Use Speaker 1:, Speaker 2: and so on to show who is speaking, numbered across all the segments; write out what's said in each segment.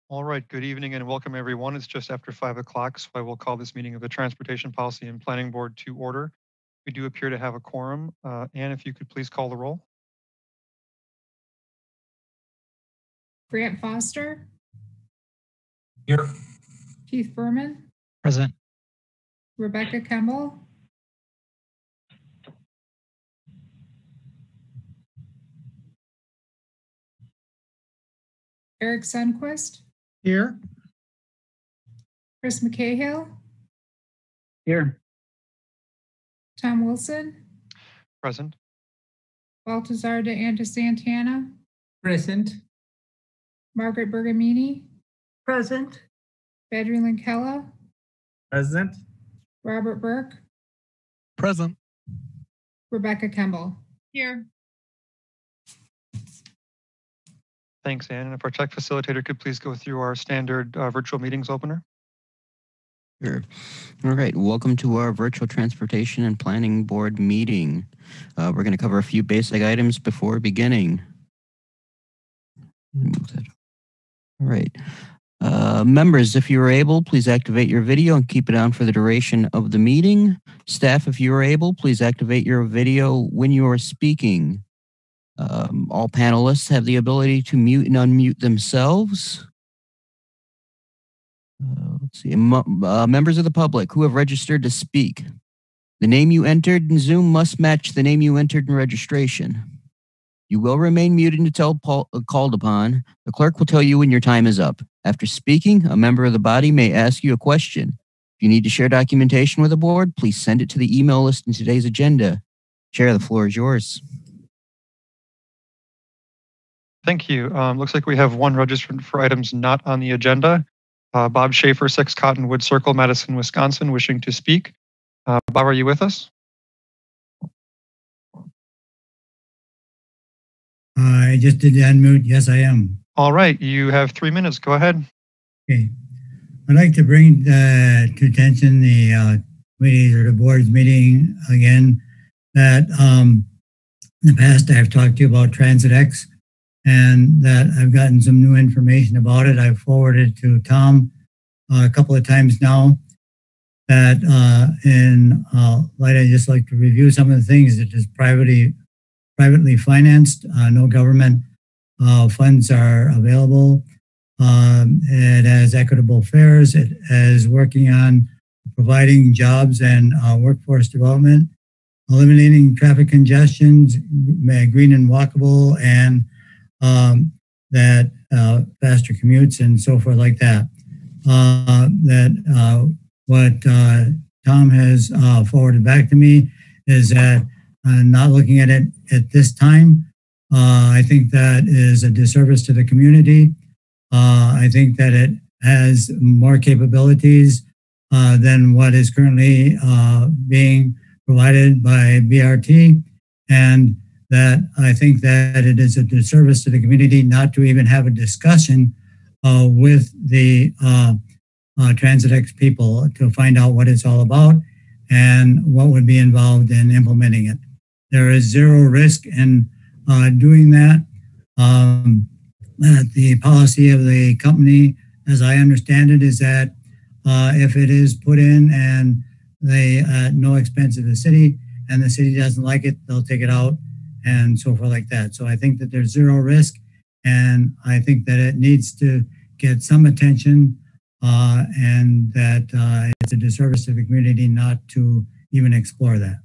Speaker 1: All right, good evening and welcome everyone. It's just after 5 o'clock, so I will call this meeting of the Transportation Policy and Planning Board to order. We do appear to have a quorum. Anne, if you could please call the roll.
Speaker 2: Grant Foster.
Speaker 3: Here.
Speaker 2: Keith Berman.
Speaker 3: Present.
Speaker 2: Rebecca Kemble. Eric Sundquist.
Speaker 3: Here.
Speaker 2: Chris McCahill.
Speaker 3: Here.
Speaker 2: Tom Wilson.
Speaker 1: Present.
Speaker 2: Baltazar de Antisantana.
Speaker 3: Present.
Speaker 2: Margaret Bergamini.
Speaker 4: Present.
Speaker 2: Badri Linkella.
Speaker 3: Present.
Speaker 2: Robert Burke.
Speaker 3: Present.
Speaker 2: Rebecca Kemble.
Speaker 4: Here.
Speaker 1: Thanks, Anne. And if our tech facilitator could please go through our standard virtual meetings opener.
Speaker 5: Sure. All right. Welcome to our virtual transportation and planning board meeting. We're going to cover a few basic items before beginning. Move that. All right. Members, if you are able, please activate your video and keep it on for the duration of the meeting. Staff, if you are able, please activate your video when you are speaking. All panelists have the ability to mute and unmute themselves. Let's see. Members of the public who have registered to speak. The name you entered in Zoom must match the name you entered in registration. You will remain muted until called upon. The clerk will tell you when your time is up. After speaking, a member of the body may ask you a question. If you need to share documentation with the board, please send it to the email list in today's agenda. Chair, the floor is yours.
Speaker 1: Thank you. Looks like we have one registrant for items not on the agenda. Bob Schaefer, 6 Cottonwood Circle, Madison, Wisconsin, wishing to speak. Bob, are you with us?
Speaker 6: I just did the unmute. Yes, I am.
Speaker 1: All right, you have 3 minutes. Go ahead.
Speaker 6: Okay. I'd like to bring to attention the committees or the board's meeting again that in the past I've talked to you about Transit X and that I've gotten some new information about it. I've forwarded to Tom a couple of times now that in light, I'd just like to review some of the things that is privately financed. No government funds are available. It has equitable fares. It is working on providing jobs and workforce development, eliminating traffic congestions, green and walkable, and that faster commutes and so forth like that. What Tom has forwarded back to me is that not looking at it at this time, I think that is a disservice to the community. I think that it has more capabilities than what is currently being provided by BRT, and that I think that it is a disservice to the community not to even have a discussion with the Transit X people to find out what it's all about and what would be involved in implementing it. There is zero risk in doing that. The policy of the company, as I understand it, is that if it is put in and they at no expense to the city and the city doesn't like it, they'll take it out and so forth like that. So I think that there's zero risk, and I think that it needs to get some attention and that it's a disservice to the community not to even explore that.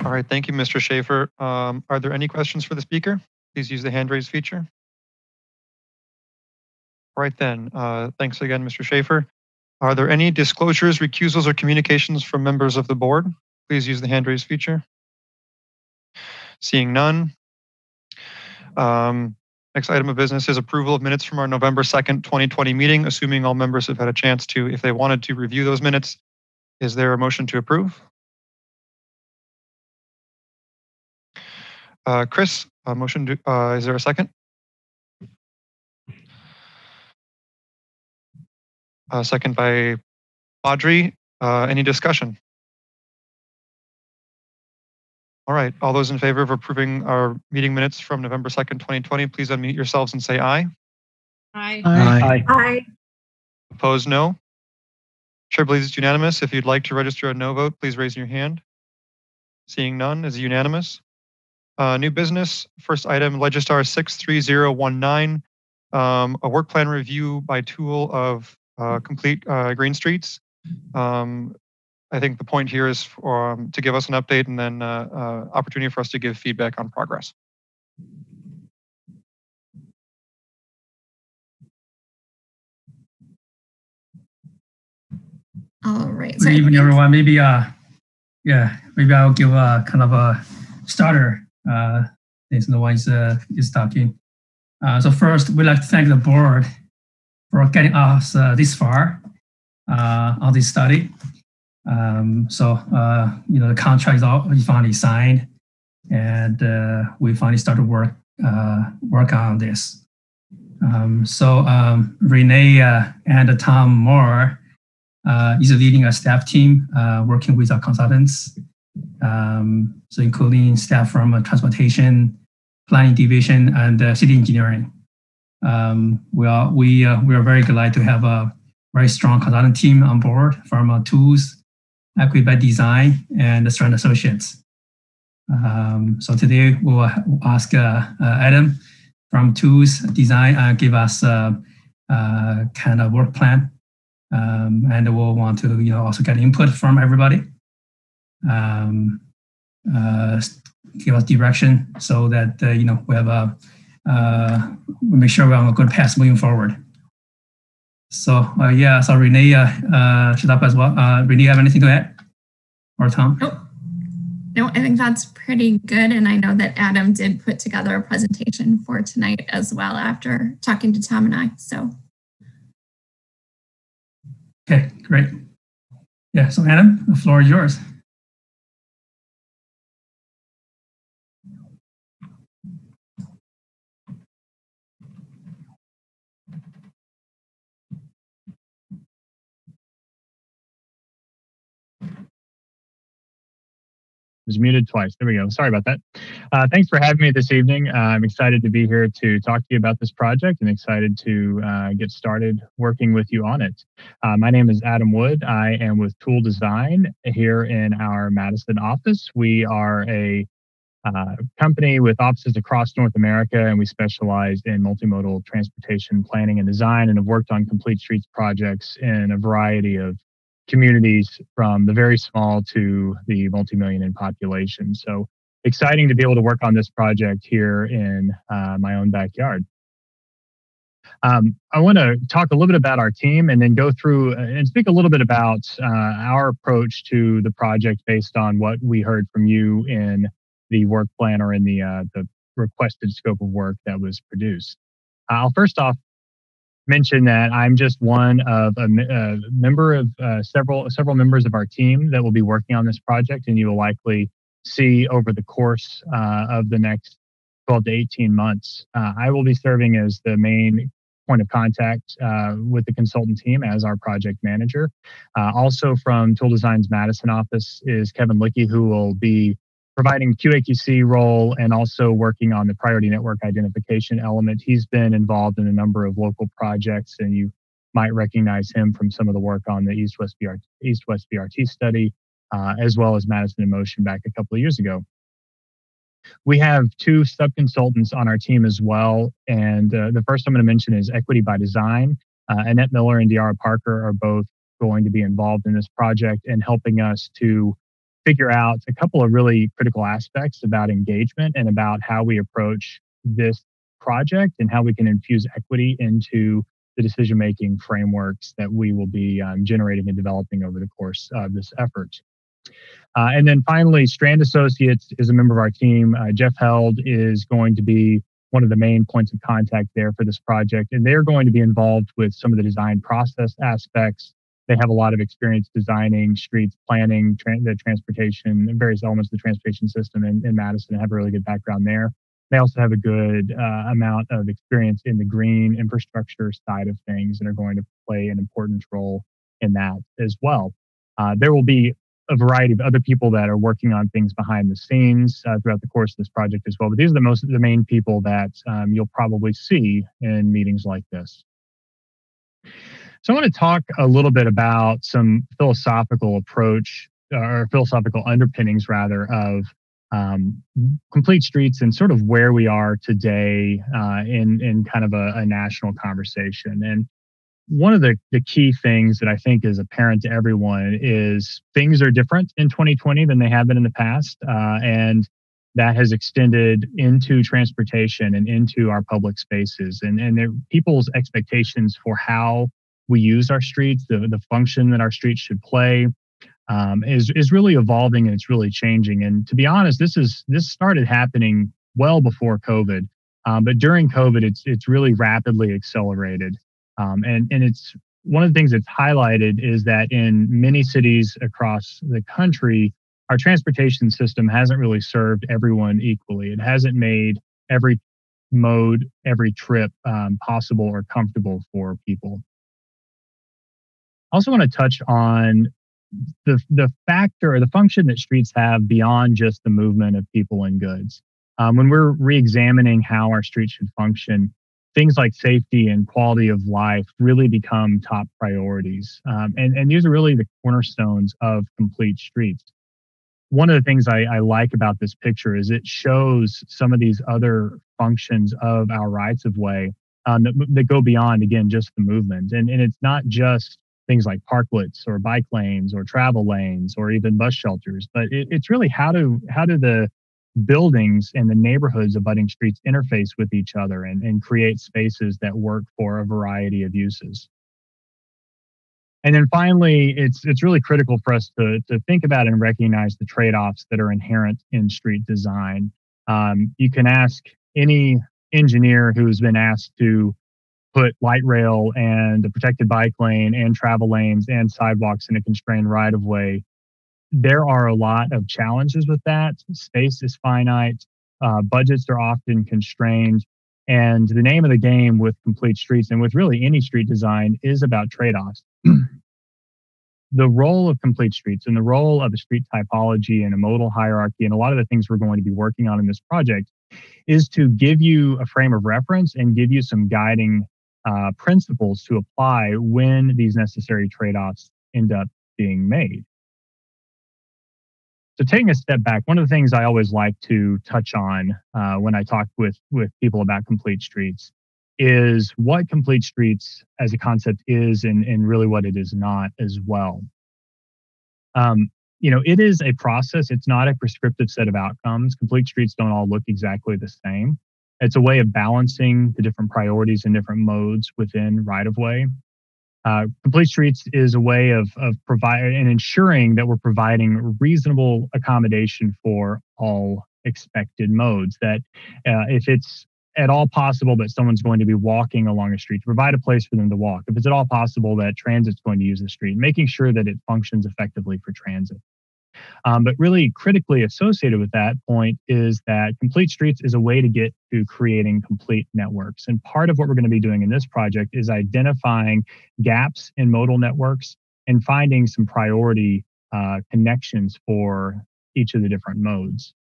Speaker 1: All right, thank you, Mr. Schaefer. Are there any questions for the speaker? Please use the hand raise feature. All right then, thanks again, Mr. Schaefer. Are there any disclosures, recusals, or communications from members of the board? Please use the hand raise feature. Seeing none. Next item of business is approval of minutes from our November 2nd, 2020 meeting, assuming all members have had a chance to, if they wanted to, review those minutes. Is there a motion to approve? Chris, a motion to, is there a second? Second by Audrey. Any discussion? All right, all those in favor of approving our meeting minutes from November 2nd, 2020, please unmute yourselves and say aye.
Speaker 2: Aye.
Speaker 3: Aye.
Speaker 2: Aye.
Speaker 1: Opposed, no. Chair believes it's unanimous. If you'd like to register a no vote, please raise your hand. Seeing none is unanimous. New business, first item, Legistar 63019, a work plan review by tool of complete green streets. I think the point here is to give us an update and then opportunity for us to give feedback on progress.
Speaker 4: All right.
Speaker 3: Good evening, everyone. Maybe, maybe I'll give a kind of a starter. Since no one is talking. So first, we'd like to thank the board for getting us this far on this study. The contract is finally signed, and we finally started work on this. Renee and Tom Moore is leading a staff team working with our consultants, including staff from transportation, planning division, and city engineering. We are very glad to have a very strong consultant team on board from Tools, Equity by Design, and Strand Associates. Today we'll ask Adam from Tools Design give us a kind of work plan, and we'll want to also get input from everybody. Give us direction so that we have we make sure we're on a good path moving forward. Renee should up as well. Renee, have anything to add, or Tom?
Speaker 4: No, I think that's pretty good, and I know that Adam did put together a presentation for tonight as well after talking to Tom and I. So,
Speaker 3: okay, great. Yeah, so Adam, the floor is yours.
Speaker 7: Was muted twice. There we go. Sorry about that. Thanks for having me this evening. I'm excited to be here to talk to you about this project and excited to get started working with you on it. My name is Adam Wood. I am with Tool Design here in our Madison office. We are a company with offices across North America, and we specialize in multimodal transportation planning and design, and have worked on complete streets projects in a variety of communities from the very small to the multi-million in population. So exciting to be able to work on this project here in my own backyard. I want to talk a little bit about our team and then go through and speak a little bit about our approach to the project based on what we heard from you in the work plan or in the requested scope of work that was produced. I'll first off mention that I'm just one of a member of several members of our team that will be working on this project, and you will likely see over the course of the next 12 to 18 months. I will be serving as the main point of contact with the consultant team as our project manager. Also from Tool Design's Madison office is Kevin Lickey, who will be providing QA/QC role and also working on the priority network identification element. He's been involved in a number of local projects, and you might recognize him from some of the work on the East-West BRT study, as well as Madison in Motion back a couple of years ago. We have two sub-consultants on our team as well. And the first I'm going to mention is Equity by Design. Annette Miller and Deara Parker are both going to be involved in this project and helping us to figure out a couple of really critical aspects about engagement and about how we approach this project and how we can infuse equity into the decision-making frameworks that we will be generating and developing over the course of this effort. And then finally, Strand Associates is a member of our team. Jeff Held is going to be one of the main points of contact there for this project, and they're going to be involved with some of the design process aspects. They have a lot of experience designing streets, planning the transportation, various elements of the transportation system in Madison, and have a really good background there. They also have a good amount of experience in the green infrastructure side of things and are going to play an important role in that as well. There will be a variety of other people that are working on things behind the scenes throughout the course of this project as well. But these are the main people that you'll probably see in meetings like this. So I want to talk a little bit about some philosophical approach or philosophical underpinnings rather of complete streets and sort of where we are today in kind of a national conversation. And one of the key things that I think is apparent to everyone is things are different in 2020 than they have been in the past. And that has extended into transportation and into our public spaces. And people's expectations for how we use our streets, the function that our streets should play, is really evolving and it's really changing. And to be honest, this started happening well before COVID, but during COVID, it's really rapidly accelerated. And it's one of the things that's highlighted is that in many cities across the country, our transportation system hasn't really served everyone equally. It hasn't made every mode, every trip possible or comfortable for people. I also want to touch on the factor or the function that streets have beyond just the movement of people and goods. When we're re-examining how our streets should function, things like safety and quality of life really become top priorities. And these are really the cornerstones of complete streets. One of the things I like about this picture is it shows some of these other functions of our rights of way that go beyond, again, just the movement. And it's not just things like parklets or bike lanes or travel lanes or even bus shelters, but it's really how do the buildings and the neighborhoods abutting streets interface with each other and create spaces that work for a variety of uses. And then finally, it's really critical for us to think about and recognize the trade-offs that are inherent in street design. You can ask any engineer who's been asked to put light rail and a protected bike lane and travel lanes and sidewalks in a constrained right-of-way. There are a lot of challenges with that. Space is finite. Budgets are often constrained. And the name of the game with complete streets and with really any street design is about trade-offs. The role of complete streets and the role of a street typology and a modal hierarchy and a lot of the things we're going to be working on in this project is to give you a frame of reference and give you some guiding principles to apply when these necessary trade-offs end up being made. So taking a step back, one of the things I always like to touch on when I talk with people about complete streets is what complete streets as a concept is and really what it is not as well. It is a process. It's not a prescriptive set of outcomes. Complete streets don't all look exactly the same. It's a way of balancing the different priorities and different modes within right-of-way. Complete streets is a way of providing and ensuring that we're providing reasonable accommodation for all expected modes. That if it's at all possible that someone's going to be walking along a street, to provide a place for them to walk. If it's at all possible that transit's going to use the street, making sure that it functions effectively for transit. But really critically associated with that point is that complete streets is a way to get to creating complete networks. And part of what we're going to be doing in this project is identifying gaps in modal networks and finding some priority connections for each of the different modes.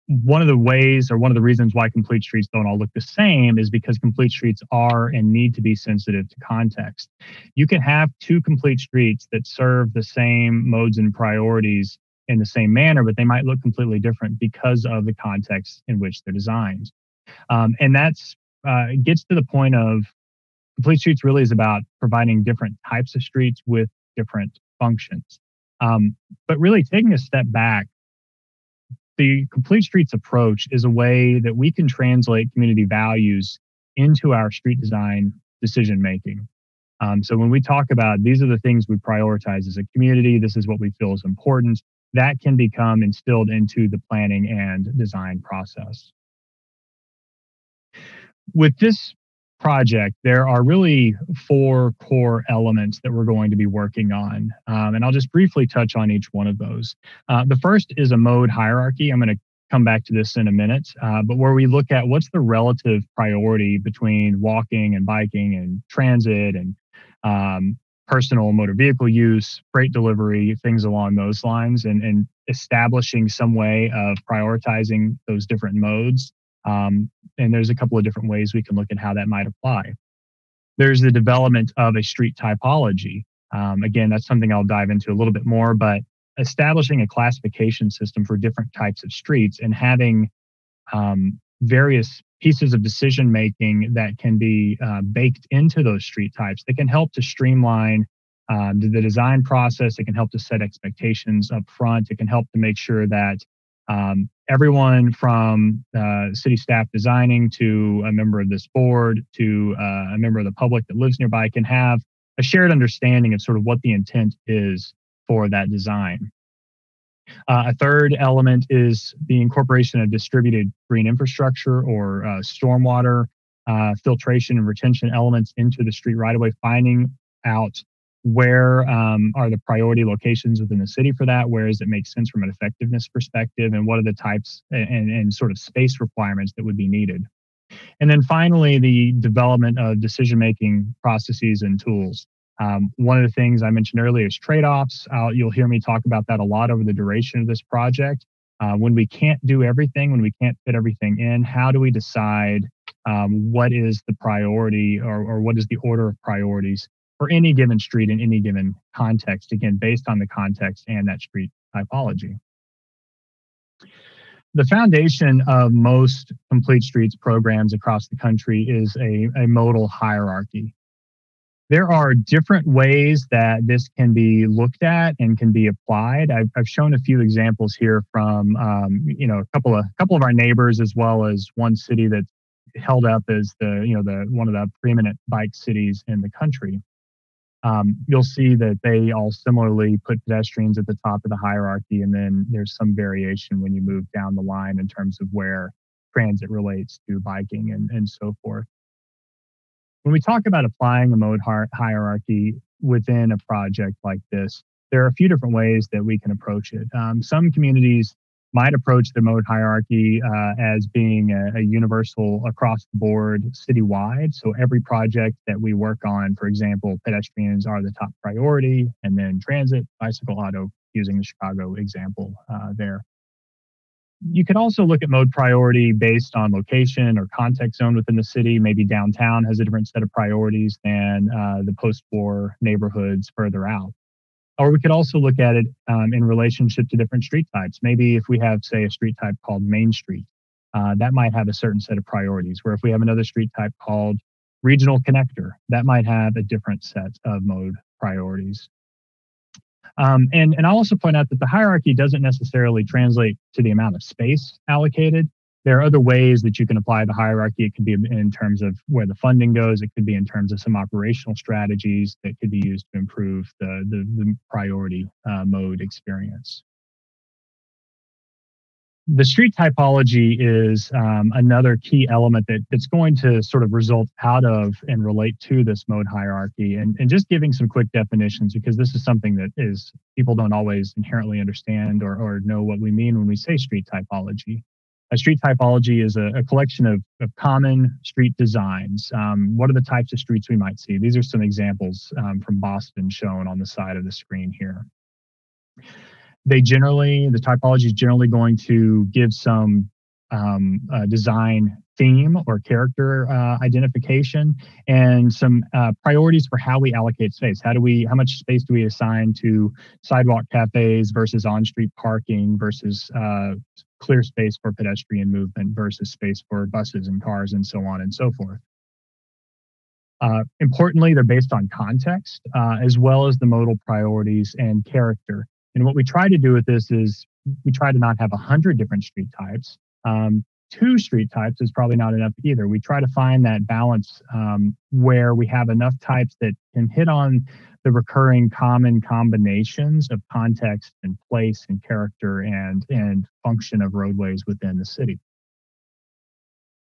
Speaker 7: One of the ways or one of the reasons why complete streets don't all look the same is because complete streets are and need to be sensitive to context. You can have two complete streets that serve the same modes and priorities in the same manner, but they might look completely different because of the context in which they're designed. And that's gets to the point of complete streets really is about providing different types of streets with different functions. But really taking a step back, the complete streets approach is a way that we can translate community values into our street design decision making. So when we talk about these are the things we prioritize as a community, this is what we feel is important, that can become instilled into the planning and design process. With this project, there are really 4 core elements that we're going to be working on. And I'll just briefly touch on each one of those. The first is a mode hierarchy. I'm going to come back to this in a minute, but where we look at what's the relative priority between walking and biking and transit and personal motor vehicle use, freight delivery, things along those lines, and establishing some way of prioritizing those different modes. And there's a couple of different ways we can look at how that might apply. There's the development of a street typology. Again, that's something I'll dive into a little bit more, but establishing a classification system for different types of streets and having various pieces of decision making that can be baked into those street types that can help to streamline the design process. It can help to set expectations up front. It can help to make sure that everyone from city staff designing to a member of this board to a member of the public that lives nearby can have a shared understanding of sort of what the intent is for that design. A third element is the incorporation of distributed green infrastructure or stormwater filtration and retention elements into the street right-of-way, finding out where are the priority locations within the city for that, where does it make sense from an effectiveness perspective, and what are the types and sort of space requirements that would be needed. And then finally, the development of decision-making processes and tools. One of the things I mentioned earlier is trade-offs. You'll hear me talk about that a lot over the duration of this project. When we can't do everything, when we can't fit everything in, how do we decide what is the priority or what is the order of priorities for any given street in any given context, again, based on the context and that street typology. The foundation of most complete streets programs across the country is a modal hierarchy. There are different ways that this can be looked at and can be applied. I've shown a few examples here from a couple of our neighbors, as well as one city that's held up as the one of the preeminent bike cities in the country. You'll see that they all similarly put pedestrians at the top of the hierarchy, and then there's some variation when you move down the line in terms of where transit relates to biking and so forth. When we talk about applying a mode hierarchy within a project like this, there are a few different ways that we can approach it. Some communities might approach the mode hierarchy as being a universal across the board citywide. So every project that we work on, for example, pedestrians are the top priority, and then transit, bicycle, auto, using the Chicago example there. You could also look at mode priority based on location or context zone within the city. Maybe downtown has a different set of priorities than the post-war neighborhoods further out. Or we could also look at it in relationship to different street types. Maybe if we have, say, a street type called Main Street, that might have a certain set of priorities, where if we have another street type called Regional Connector, that might have a different set of mode priorities. And I'll also point out that the hierarchy doesn't necessarily translate to the amount of space allocated. There are other ways that you can apply the hierarchy. It could be in terms of where the funding goes. It could be in terms of some operational strategies that could be used to improve the priority mode experience. The street typology is another key element that's going to sort of result out of and relate to this mode hierarchy. And just giving some quick definitions, because this is something that is people don't always inherently understand or know what we mean when we say street typology. A street typology is a collection of common street designs. What are the types of streets we might see? These are some examples from Boston shown on the side of the screen here. The typology is generally going to give some design theme or character identification, and some priorities for how we allocate space. How much space do we assign to sidewalk cafes versus on-street parking versus clear space for pedestrian movement versus space for buses and cars and so on and so forth. Importantly, they're based on context as well as the modal priorities and character. And what we try to do with this is we try to not have 100 different street types. 2 street types is probably not enough either. We try to find that balance where we have enough types that can hit on the recurring common combinations of context and place and character and function of roadways within the city.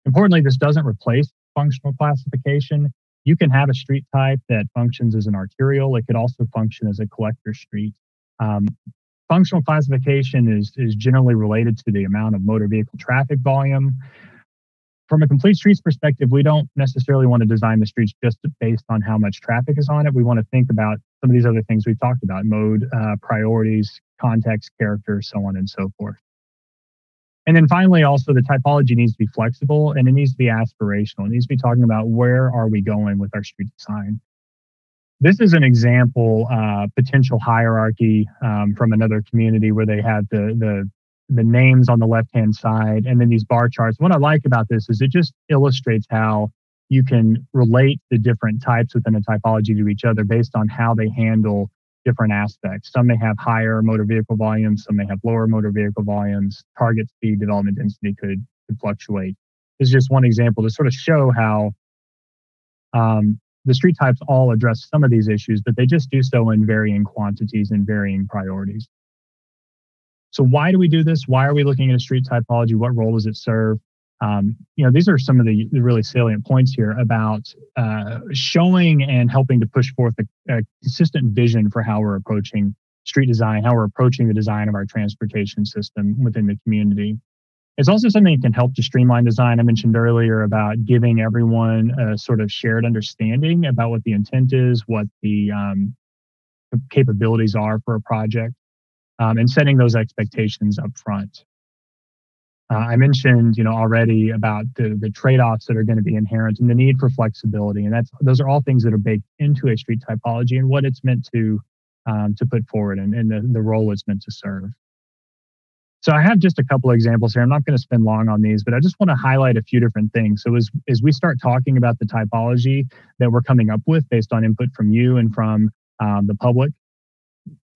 Speaker 7: Importantly, this doesn't replace functional classification. You can have a street type that functions as an arterial. It could also function as a collector street. Functional classification is generally related to the amount of motor vehicle traffic volume. From a complete streets perspective, we don't necessarily want to design the streets just based on how much traffic is on it. We want to think about some of these other things we've talked about: mode, priorities, context, character, so on and so forth. And then finally, also the typology needs to be flexible and it needs to be aspirational. It needs to be talking about where are we going with our street design. This is an example potential hierarchy from another community where they have the names on the left-hand side and then these bar charts. What I like about this is it just illustrates how you can relate the different types within a typology to each other based on how they handle different aspects. Some may have higher motor vehicle volumes, some may have lower motor vehicle volumes. Target speed, development density could fluctuate. This is just one example to sort of show how the street types all address some of these issues, but they just do so in varying quantities and varying priorities. So why do we do this? Why are we looking at a street typology? What role does it serve? These are some of the really salient points here about showing and helping to push forth a consistent vision for how we're approaching street design, how we're approaching the design of our transportation system within the community. It's also something that can help to streamline design. I mentioned earlier about giving everyone a sort of shared understanding about what the intent is, what the capabilities are for a project, and setting those expectations up front. I mentioned, already about the trade-offs that are going to be inherent and the need for flexibility, and those are all things that are baked into a street typology and what it's meant to put forward and the role it's meant to serve. So I have just a couple of examples here. I'm not going to spend long on these, but I just want to highlight a few different things. So as we start talking about the typology that we're coming up with based on input from you and from the public,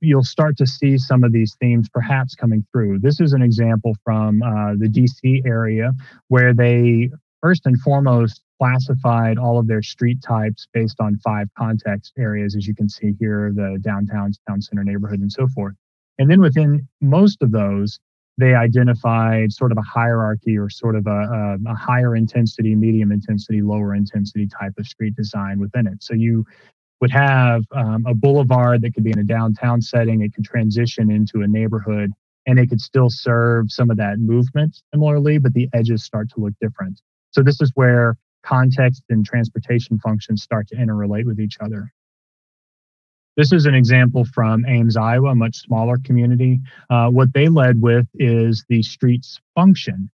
Speaker 7: you'll start to see some of these themes perhaps coming through. This is an example from the DC area where they first and foremost classified all of their street types based on 5 context areas, as you can see here, the downtowns, town center neighborhood, and so forth. And then within most of those, they identified sort of a hierarchy or sort of a higher intensity, medium intensity, lower intensity type of street design within it. So you would have a boulevard that could be in a downtown setting. It could transition into a neighborhood and it could still serve some of that movement similarly, but the edges start to look different. So this is where context and transportation functions start to interrelate with each other. This is an example from Ames, Iowa, a much smaller community. What they led with is the streets function.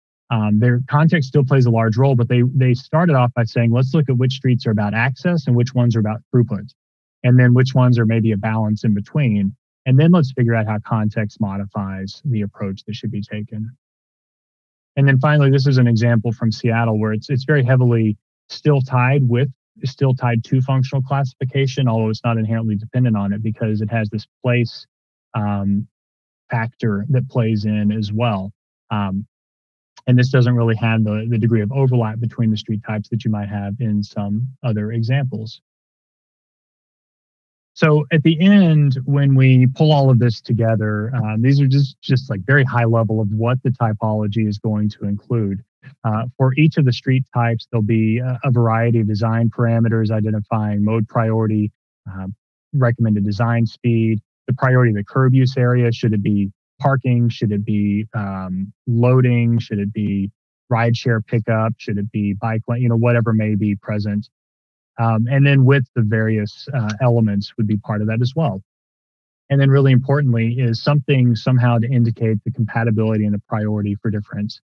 Speaker 7: Their context still plays a large role, but they started off by saying, let's look at which streets are about access and which ones are about throughput, and then which ones are maybe a balance in between. And then let's figure out how context modifies the approach that should be taken. And then finally, this is an example from Seattle where it's very heavily still tied to functional classification, although it's not inherently dependent on it because it has this place factor that plays in as well. And this doesn't really have the degree of overlap between the street types that you might have in some other examples. So at the end, when we pull all of this together, these are just like very high level of what the typology is going to include. For each of the street types, there'll be a variety of design parameters identifying mode priority, recommended design speed, the priority of the curb use area. Should it be parking? Should it be loading? Should it be rideshare pickup? Should it be bike lane? Whatever may be present. And then width of various elements would be part of that as well. And then really importantly is something somehow to indicate the compatibility and the priority for different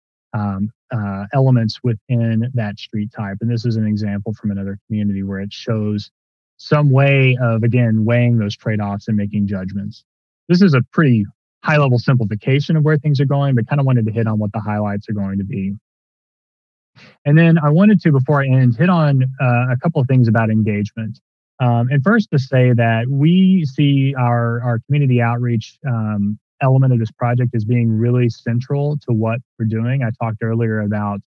Speaker 7: elements within that street type. And this is an example from another community where it shows some way of, again, weighing those trade-offs and making judgments. This is a pretty high-level simplification of where things are going, but kind of wanted to hit on what the highlights are going to be. And then I wanted to, before I end, hit on a couple of things about engagement. And first to say that we see our community outreach element of this project as being really central to what we're doing. I talked earlier about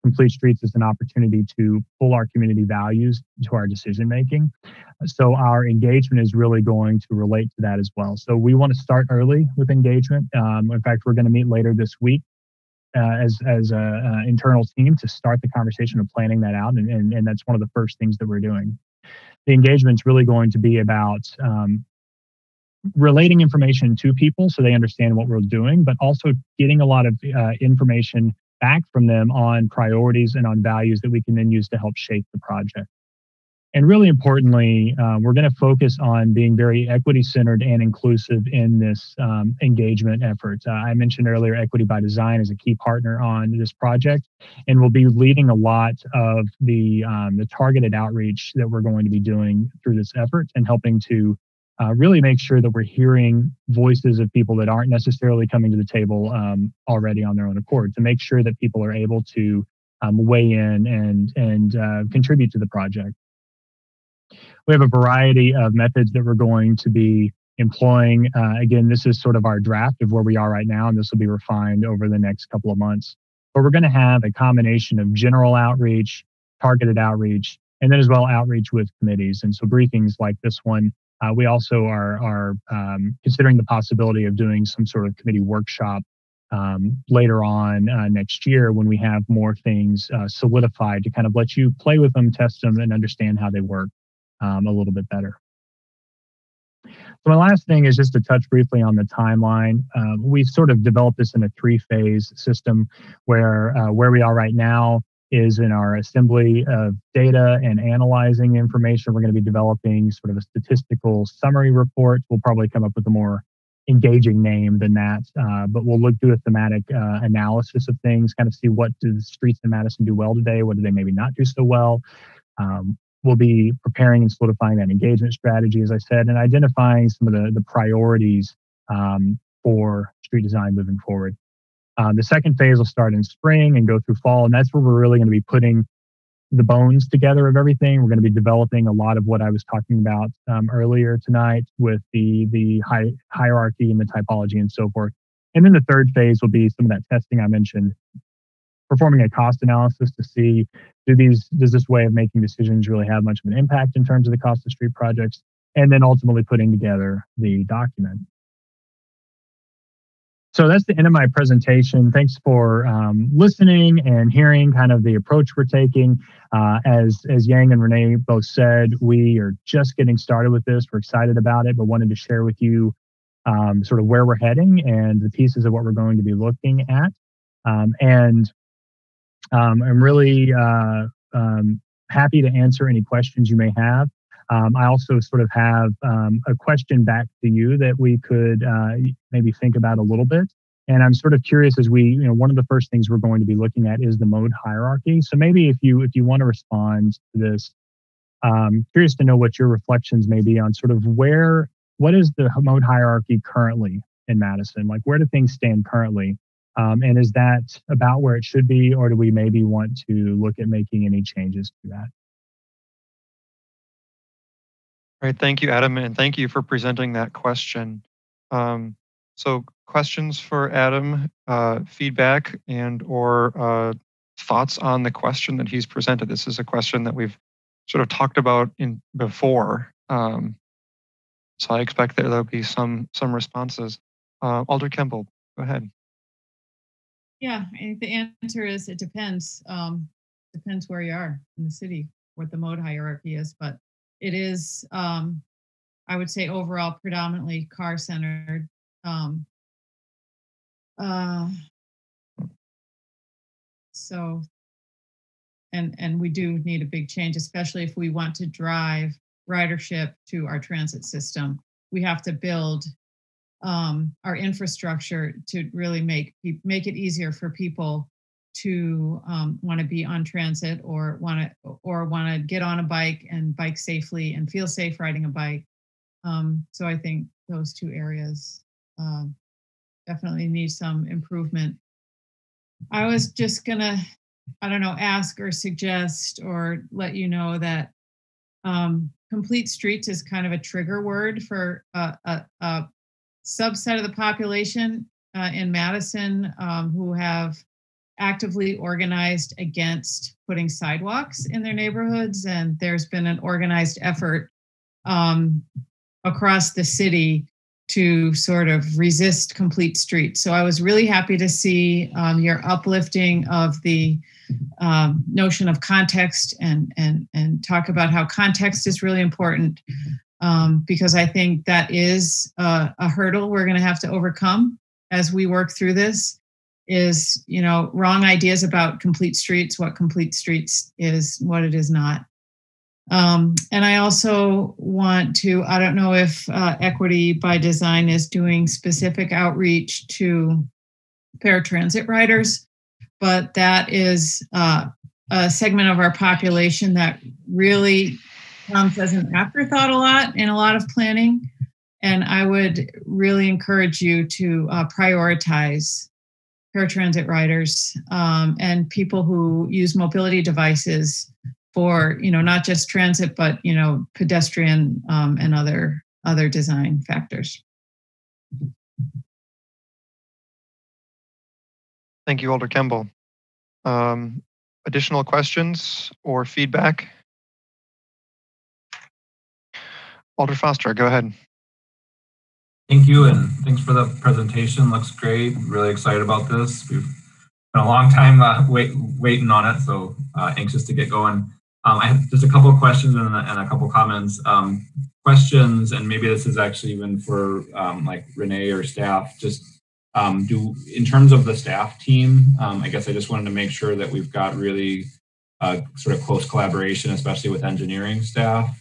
Speaker 7: Complete Streets as an opportunity to pull our community values to our decision making. So our engagement is really going to relate to that as well. So we want to start early with engagement. In fact, we're going to meet later this week as an internal team to start the conversation of planning that out. And that's one of the first things that we're doing. The engagement is really going to be about relating information to people so they understand what we're doing, but also getting a lot of information back from them on priorities and on values that we can then use to help shape the project. And really importantly, we're going to focus on being very equity-centered and inclusive in this engagement effort. I mentioned earlier, Equity by Design is a key partner on this project, and we'll be leading a lot of the targeted outreach that we're going to be doing through this effort and helping to really make sure that we're hearing voices of people that aren't necessarily coming to the table already on their own accord, to make sure that people are able to weigh in and contribute to the project. We have a variety of methods that we're going to be employing. Again, this is sort of our draft of where we are right now, and this will be refined over the next couple of months. But we're going to have a combination of general outreach, targeted outreach, and then as well outreach with committees. And so briefings like this one, we also are considering the possibility of doing some sort of committee workshop later on next year when we have more things solidified to kind of let you play with them, test them, and understand how they work a little bit better. So my last thing is just to touch briefly on the timeline. We've sort of developed this in a 3-phase system where we are right now is in our assembly of data and analyzing information. We're going to be developing sort of a statistical summary report. We'll probably come up with a more engaging name than that, but we'll do a thematic analysis of things, kind of see what do the streets in Madison do well today, what do they maybe not do so well. We'll be preparing and solidifying that engagement strategy, as I said, and identifying some of the priorities for street design moving forward. The second phase will start in spring and go through fall, and that's where we're really going to be putting the bones together of everything. We're going to be developing a lot of what I was talking about earlier tonight with the hierarchy and the typology and so forth. And then the third phase will be some of that testing I mentioned, performing a cost analysis to see does this way of making decisions really have much of an impact in terms of the cost of street projects, and then ultimately putting together the document. So that's the end of my presentation. Thanks for listening and hearing kind of the approach we're taking. As Yang and Renee both said, we are just getting started with this. We're excited about it, but wanted to share with you sort of where we're heading and the pieces of what we're going to be looking at. I'm really happy to answer any questions you may have. I also sort of have a question back to you that we could maybe think about a little bit. And I'm sort of curious as one of the first things we're going to be looking at is the mode hierarchy. So maybe if you want to respond to this, curious to know what your reflections may be on sort of what is the mode hierarchy currently in Madison? Like, where do things stand currently? And is that about where it should be, or do we maybe want to look at making any changes to that?
Speaker 1: All right, thank you, Adam, and thank you for presenting that question. So questions for Adam, feedback and or thoughts on the question that he's presented. This is a question that we've sort of talked about before. So I expect that there'll be some responses. Alder Kemble, go ahead.
Speaker 8: Yeah, I think the answer is it depends. Depends where you are in the city, what the mode hierarchy is, but it is, I would say, overall predominantly car-centered. So, and we do need a big change, especially if we want to drive ridership to our transit system. We have to build our infrastructure to really make it easier for people to want to be on transit or want to get on a bike and bike safely and feel safe riding a bike. So I think those two areas definitely need some improvement. I was just gonna, I don't know, ask or suggest or let you know that complete streets is kind of a trigger word for a subset of the population in Madison who have actively organized against putting sidewalks in their neighborhoods. And there's been an organized effort across the city to sort of resist complete streets. So I was really happy to see your uplifting of the notion of context and talk about how context is really important, because I think that is a hurdle we're going to have to overcome as we work through this. Is, you know, wrong ideas about complete streets, what complete streets is, what it is not. And I also want to, I don't know if Equity by Design is doing specific outreach to paratransit riders, but that is a segment of our population that really comes as an afterthought a lot in a lot of planning. And I would really encourage you to prioritize paratransit riders and people who use mobility devices for, you know, not just transit, but, you know, pedestrian and other design factors.
Speaker 1: Thank you, Alder Kemble. Additional questions or feedback? Alder Foster, go ahead.
Speaker 9: Thank you, and thanks for the presentation. Looks great. Really excited about this. We've been a long time waiting on it, so anxious to get going. I have just a couple of questions and a couple of comments. Questions, and maybe this is actually even for like Renee or staff, just in terms of the staff team, I guess I just wanted to make sure that we've got really sort of close collaboration, especially with engineering staff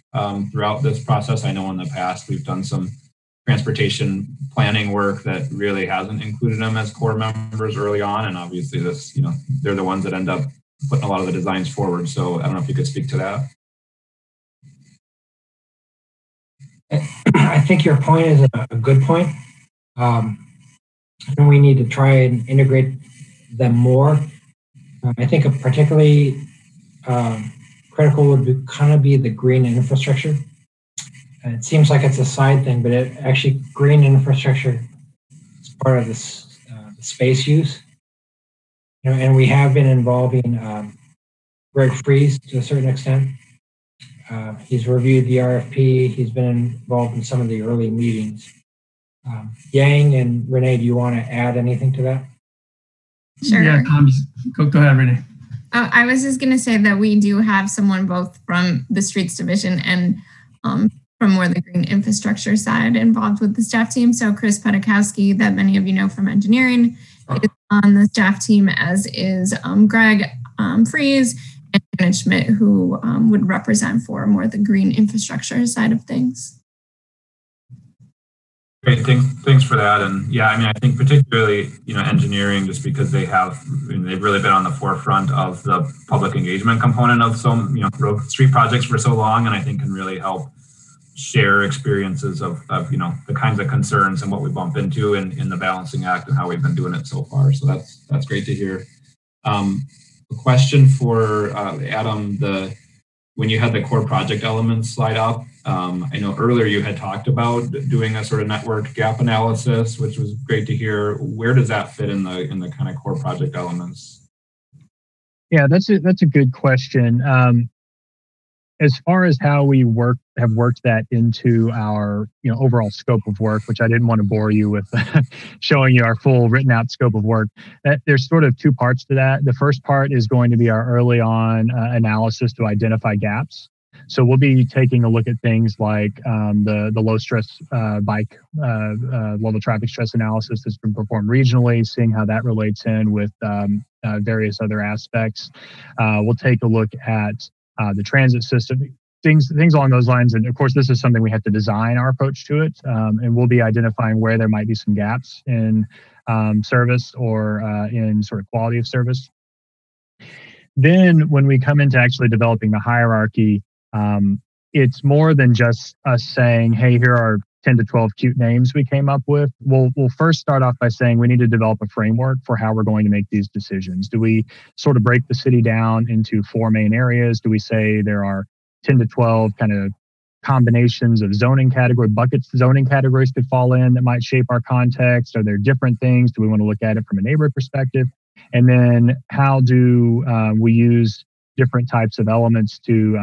Speaker 9: throughout this process. I know in the past we've done some transportation planning work that really hasn't included them as core members early on, and obviously this, you know, they're the ones that end up putting a lot of the designs forward. So I don't know if you could speak to that.
Speaker 10: I think your point is a good point. And we need to try and integrate them more. I think a particularly critical would be the green infrastructure. It seems like it's a side thing, but it actually, green infrastructure is part of this space use. You know, and we have been involving Greg Fries to a certain extent. He's reviewed the RFP. He's been involved in some of the early meetings. Yang and Renee, do you want to add anything to that?
Speaker 4: Sure.
Speaker 3: Yeah, go ahead, Renee.
Speaker 4: I was just going to say that we do have someone both from the Streets Division and from more the green infrastructure side involved with the staff team. So Chris Pedakowski, that many of you know from engineering, is on the staff team, as is Greg Fries and Janet Schmidt, who would represent for more the green infrastructure side of things.
Speaker 9: Great, thanks for that. And yeah, I mean, I think particularly, you know, engineering, just because they've really been on the forefront of the public engagement component of some, you know, road street projects for so long, and I think can really help share experiences of you know, the kinds of concerns and what we bump into in the balancing act and how we've been doing it so far. So that's great to hear. A question for Adam, when you had the core project elements slide up, I know earlier you had talked about doing a sort of network gap analysis, which was great to hear. Where does that fit in the kind of core project elements?
Speaker 7: Yeah, that's a good question. As far as how we have worked that into our, you know, overall scope of work, which I didn't want to bore you with showing you our full written out scope of work. There's sort of two parts to that. The first part is going to be our early on analysis to identify gaps. So we'll be taking a look at things like the low stress bike level traffic stress analysis that's been performed regionally, seeing how that relates in with various other aspects. We'll take a look at the transit system, things along those lines. And of course, this is something we have to design our approach to it. And we'll be identifying where there might be some gaps in service or in sort of quality of service. Then when we come into actually developing the hierarchy, it's more than just us saying, hey, here are 10 to 12 cute names we came up with. We'll first start off by saying we need to develop a framework for how we're going to make these decisions. Do we sort of break the city down into 4 main areas? Do we say there are 10 to 12 kind of combinations of zoning categories could fall in that might shape our context? Are there different things? Do we want to look at it from a neighborhood perspective? And then how do we use different types of elements to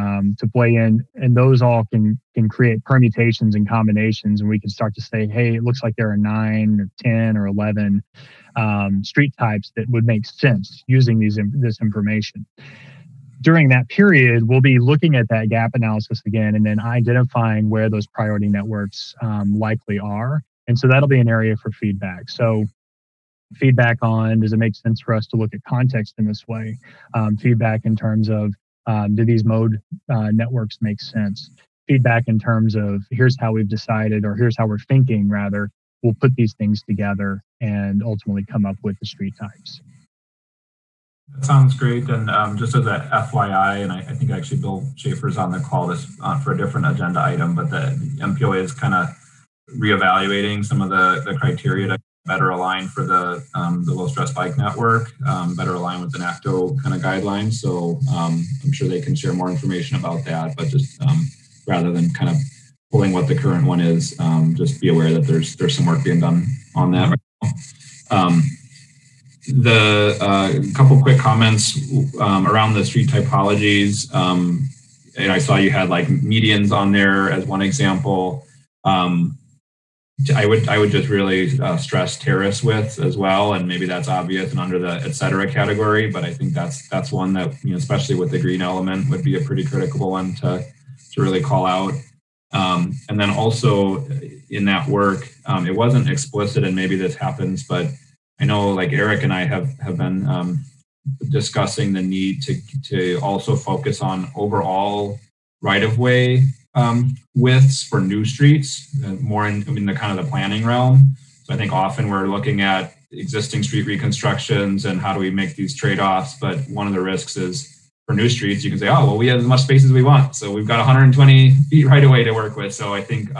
Speaker 7: play in, and those all can create permutations and combinations, and we can start to say, hey, it looks like there are 9 or 10 or 11 street types that would make sense using this information. During that period, we'll be looking at that gap analysis again and then identifying where those priority networks likely are. And so that'll be an area for feedback. So feedback on, does it make sense for us to look at context in this way? Feedback in terms of, do these mode networks make sense? Feedback in terms of, here's how we've decided, or here's how we're thinking, rather, we'll put these things together and ultimately come up with the street types.
Speaker 9: That sounds great. And just as a FYI, and I think actually Bill Schaefer's on the call this for a different agenda item, but the MPOA is kind of reevaluating some of the criteria to better align for the low stress bike network, better align with the NACTO kind of guidelines. So I'm sure they can share more information about that, but just rather than kind of pulling what the current one is, just be aware that there's some work being done on that right now. The couple quick comments around the street typologies. And I saw you had like medians on there as one example. I would just really stress terrace width as well, and maybe that's obvious and under the et cetera category, but I think that's one that, you know, especially with the green element, would be a pretty critical one to really call out. And then also in that work, it wasn't explicit, and maybe this happens, but I know like Eric and I have been discussing the need to also focus on overall right-of-way widths for new streets, more in the kind of the planning realm. So I think often we're looking at existing street reconstructions and how do we make these trade-offs, but one of the risks is for new streets, you can say, oh, well, we have as much space as we want, so we've got 120 feet right-of-way to work with. So I think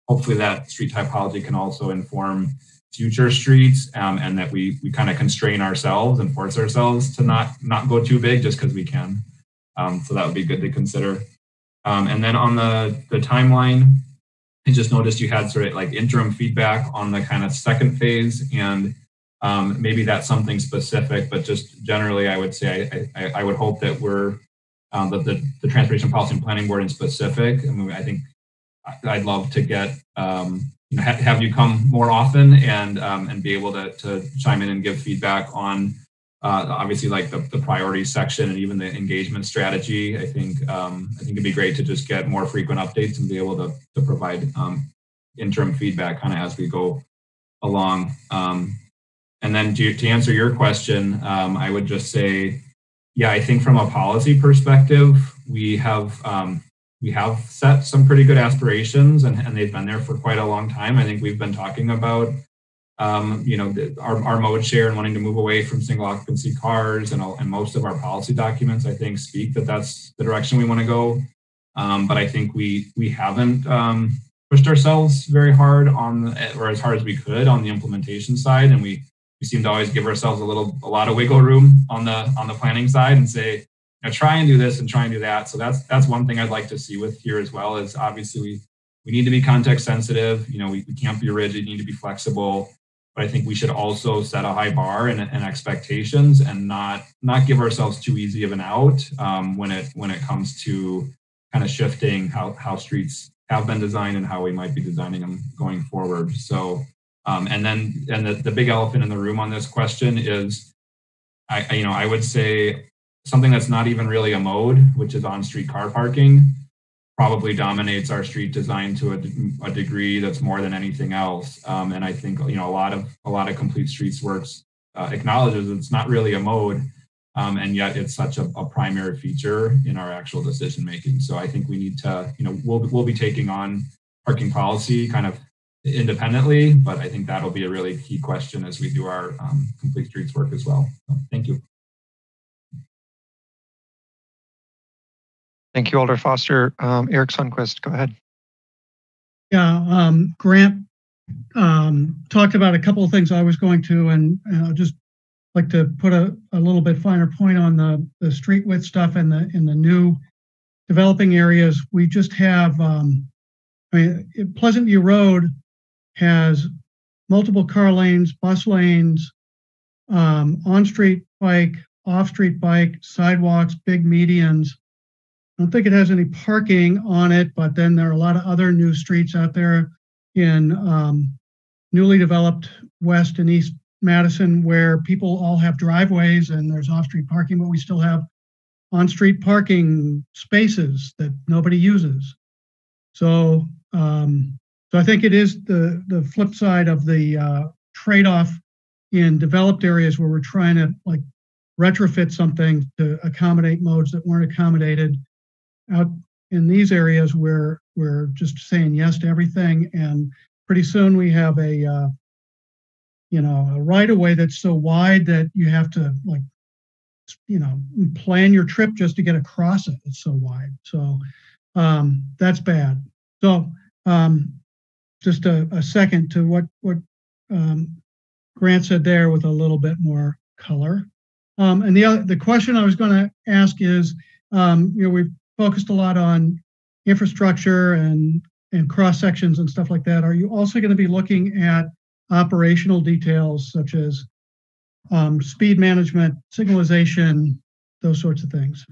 Speaker 9: hopefully that street typology can also inform future streets, and that we kind of constrain ourselves and force ourselves to not go too big just because we can. So that would be good to consider. And then on the timeline, I just noticed you had sort of like interim feedback on the kind of second phase, and maybe that's something specific, but just generally I would say I would hope that we're that the Transportation Policy and Planning Board in specific. I mean, I think I'd love to get have you come more often and be able to chime in and give feedback on obviously like the priorities section and even the engagement strategy. I think it'd be great to just get more frequent updates and be able to provide interim feedback kind of as we go along. And then to answer your question, I would just say, yeah, I think from a policy perspective, we have set some pretty good aspirations, and they've been there for quite a long time. I think we've been talking about our mode share and wanting to move away from single occupancy cars, and most of our policy documents, I think, speak that that's the direction we want to go. But I think we haven't pushed ourselves very hard or as hard as we could on the implementation side, and we seem to always give ourselves a lot of wiggle room on the planning side and say, try and do this and try and do that. So that's one thing I'd like to see with here as well, is obviously we need to be context sensitive. We can't be rigid, need to be flexible. But I think we should also set a high bar and expectations, and not give ourselves too easy of an out when it comes to kind of shifting how streets have been designed and how we might be designing them going forward. So and the big elephant in the room on this question is I would say something that's not even really a mode, which is on-street car parking, probably dominates our street design to a degree that's more than anything else. And I think a lot of Complete Streets works acknowledges it's not really a mode, and yet it's such a primary feature in our actual decision making. So I think we need to we'll be taking on parking policy kind of independently, but I think that'll be a really key question as we do our Complete Streets work as well. So, thank you.
Speaker 1: Thank you, Alder Foster. Eric Sundquist, go ahead.
Speaker 11: Yeah, Grant talked about a couple of things I was going to, and I'll just like to put a little bit finer point on the street width stuff and in the new developing areas. We just have, Pleasant View Road has multiple car lanes, bus lanes, on-street bike, off-street bike, sidewalks, big medians. I don't think it has any parking on it, but then there are a lot of other new streets out there in newly developed West and East Madison where people all have driveways and there's off-street parking, but we still have on-street parking spaces that nobody uses. So, so I think it is the flip side of the trade-off in developed areas where we're trying to like retrofit something to accommodate modes that weren't accommodated. Out in these areas where we're just saying yes to everything, and pretty soon we have a right-of-way that's so wide that you have to plan your trip just to get across it. It's so wide. So that's bad. So just a second to what Grant said there with a little bit more color. And the question I was going to ask is, we've focused a lot on infrastructure and cross sections and stuff like that. Are you also going to be looking at operational details such as speed management, signalization, those sorts of things?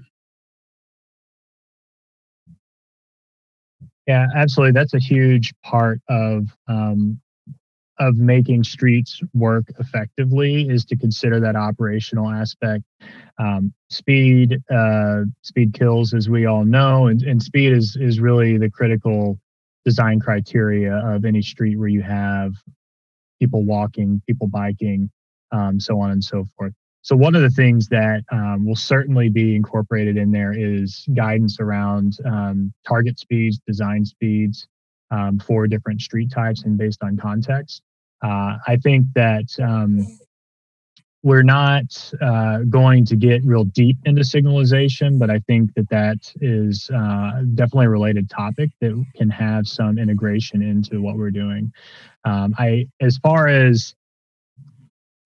Speaker 7: Yeah, absolutely. That's a huge part of making streets work effectively, is to consider that operational aspect. Speed kills, as we all know, and speed is really the critical design criteria of any street where you have people walking, people biking, so on and so forth. So one of the things that will certainly be incorporated in there is guidance around target speeds, design speeds for different street types and based on context. I think that we're not going to get real deep into signalization, but I think that is definitely a related topic that can have some integration into what we're doing. As far as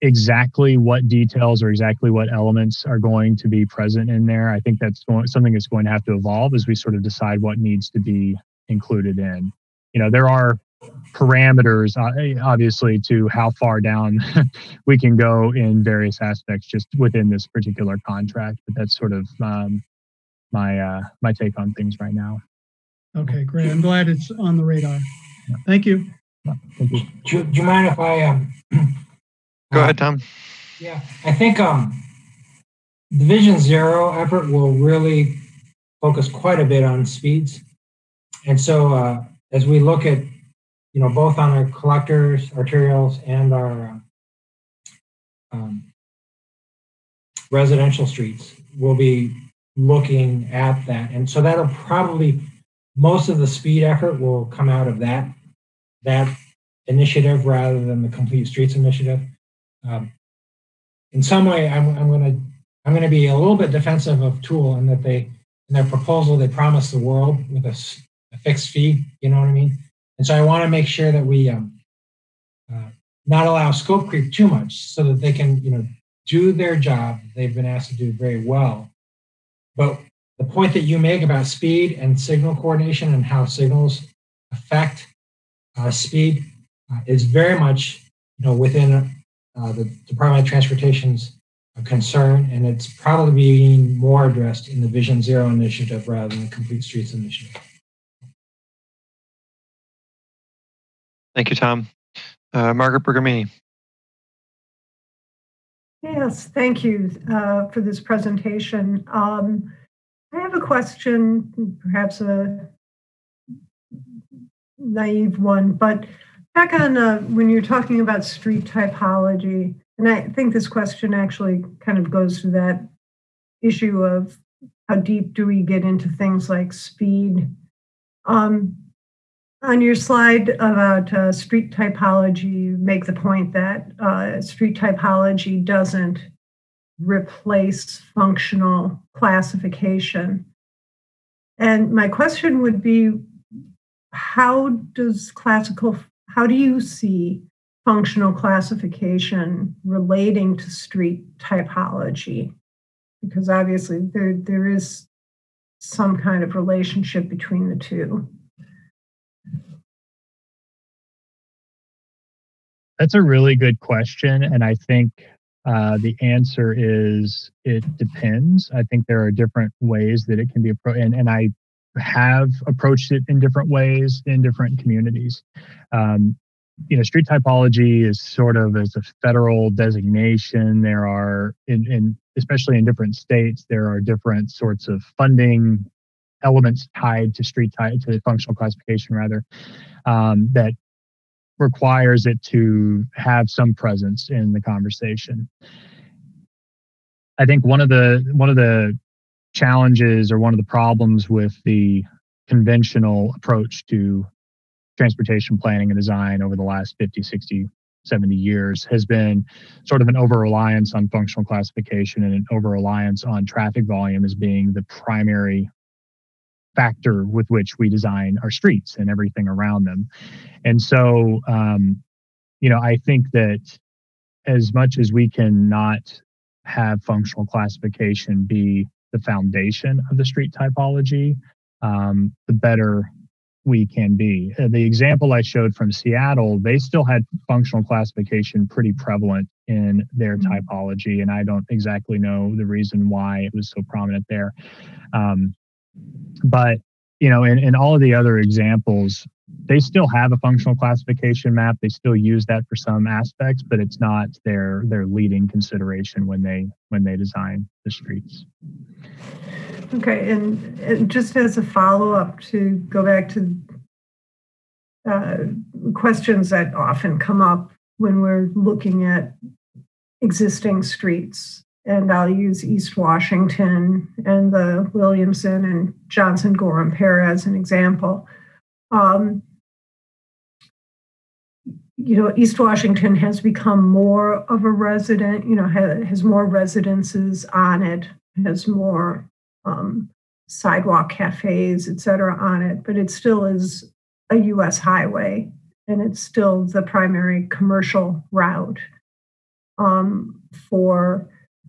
Speaker 7: exactly what details or exactly what elements are going to be present in there, I think that's something that's going to have to evolve as we sort of decide what needs to be included in. There are parameters, obviously, to how far down we can go in various aspects just within this particular contract. But that's sort of my take on things right now.
Speaker 11: Okay, great. I'm glad it's on the radar. Thank you.
Speaker 7: Thank you.
Speaker 10: Do you mind if I?
Speaker 1: Go ahead, Tom.
Speaker 10: Yeah, I think the Vision Zero effort will really focus quite a bit on speeds, and so as we look at both on our collectors, arterials, and our residential streets, we'll be looking at that. And so that'll probably, most of the speed effort will come out of that initiative rather than the Complete Streets initiative. In some way, I'm going to be a little bit defensive of Tool in that in their proposal, they promise the world with a fixed fee, you know what I mean? And so I want to make sure that we not allow scope creep too much so that they can, do their job they've been asked to do very well. But the point that you make about speed and signal coordination and how signals affect speed is very much, within the Department of Transportation's concern, and it's probably being more addressed in the Vision Zero initiative rather than the Complete Streets initiative.
Speaker 1: Thank you, Tom. Margaret Bergamini.
Speaker 12: Yes, thank you for this presentation. I have a question, perhaps a naive one, but back on when you're talking about street typology, and I think this question actually kind of goes to that issue of how deep do we get into things like speed. On your slide about street typology, you make the point that street typology doesn't replace functional classification. And my question would be, how do you see functional classification relating to street typology? Because obviously there is some kind of relationship between the two.
Speaker 7: That's a really good question. And I think the answer is it depends. I think there are different ways that it can be approached. And I have approached it in different ways in different communities. Street typology is sort of as a federal designation. There are, especially in different states, there are different sorts of funding elements tied to to functional classification rather, that requires it to have some presence in the conversation. I think one of the challenges or one of the problems with the conventional approach to transportation planning and design over the last 50, 60, 70 years has been sort of an over-reliance on functional classification and an over-reliance on traffic volume as being the primary factor with which we design our streets and everything around them. And so, I think that as much as we can not have functional classification be the foundation of the street typology, the better we can be. The example I showed from Seattle, they still had functional classification pretty prevalent in their typology, and I don't exactly know the reason why it was so prominent there. But in all of the other examples, they still have a functional classification map. They still use that for some aspects, but it's not their leading consideration when they design the streets.
Speaker 12: Okay, and just as a follow-up to go back to questions that often come up when we're looking at existing streets, and I'll use East Washington and the Williamson and Johnson Gorham pair as an example. East Washington has become more of a resident, has more residences on it, has more sidewalk cafes, et cetera, on it, but it still is a U.S. highway, and it's still the primary commercial route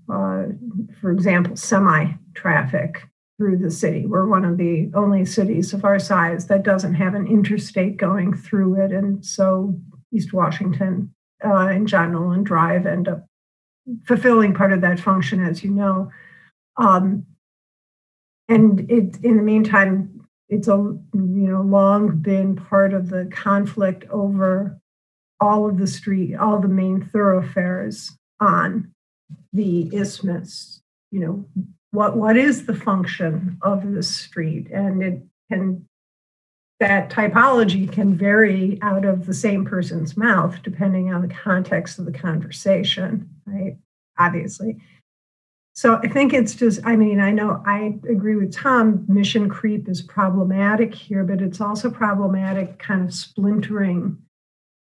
Speaker 12: for example, semi-traffic through the city. We're one of the only cities of our size that doesn't have an interstate going through it, and so East Washington and John Nolan Drive end up fulfilling part of that function, as you know. And in the meantime, it's long been part of the conflict over all of the main thoroughfares on the isthmus. What is the function of the street, and that typology can vary out of the same person's mouth depending on the context of the conversation, right? Obviously. So I think it's just, I know I agree with Tom, mission creep is problematic here, but it's also problematic kind of splintering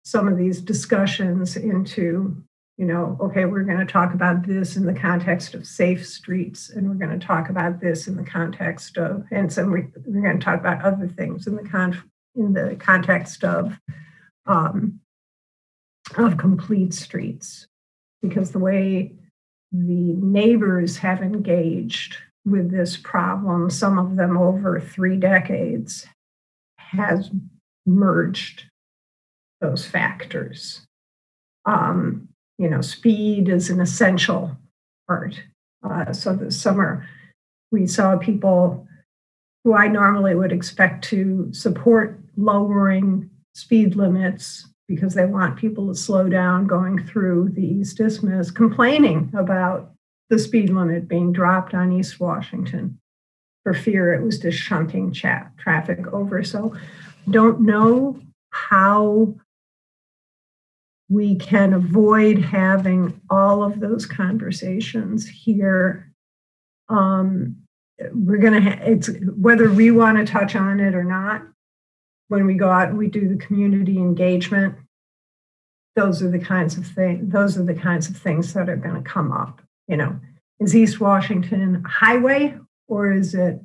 Speaker 12: some of these discussions into, okay, we're going to talk about this in the context of safe streets, and we're going to talk about this in the context of, and so we're going to talk about other things in the context of complete streets, because the way the neighbors have engaged with this problem, some of them over 3 decades, has merged those factors. Speed is an essential part. So this summer, we saw people who I normally would expect to support lowering speed limits because they want people to slow down going through the East Isthmus, complaining about the speed limit being dropped on East Washington for fear it was just shunting traffic over. So don't know how we can avoid having all of those conversations here. We're going to, it's whether we want to touch on it or not. When we go out and we do the community engagement, those are the kinds of things that are going to come up. Is East Washington a highway, or is it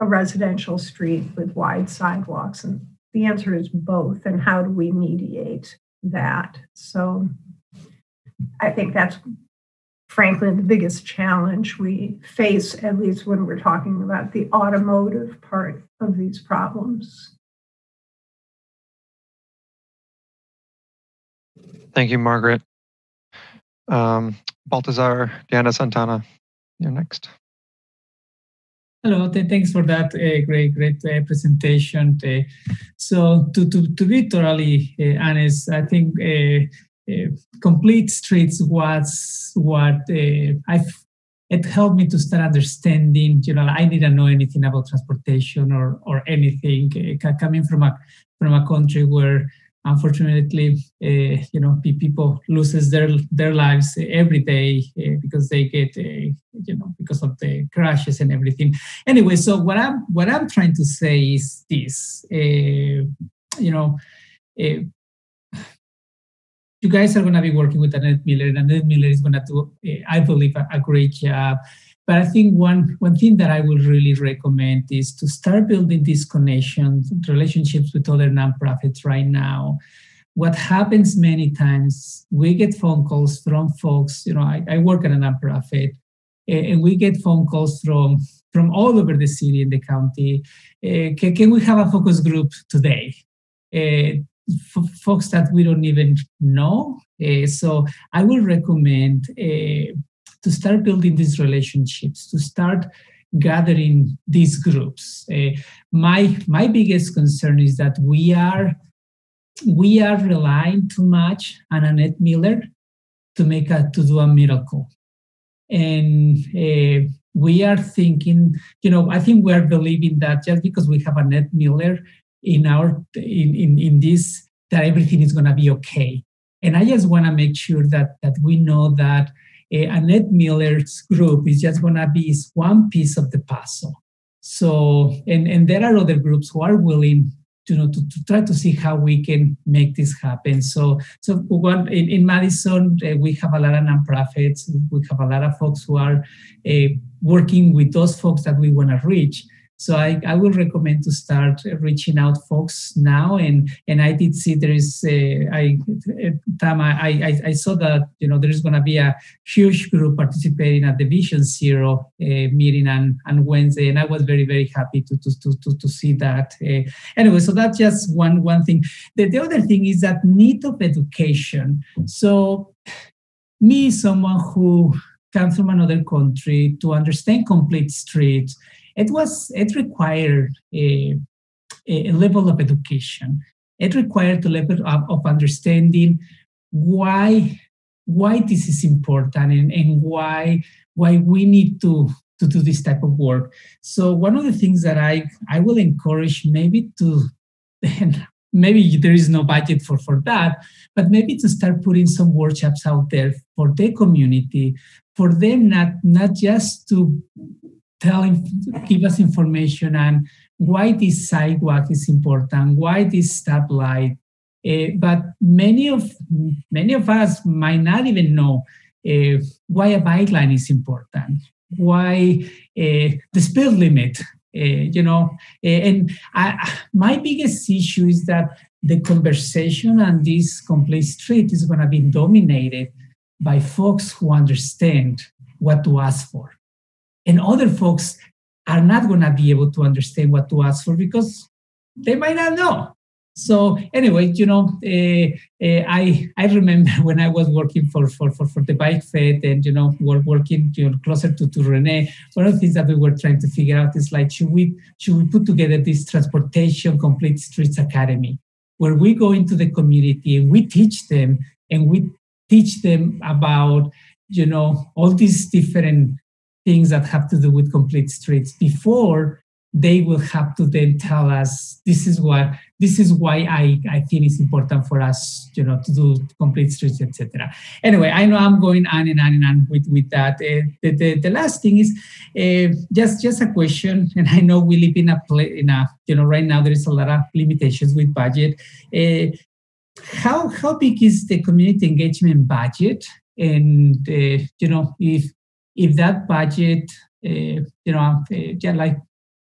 Speaker 12: a residential street with wide sidewalks? And the answer is both. And how do we mediate that? So I think that's frankly the biggest challenge we face, at least when we're talking about the automotive part of these problems.
Speaker 1: Thank you, Margaret. Baltazar, Diana Santana, you're next.
Speaker 13: Hello, thanks for that great presentation. So to be totally honest, I think complete streets was what it helped me to start understanding. I didn't know anything about transportation or anything. Coming from a country where, unfortunately, people loses their lives every day because they get, because of the crashes and everything. Anyway, so what I'm trying to say is this: you guys are going to be working with Annette Miller, and Annette Miller is going to do, I believe, a great job. But I think one thing that I would really recommend is to start building these connections, relationships with other nonprofits right now. What happens many times, we get phone calls from folks, I work at a nonprofit, and we get phone calls from all over the city and the county. Can we have a focus group today? Folks that we don't even know. So I will recommend to start building these relationships, to start gathering these groups. My biggest concern is that we are relying too much on Annette Miller to do a miracle. And we are thinking, I think we are believing that just because we have Annette Miller in this, that everything is going to be okay. And I just want to make sure that we know that Annette Miller's group is just going to be one piece of the puzzle. So, and there are other groups who are willing to try to see how we can make this happen. So in Madison, we have a lot of nonprofits. We have a lot of folks who are working with those folks that we want to reach. So I will recommend to start reaching out folks now. And I did see there is, Tam, I saw that, there is going to be a huge group participating at the Vision Zero meeting on Wednesday. And I was very, very happy to see that. Anyway, so that's just one thing. The other thing is that need of education. So me, someone who comes from another country, to understand complete streets, it required a level of education. It required a level of understanding why this is important and why we need to do this type of work. So one of the things that I will encourage maybe maybe there is no budget for that, but maybe to start putting some workshops out there for the community, for them not just to give us information on why this sidewalk is important, why this stoplight, but many of us might not even know why a bike line is important, why the speed limit, and my biggest issue is that the conversation on this complete street is going to be dominated by folks who understand what to ask for. And other folks are not going to be able to understand what to ask for because they might not know. So anyway, I remember when I was working for the Bike Fed and, working closer to Renee, one of the things that we were trying to figure out is like, should we put together this Transportation Complete Streets Academy, where we go into the community and we teach them about, all these different things that have to do with complete streets before they will have to then tell us this is why I think it's important for us, to do complete streets, etc. Anyway, I know I'm going on and on and on with that. The last thing is just a question, and I know we live in a right now there is a lot of limitations with budget. How big is the community engagement budget? And if that budget,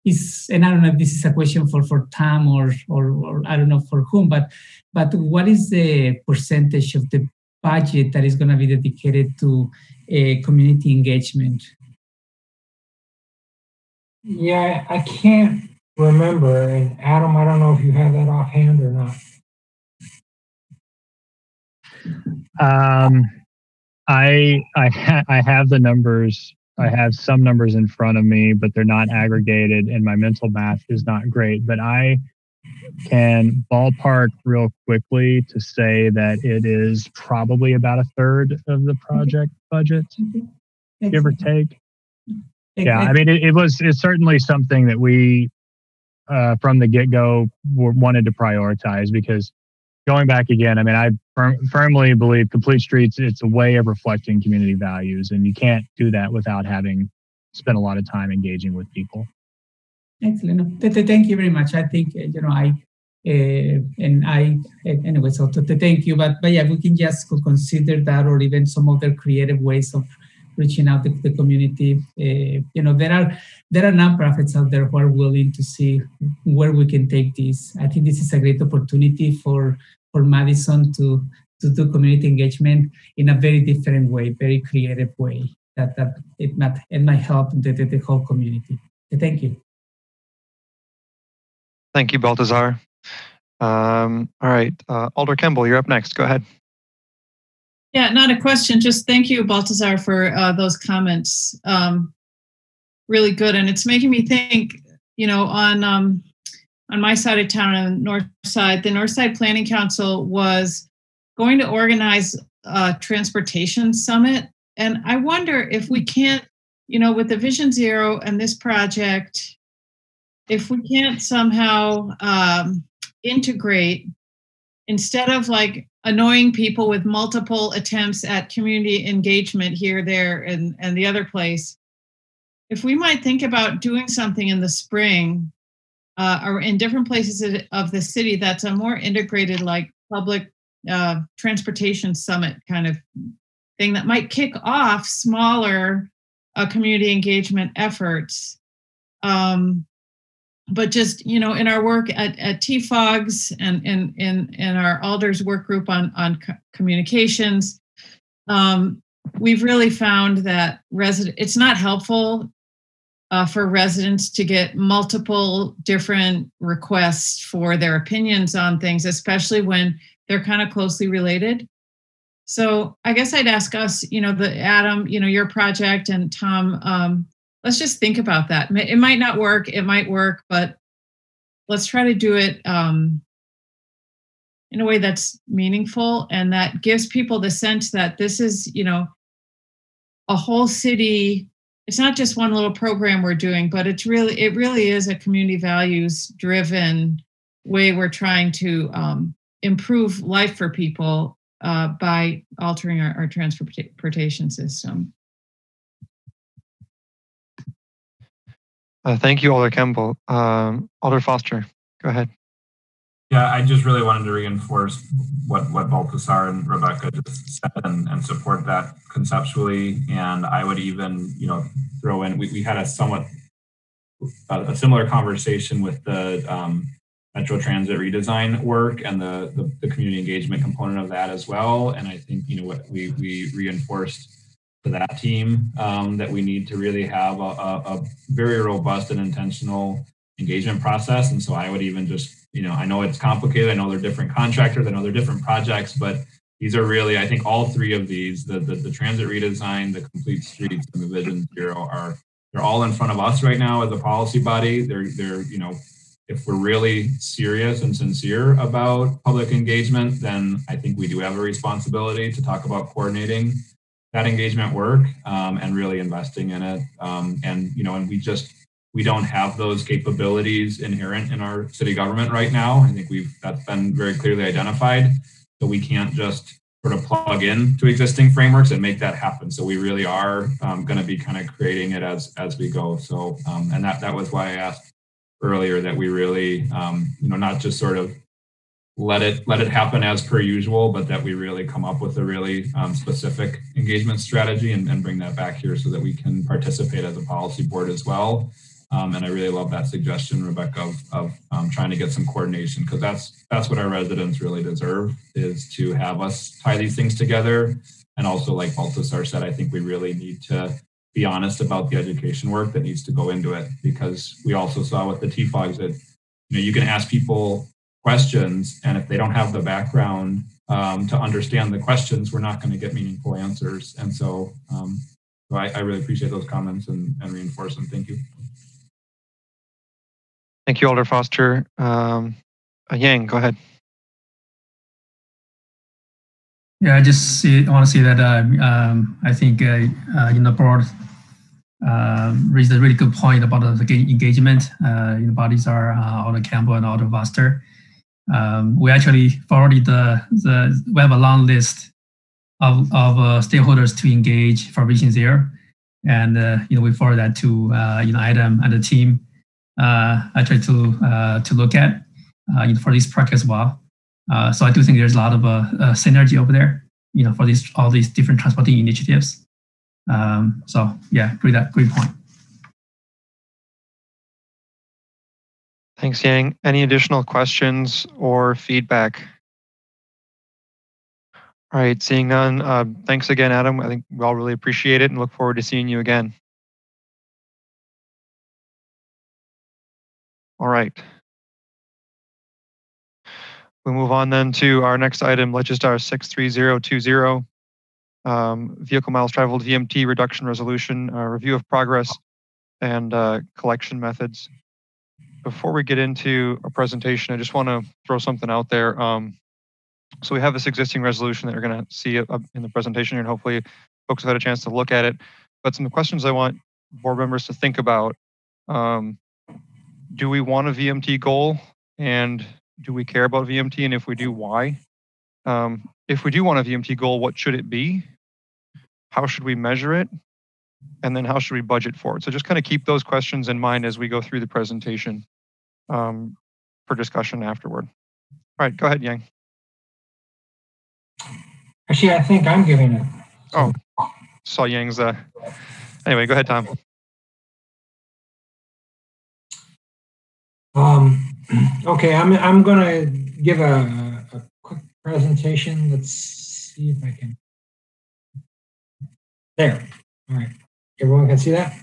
Speaker 13: and I don't know if this is a question for Tom or I don't know for whom, but what is the percentage of the budget that is going to be dedicated to community engagement?
Speaker 10: Yeah, I can't remember. And Adam, I don't know if you have that offhand or not.
Speaker 7: I have the numbers. I have some numbers in front of me, but they're not aggregated, and my mental math is not great. But I can ballpark real quickly to say that it is probably about a third of the project budget, give or take. Yeah, I mean, it's certainly something that we, from the get-go, wanted to prioritize, because going back again, I mean, I firmly believe Complete Streets, it's a way of reflecting community values, and you can't do that without having spent a lot of time engaging with people.
Speaker 13: Excellent. Thank you very much. I think, anyway, so thank you. But yeah, we can just consider that, or even some other creative ways of reaching out to the community. There are nonprofits out there who are willing to see where we can take this. I think this is a great opportunity for Madison to do community engagement in a very different way, very creative way, that it might help the whole community. Thank you.
Speaker 1: Thank you, Baltazar. All right, Alder Kemble, you're up next. Go ahead.
Speaker 8: Yeah, not a question. Just thank you, Baltazar, for those comments. Really good, and it's making me think. On my side of town, on the north side, the North Side Planning Council was going to organize a transportation summit, and I wonder if we can't, with the Vision Zero and this project, if we can't somehow integrate, instead of like annoying people with multiple attempts at community engagement here, there, and the other place, if we might think about doing something in the spring or in different places of the city that's a more integrated, like public transportation summit kind of thing that might kick off smaller community engagement efforts. But just, in our work at TFOGs and in our Alder's work group on communications, we've really found that it's not helpful for residents to get multiple different requests for their opinions on things, especially when they're kind of closely related. So I guess I'd ask us, Adam, your project, and Tom, let's just think about that. It might not work, it might work, but let's try to do it in a way that's meaningful and that gives people the sense that this is, a whole city. It's not just one little program we're doing, but it really is a community values driven way we're trying to improve life for people by altering our transportation system.
Speaker 1: Thank you, Alder Kemble. Alder Foster, go ahead.
Speaker 9: Yeah, I just really wanted to reinforce what Baltazar and Rebecca just said and support that conceptually. And I would even, throw in, we had a similar conversation with the Metro Transit redesign work and the community engagement component of that as well. And I think, what we reinforced to that team that we need to really have a very robust and intentional engagement process. And so I would even just, I know it's complicated. I know they're different contractors. I know they're different projects, but these are really, I think all three of these, the transit redesign, the Complete Streets, and the Vision Zero they're all in front of us right now as a policy body. They're if we're really serious and sincere about public engagement, then I think we do have a responsibility to talk about coordinating that engagement work and really investing in it. And we don't have those capabilities inherent in our city government right now. I think that's been very clearly identified. So we can't just sort of plug in to existing frameworks and make that happen. So we really are going to be kind of creating it as we go. So and that was why I asked earlier that we really not just sort of let it happen as per usual, but that we really come up with a really specific engagement strategy and bring that back here so that we can participate as a policy board as well. And I really love that suggestion, Rebecca, of trying to get some coordination, because that's what our residents really deserve, is to have us tie these things together. And also, like Baltasar said, I think we really need to be honest about the education work that needs to go into it, because we also saw with the TFOGs that you can ask people questions, and if they don't have the background to understand the questions, we're not going to get meaningful answers. And so, I really appreciate those comments and reinforce them. Thank you.
Speaker 1: Thank you, Alder Foster. Yang, go ahead.
Speaker 3: Yeah, I want to say that I think the board raised a really good point about the engagement. The bodies are Alder Campbell and Alder Foster. We actually forwarded we have a long list of stakeholders to engage for Vision Zero, and we forward that to Adam and the team. I try to look at for this project as well. So I do think there's a lot of synergy over there, for all these different transporting initiatives. So yeah, great point.
Speaker 1: Thanks, Yang. Any additional questions or feedback? All right, seeing none. Thanks again, Adam. I think we all really appreciate it and look forward to seeing you again. All right. We move on then to our next item, Legistar 63020, vehicle miles traveled VMT reduction resolution, review of progress, and collection methods. Before we get into a presentation, I just want to throw something out there. So we have this existing resolution that you're going to see in the presentation, and hopefully folks have had a chance to look at it. But some questions I want board members to think about. Do we want a VMT goal? And do we care about VMT? And if we do, why? If we do want a VMT goal, what should it be? How should we measure it? And then how should we budget for it? So just kind of keep those questions in mind as we go through the presentation for discussion afterward. All right, go ahead, Yang.
Speaker 10: Actually, I think I'm giving it.
Speaker 1: Oh, saw Yang's. Anyway, go ahead, Tom.
Speaker 10: Okay, I'm gonna give a quick presentation. Let's see if I can. There. All right. Everyone can see that?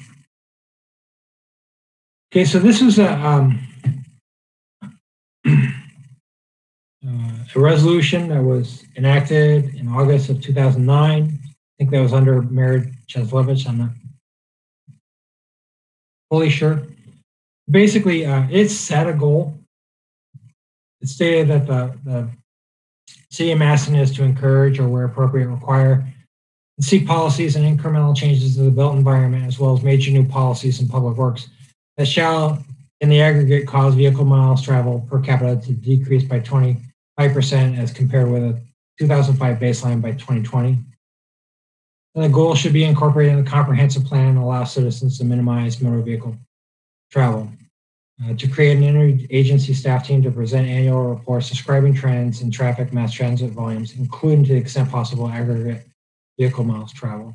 Speaker 10: Okay, so this was a resolution that was enacted in August of 2009. I think that was under Mayor Cheslevich. I'm not fully sure. Basically, it set a goal. It stated that the city of Madison is to encourage, or where appropriate, require and seek policies and incremental changes to the built environment, as well as major new policies in public works that shall, in the aggregate, cause vehicle miles traveled per capita to decrease by 25% as compared with a 2005 baseline by 2020. And the goal should be incorporated in the comprehensive plan and allow citizens to minimize motor vehicle travel. To create an interagency staff team to present annual reports describing trends in traffic mass transit volumes, including to the extent possible aggregate vehicle miles traveled.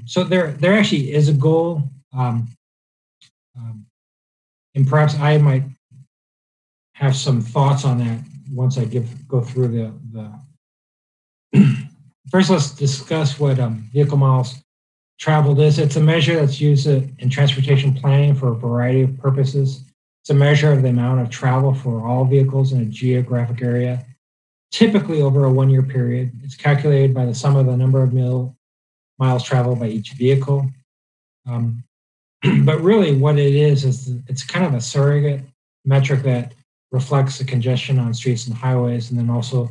Speaker 10: So there actually is a goal, and perhaps I might have some thoughts on that once I go through the. First, let's discuss what vehicle miles traveled is. It's a measure that's used in transportation planning for a variety of purposes. It's a measure of the amount of travel for all vehicles in a geographic area, typically over a 1-year period. It's calculated by the sum of the number of miles traveled by each vehicle. But really what it is it's kind of a surrogate metric that reflects the congestion on streets and highways, and then also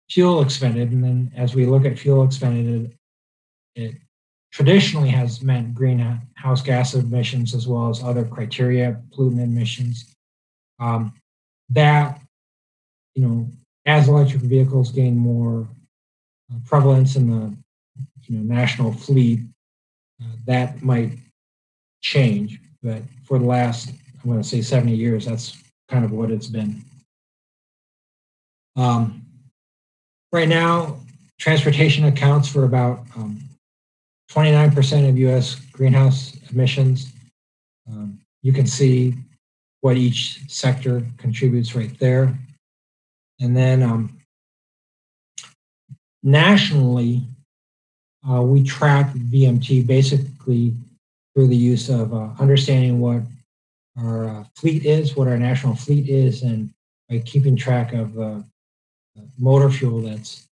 Speaker 10: fuel expended. And then as we look at fuel expended, it traditionally has meant greenhouse gas emissions as well as other criteria, pollutant emissions. That, as electric vehicles gain more prevalence in the national fleet, that might change. But for the last, I'm going to say 70 years, that's kind of what it's been. Right now, transportation accounts for about 29% of U.S. greenhouse emissions. you can see what each sector contributes right there. And then nationally, we track VMT basically through the use of understanding what our fleet is, what our national fleet is, and by keeping track of motor fuel that's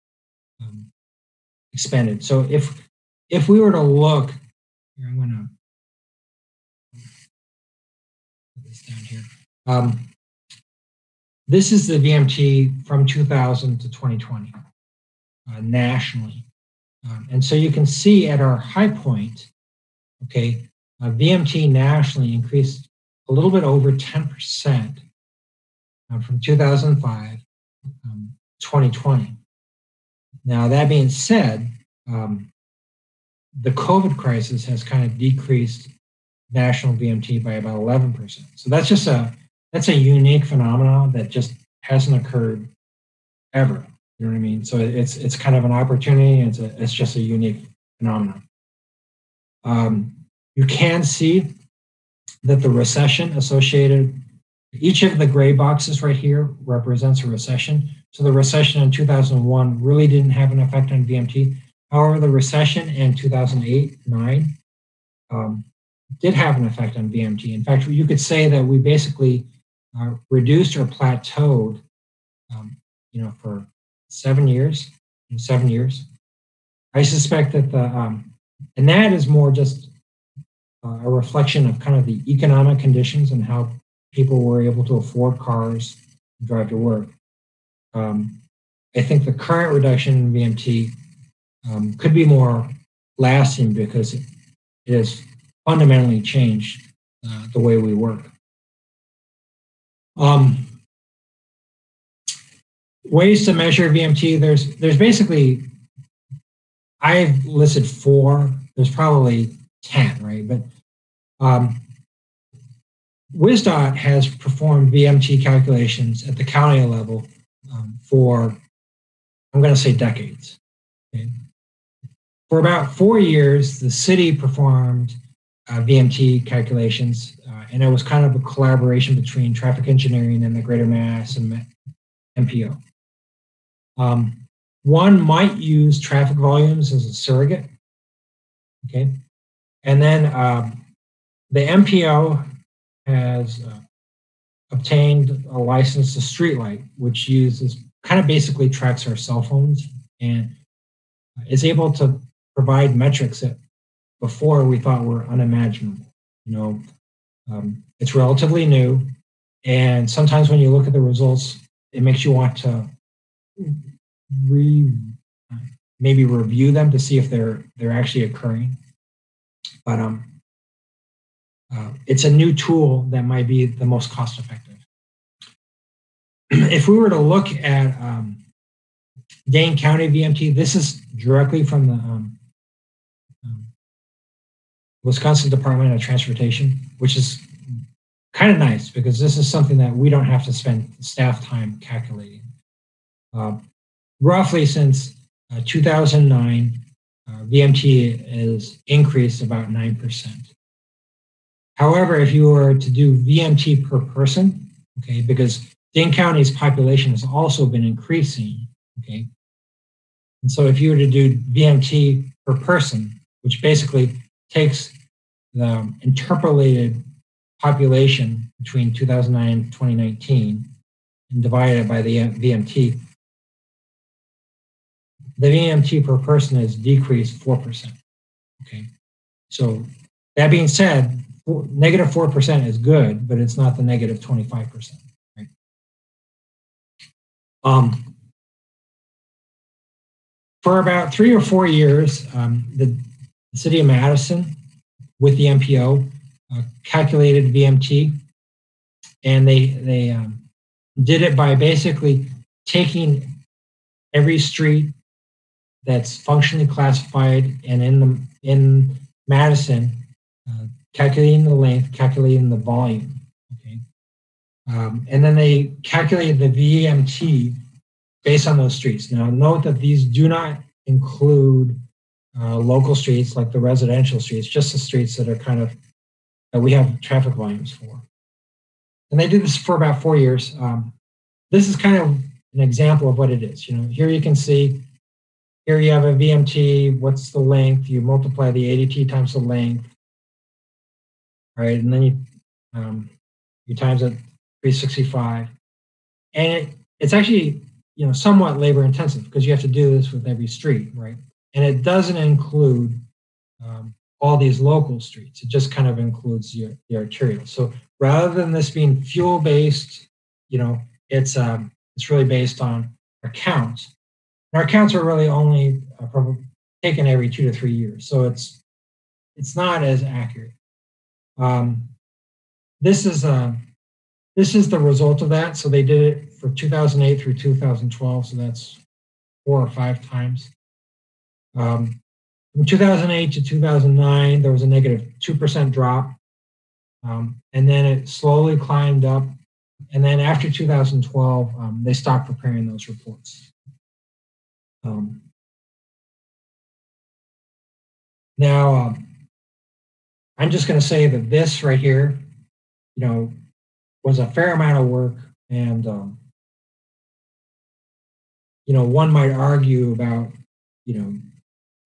Speaker 10: expended. So if we were to look, here, I'm going to put this down here. This is the VMT from 2000 to 2020 nationally. And so you can see at our high point, okay, VMT nationally increased a little bit over 10% from 2005 to 2020. Now, that being said, the COVID crisis has kind of decreased national VMT by about 11%. So that's a unique phenomenon that just hasn't occurred ever. You know what I mean? So it's kind of an opportunity. It's just a unique phenomenon. You can see that the recession associated, each of the gray boxes right here represents a recession. So the recession in 2001 really didn't have an effect on VMT. However, the recession in 2008-9 did have an effect on VMT. In fact, you could say that we basically reduced or plateaued, for 7 years. In 7 years, I suspect that and that is more just a reflection of kind of the economic conditions and how people were able to afford cars and drive to work. I think the current reduction in VMT could be more lasting because it has fundamentally changed the way we work. Ways to measure VMT, there's basically, I've listed 4, there's probably 10, right? But WSDOT has performed VMT calculations at the county level for, I'm going to say, decades. Okay? For about 4 years, the city performed VMT calculations, and it was kind of a collaboration between traffic engineering and the Greater Mass and MPO. One might use traffic volumes as a surrogate, okay? And then the MPO has obtained a license to Streetlight, which kind of basically tracks our cell phones and is able to provide metrics that before we thought were unimaginable. It's relatively new, and sometimes when you look at the results, it makes you want to maybe review them to see if they're actually occurring. But it's a new tool that might be the most cost effective. If we were to look at Dane County VMT, this is directly from the Wisconsin Department of Transportation, which is kind of nice because this is something that we don't have to spend staff time calculating. Roughly since 2009, VMT is increased about 9%. However, if you were to do VMT per person, okay, because Dane County's population has also been increasing, okay, and so if you were to do VMT per person, which basically takes the interpolated population between 2009 and 2019 and divide it by the VMT, the VMT per person has decreased 4%. Okay, so that being said, negative 4% is good, but it's not the negative 25%. Right? For about 3 or 4 years, the city of Madison, with the MPO, calculated VMT, and they did it by basically taking every street that's functionally classified and in Madison, calculating the length, calculating the volume. Okay, and then they calculated the VMT based on those streets. Now, note that these do not include local streets like the residential streets, just the streets that are kind of that we have traffic volumes for. And they did this for about 4 years. This is kind of an example of what it is. Here you can see, here you have a VMT, what's the length? You multiply the ADT times the length, right? And then you times it 365. And it's actually, somewhat labor intensive because you have to do this with every street, right? And it doesn't include all these local streets. It just kind of includes the arterial. So rather than this being fuel-based, it's really based on our counts. And our counts are really only taken every 2 to 3 years. So it's not as accurate. This is the result of that. So they did it for 2008 through 2012. So that's 4 or 5 times. From 2008 to 2009, there was a negative 2% drop. And then it slowly climbed up. And then after 2012, they stopped preparing those reports. Now, I'm just going to say that this right here, was a fair amount of work. And, one might argue about,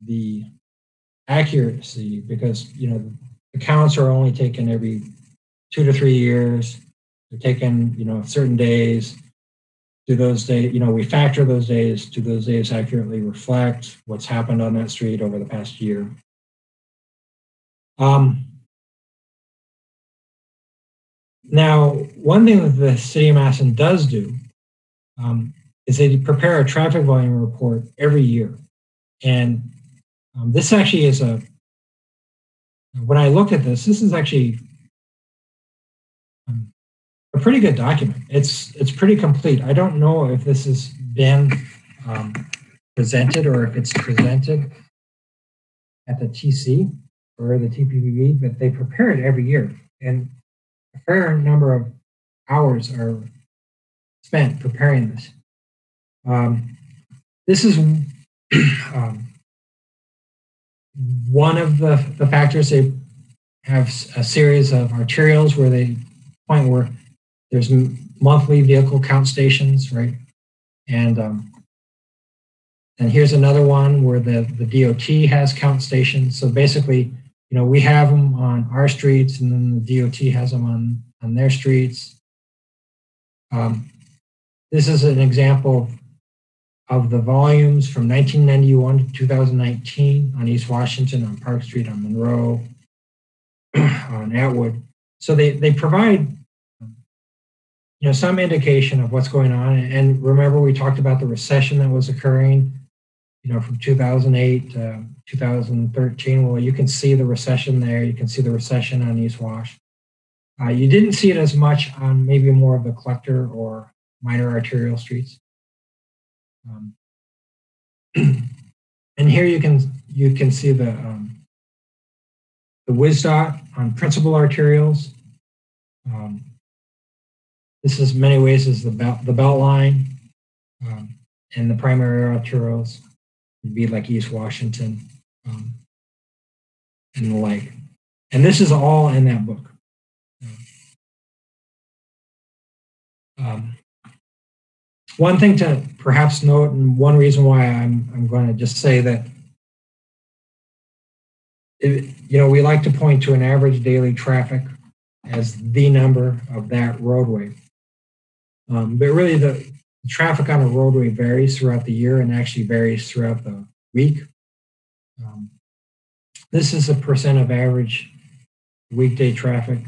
Speaker 10: the accuracy because, the counts are only taken every 2 to 3 years. They're taken, certain days. Do those days, we factor those days. Do those days accurately reflect what's happened on that street over the past year? Now, one thing that the City of Madison does do is they prepare a traffic volume report every year. And this actually is when I looked at this is actually a pretty good document. It's pretty complete. I don't know if this has been presented or if it's presented at the TC or the TPPB, but they prepare it every year. And a fair number of hours are spent preparing this. This is one of the factors. They have a series of arterials where they point where there's monthly vehicle count stations, right? And here's another one where the DOT has count stations. So basically, we have them on our streets and then the DOT has them on their streets. This is an example of the volumes from 1991 to 2019 on East Washington, on Park Street, on Monroe, on Atwood. So they provide some indication of what's going on. And remember, we talked about the recession that was occurring, from 2008 to 2013. Well, you can see the recession there. You can see the recession on East Wash. You didn't see it as much on maybe more of the collector or minor arterial streets. And here you can see the WSDOT on principal arterials. This is many ways is the belt line, and the primary arterials would be like East Washington and the like. And this is all in that book. One thing to perhaps note, and one reason why I'm going to just say that, we like to point to an average daily traffic as the number of that roadway. But really the traffic on a roadway varies throughout the year and actually varies throughout the week. This is a percent of average weekday traffic.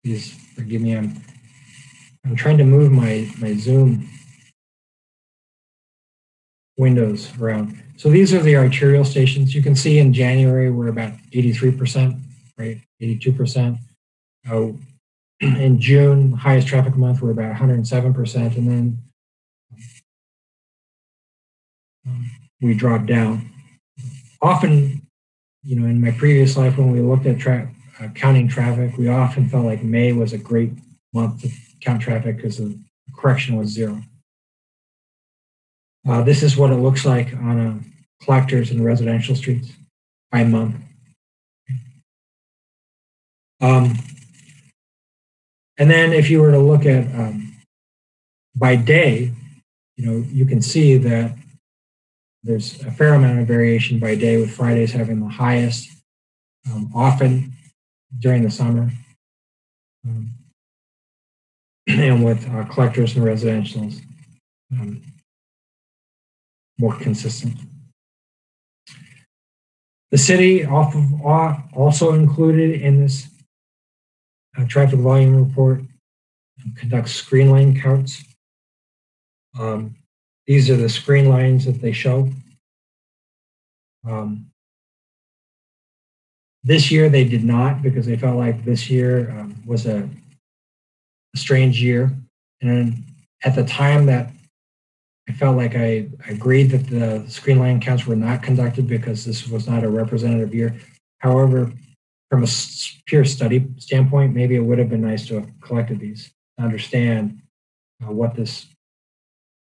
Speaker 10: Please forgive me. I'm trying to move my Zoom windows around. So these are the arterial stations. You can see in January we're about 83%, right? 82%. In June, highest traffic month, we're about 107%, and then we drop down. Often, in my previous life when we looked at counting traffic, we often felt like May was a great month to count traffic because the correction was 0. This is what it looks like on collectors and residential streets by month. And then if you were to look at by day, you can see that there's a fair amount of variation by day, with Fridays having the highest, often during the summer, and with collectors and residentials more consistent. The city also included in this traffic volume report conducts screen lane counts. These are the screen lines that they show. This year they did not, because they felt like this year was a strange year. And at the time that I felt like I agreed that the screen line counts were not conducted because this was not a representative year. However, from a pure study standpoint, maybe it would have been nice to have collected these to understand what this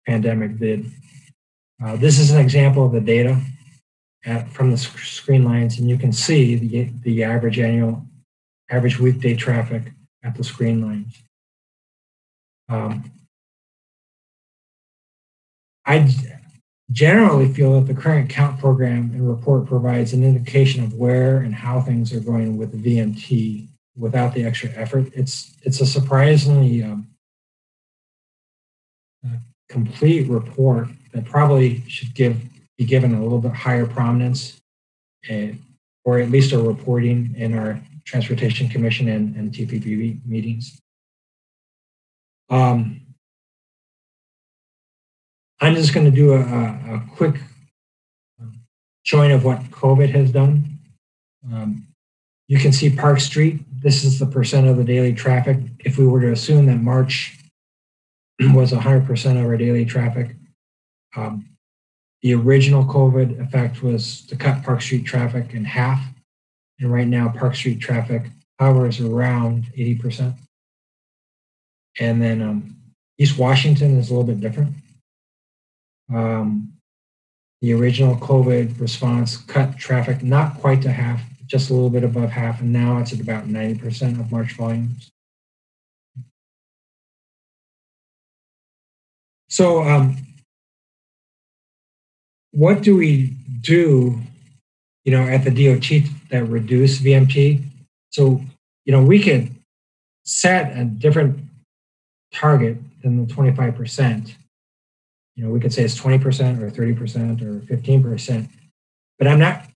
Speaker 10: pandemic did. This is an example of the data from the screen lines, and you can see the average weekday traffic at the screen lines. I generally feel that the current count program and report provides an indication of where and how things are going with the VMT without the extra effort. It's a surprisingly complete report that probably should be given a little bit higher prominence, or at least a reporting in our Transportation Commission and TPP meetings. I'm just going to do a quick showing of what COVID has done. You can see Park Street. This is the percent of the daily traffic. If we were to assume that March was 100% of our daily traffic, the original COVID effect was to cut Park Street traffic in half. And right now, Park Street traffic hovers around 80%. And then East Washington is a little bit different. The original COVID response cut traffic not quite to half, just a little bit above half, and now it's at about 90% of March volumes. So what do we do, at the DOT that reduce VMT? So, we could set a different target than the 25%. We could say it's 20% or 30% or 15%, but I'm not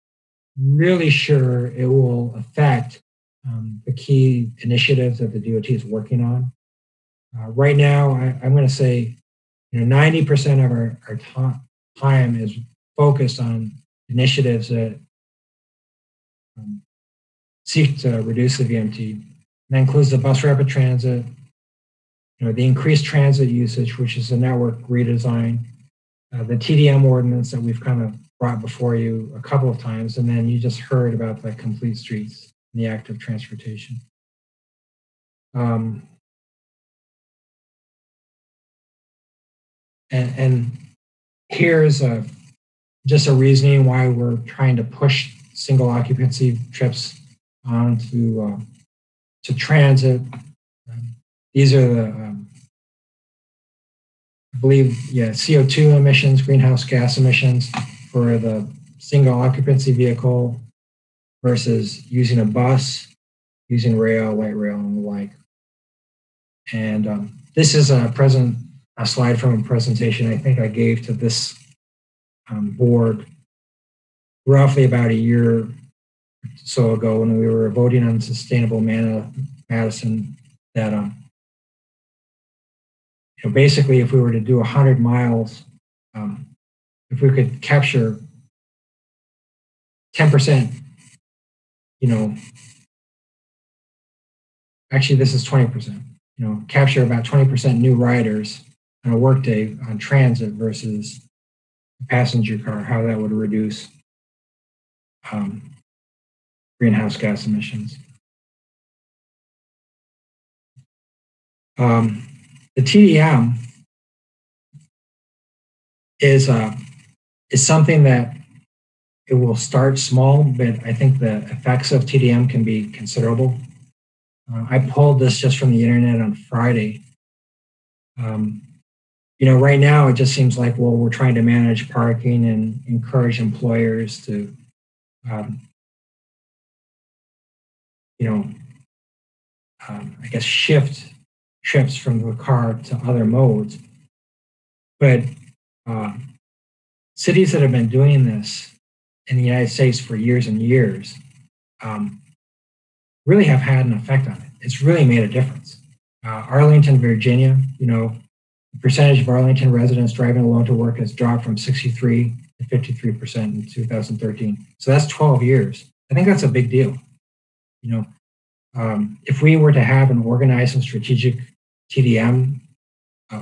Speaker 10: really sure it will affect the key initiatives that the DOT is working on. Right now, I'm going to say 90% of our time is focused on initiatives that seek to reduce the VMT. That includes the bus rapid transit, the increased transit usage, which is a network redesign, the TDM ordinance that we've kind of brought before you a couple of times, and then you just heard about the complete streets and the active transportation. And here's just a reasoning why we're trying to push single occupancy trips onto to transit. These are the, I believe, CO2 emissions, greenhouse gas emissions for the single occupancy vehicle versus using a bus, using rail, light rail, and the like. And this is a slide from a presentation I think I gave to this board roughly about a year or so ago when we were voting on Sustainable Madison that basically if we were to do 100 miles, if we could capture 10%, actually this is 20%, capture about 20% new riders on a workday on transit versus a passenger car, how that would reduce greenhouse gas emissions. The TDM is something that it will start small, but I think the effects of TDM can be considerable. I pulled this just from the internet on Friday. Right now it just seems like, well, we're trying to manage parking and encourage employers to, I guess, shift trips from the car to other modes. But cities that have been doing this in the United States for years and years really have had an effect on it. It's really made a difference. Arlington, Virginia, the percentage of Arlington residents driving alone to work has dropped from 63 to 53% in 2013. So that's 12 years. I think that's a big deal. If we were to have an organized and strategic TDM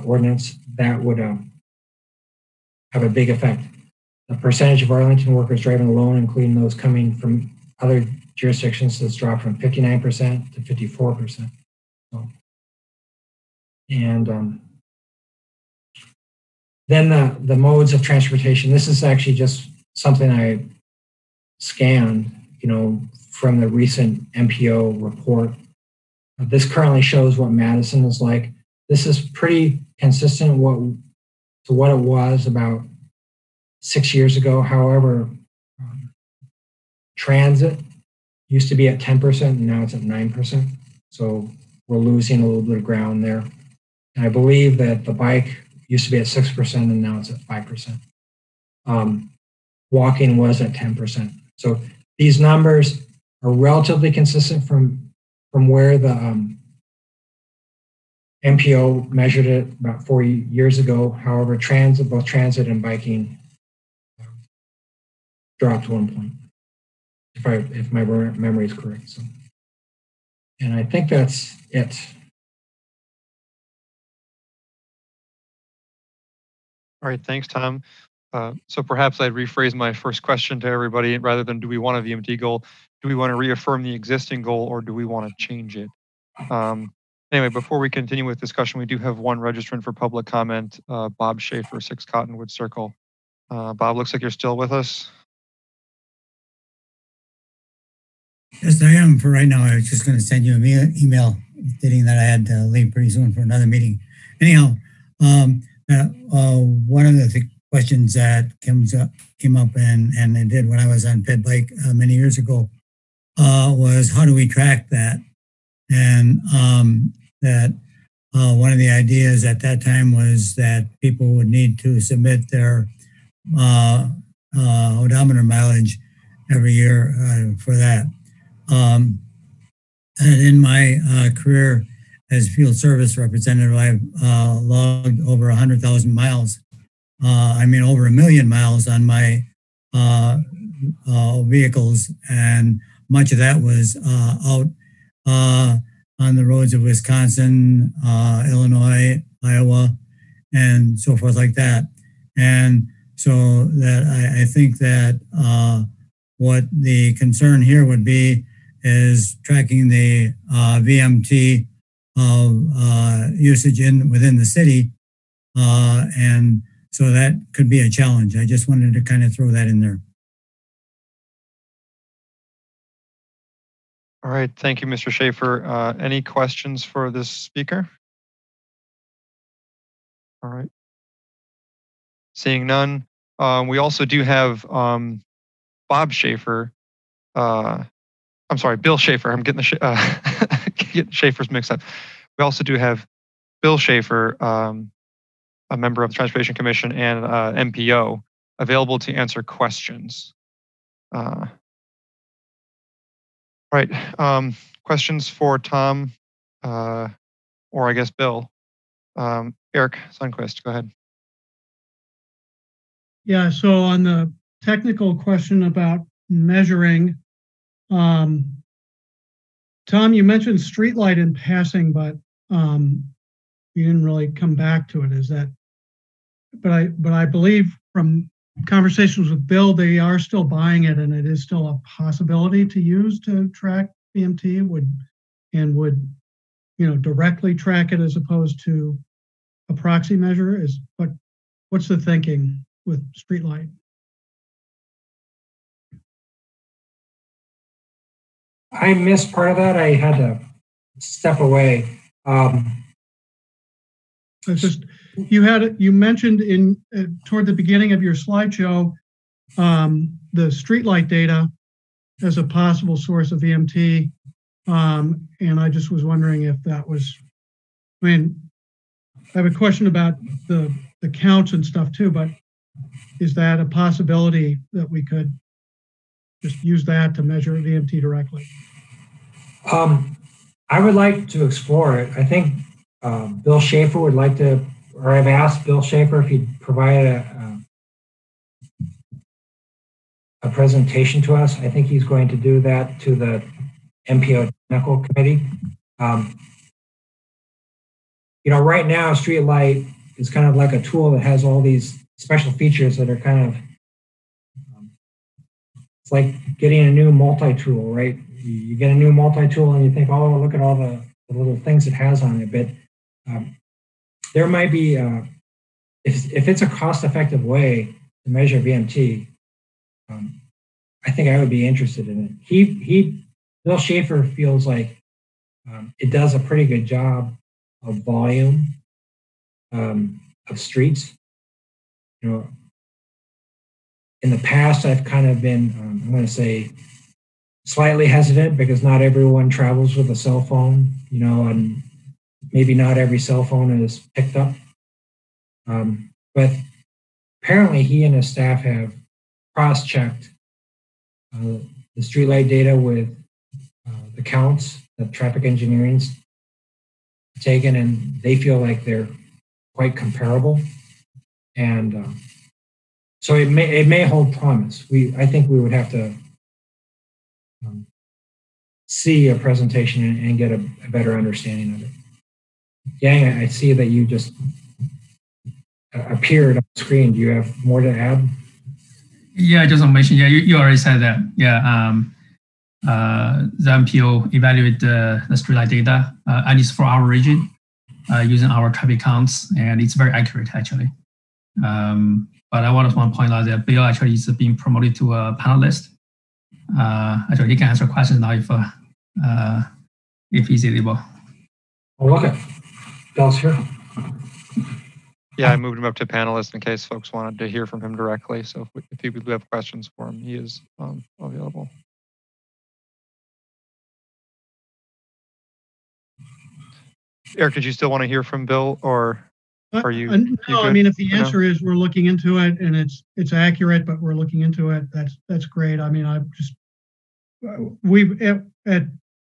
Speaker 10: ordinance, that would have a big effect. The percentage of Arlington workers driving alone, including those coming from other jurisdictions, has dropped from 59% to 54%. And then the modes of transportation. This is actually just something I scanned, from the recent MPO report. This currently shows what Madison is like. This is pretty consistent to what it was about 6 years ago. However, transit used to be at 10% and now it's at 9%. So we're losing a little bit of ground there. And I believe that the bike used to be at 6% and now it's at 5%. Walking was at 10%. So these numbers are relatively consistent from where the MPO measured it about 4 years ago. However, both transit and biking dropped 1 point, if my memory is correct. So, and I think that's it.
Speaker 1: All right, thanks, Tom. So perhaps I'd rephrase my first question to everybody. Rather than do we want a VMT goal, do we want to reaffirm the existing goal or do we want to change it? Anyway, before we continue with discussion, we do have one registrant for public comment, Bob Schaefer, 6 Cottonwood Circle. Bob, looks like you're still with us.
Speaker 6: Yes, I am for right now. I was just going to send you an email stating that I had to leave pretty soon for another meeting. Anyhow, one of the questions that came up and it did when I was on Fed Bike many years ago was how do we track that? And that one of the ideas at that time was that people would need to submit their odometer mileage every year for that. And in my career as field service representative, I've logged over 100,000 miles. Over 1 million miles on my vehicles, and much of that was out on the roads of Wisconsin, Illinois, Iowa, and so forth like that. And so that I think that what the concern here would be is tracking the VMT usage within the city, and so that could be a challenge. I just wanted to kind of throw that in there.
Speaker 1: All right, thank you, Mr. Schaefer. Any questions for this speaker? All right. Seeing none. We also do have Bob Schaefer. I'm sorry, Bill Schaefer. I'm getting getting Schaefer's mixed up. We also do have Bill Schaefer, a member of the Transportation Commission and MPO, available to answer questions. Right. Questions for Tom, or I guess Bill. Eric Sundquist, go ahead.
Speaker 11: Yeah, so on the technical question about measuring, Tom, you mentioned streetlight in passing, but you didn't really come back to it. Is that? But I believe from conversations with Bill, they are still buying it, and it is still a possibility to use to track VMT. Would directly track it as opposed to a proxy measure? What's the thinking with streetlight?
Speaker 10: I missed part of that. I had to step away.
Speaker 11: It's just you mentioned in toward the beginning of your slideshow the streetlight data as a possible source of VMT, and I just was wondering if that was. I mean, I have a question about the counts and stuff too, but is that a possibility that we could just use that to measure VMT directly?
Speaker 10: I would like to explore it. I think Bill Schaefer would like to, or I've asked Bill Schaefer if he'd provide a presentation to us. I think he's going to do that to the MPO Technical Committee. You know, right now, Streetlight is kind of like a tool that has all these special features that are kind of, it's like getting a new multi-tool, right? You get a new multi-tool and you think, oh, look at all the little things it has on it. But there might be, if it's a cost-effective way to measure VMT, I think I would be interested in it. Bill Schaefer feels like it does a pretty good job of volume of streets. You know, in the past, I've kind of been, I'm going to say, slightly hesitant because not everyone travels with a cell phone, you know, and maybe not every cell phone is picked up. But apparently he and his staff have cross-checked the streetlight data with the counts that traffic engineering's taken, and they feel like they're quite comparable. And so it may hold promise. I think we would have to see a presentation and get a better understanding of it. Yang, I see that you just appeared on the screen. Do you have more to add?
Speaker 3: Yeah, I just want to mention, yeah, you already said that. Yeah, the MPO evaluate the streetlight data, at least for our region, using our traffic counts, and it's very accurate, actually. But I want to point out that Bill actually is being promoted to a panelist. Actually, he can answer questions now if he's able.
Speaker 10: Oh, okay. Bill's here.
Speaker 1: Yeah, I moved him up to panelist in case folks wanted to hear from him directly. So if people do have questions for him, he is available. Eric, did you still want to hear from Bill, or are you?
Speaker 11: No, I mean, if the answer is we're looking into it and it's accurate, but we're looking into it, that's great. I mean,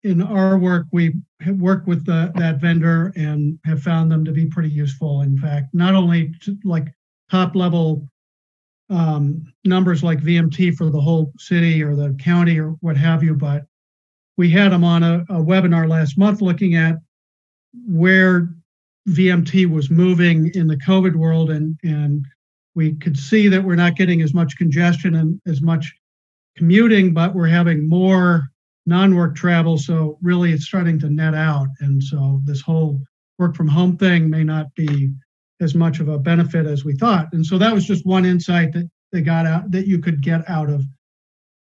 Speaker 11: in our work, we have worked with that vendor and have found them to be pretty useful. In fact, not only like top level numbers like VMT for the whole city or the county or what have you, but we had them on a webinar last month looking at where VMT was moving in the COVID world, and we could see that we're not getting as much congestion and as much commuting, but we're having more non-work travel. So really it's starting to net out. And so this whole work from home thing may not be as much of a benefit as we thought. And so that was just one insight that they got out, that you could get out of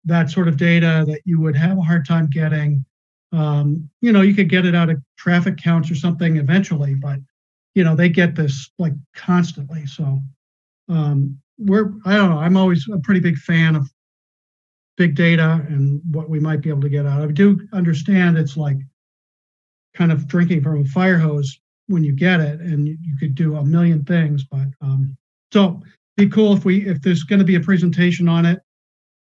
Speaker 11: that sort of data that you would have a hard time getting. You know, you could get it out of traffic counts or something eventually, but you know, they get this like constantly. So I don't know, I'm always a pretty big fan of big data and what we might be able to get out. I do understand it's like kind of drinking from a fire hose when you get it, and you could do a million things, but so it'd be cool if there's going to be a presentation on it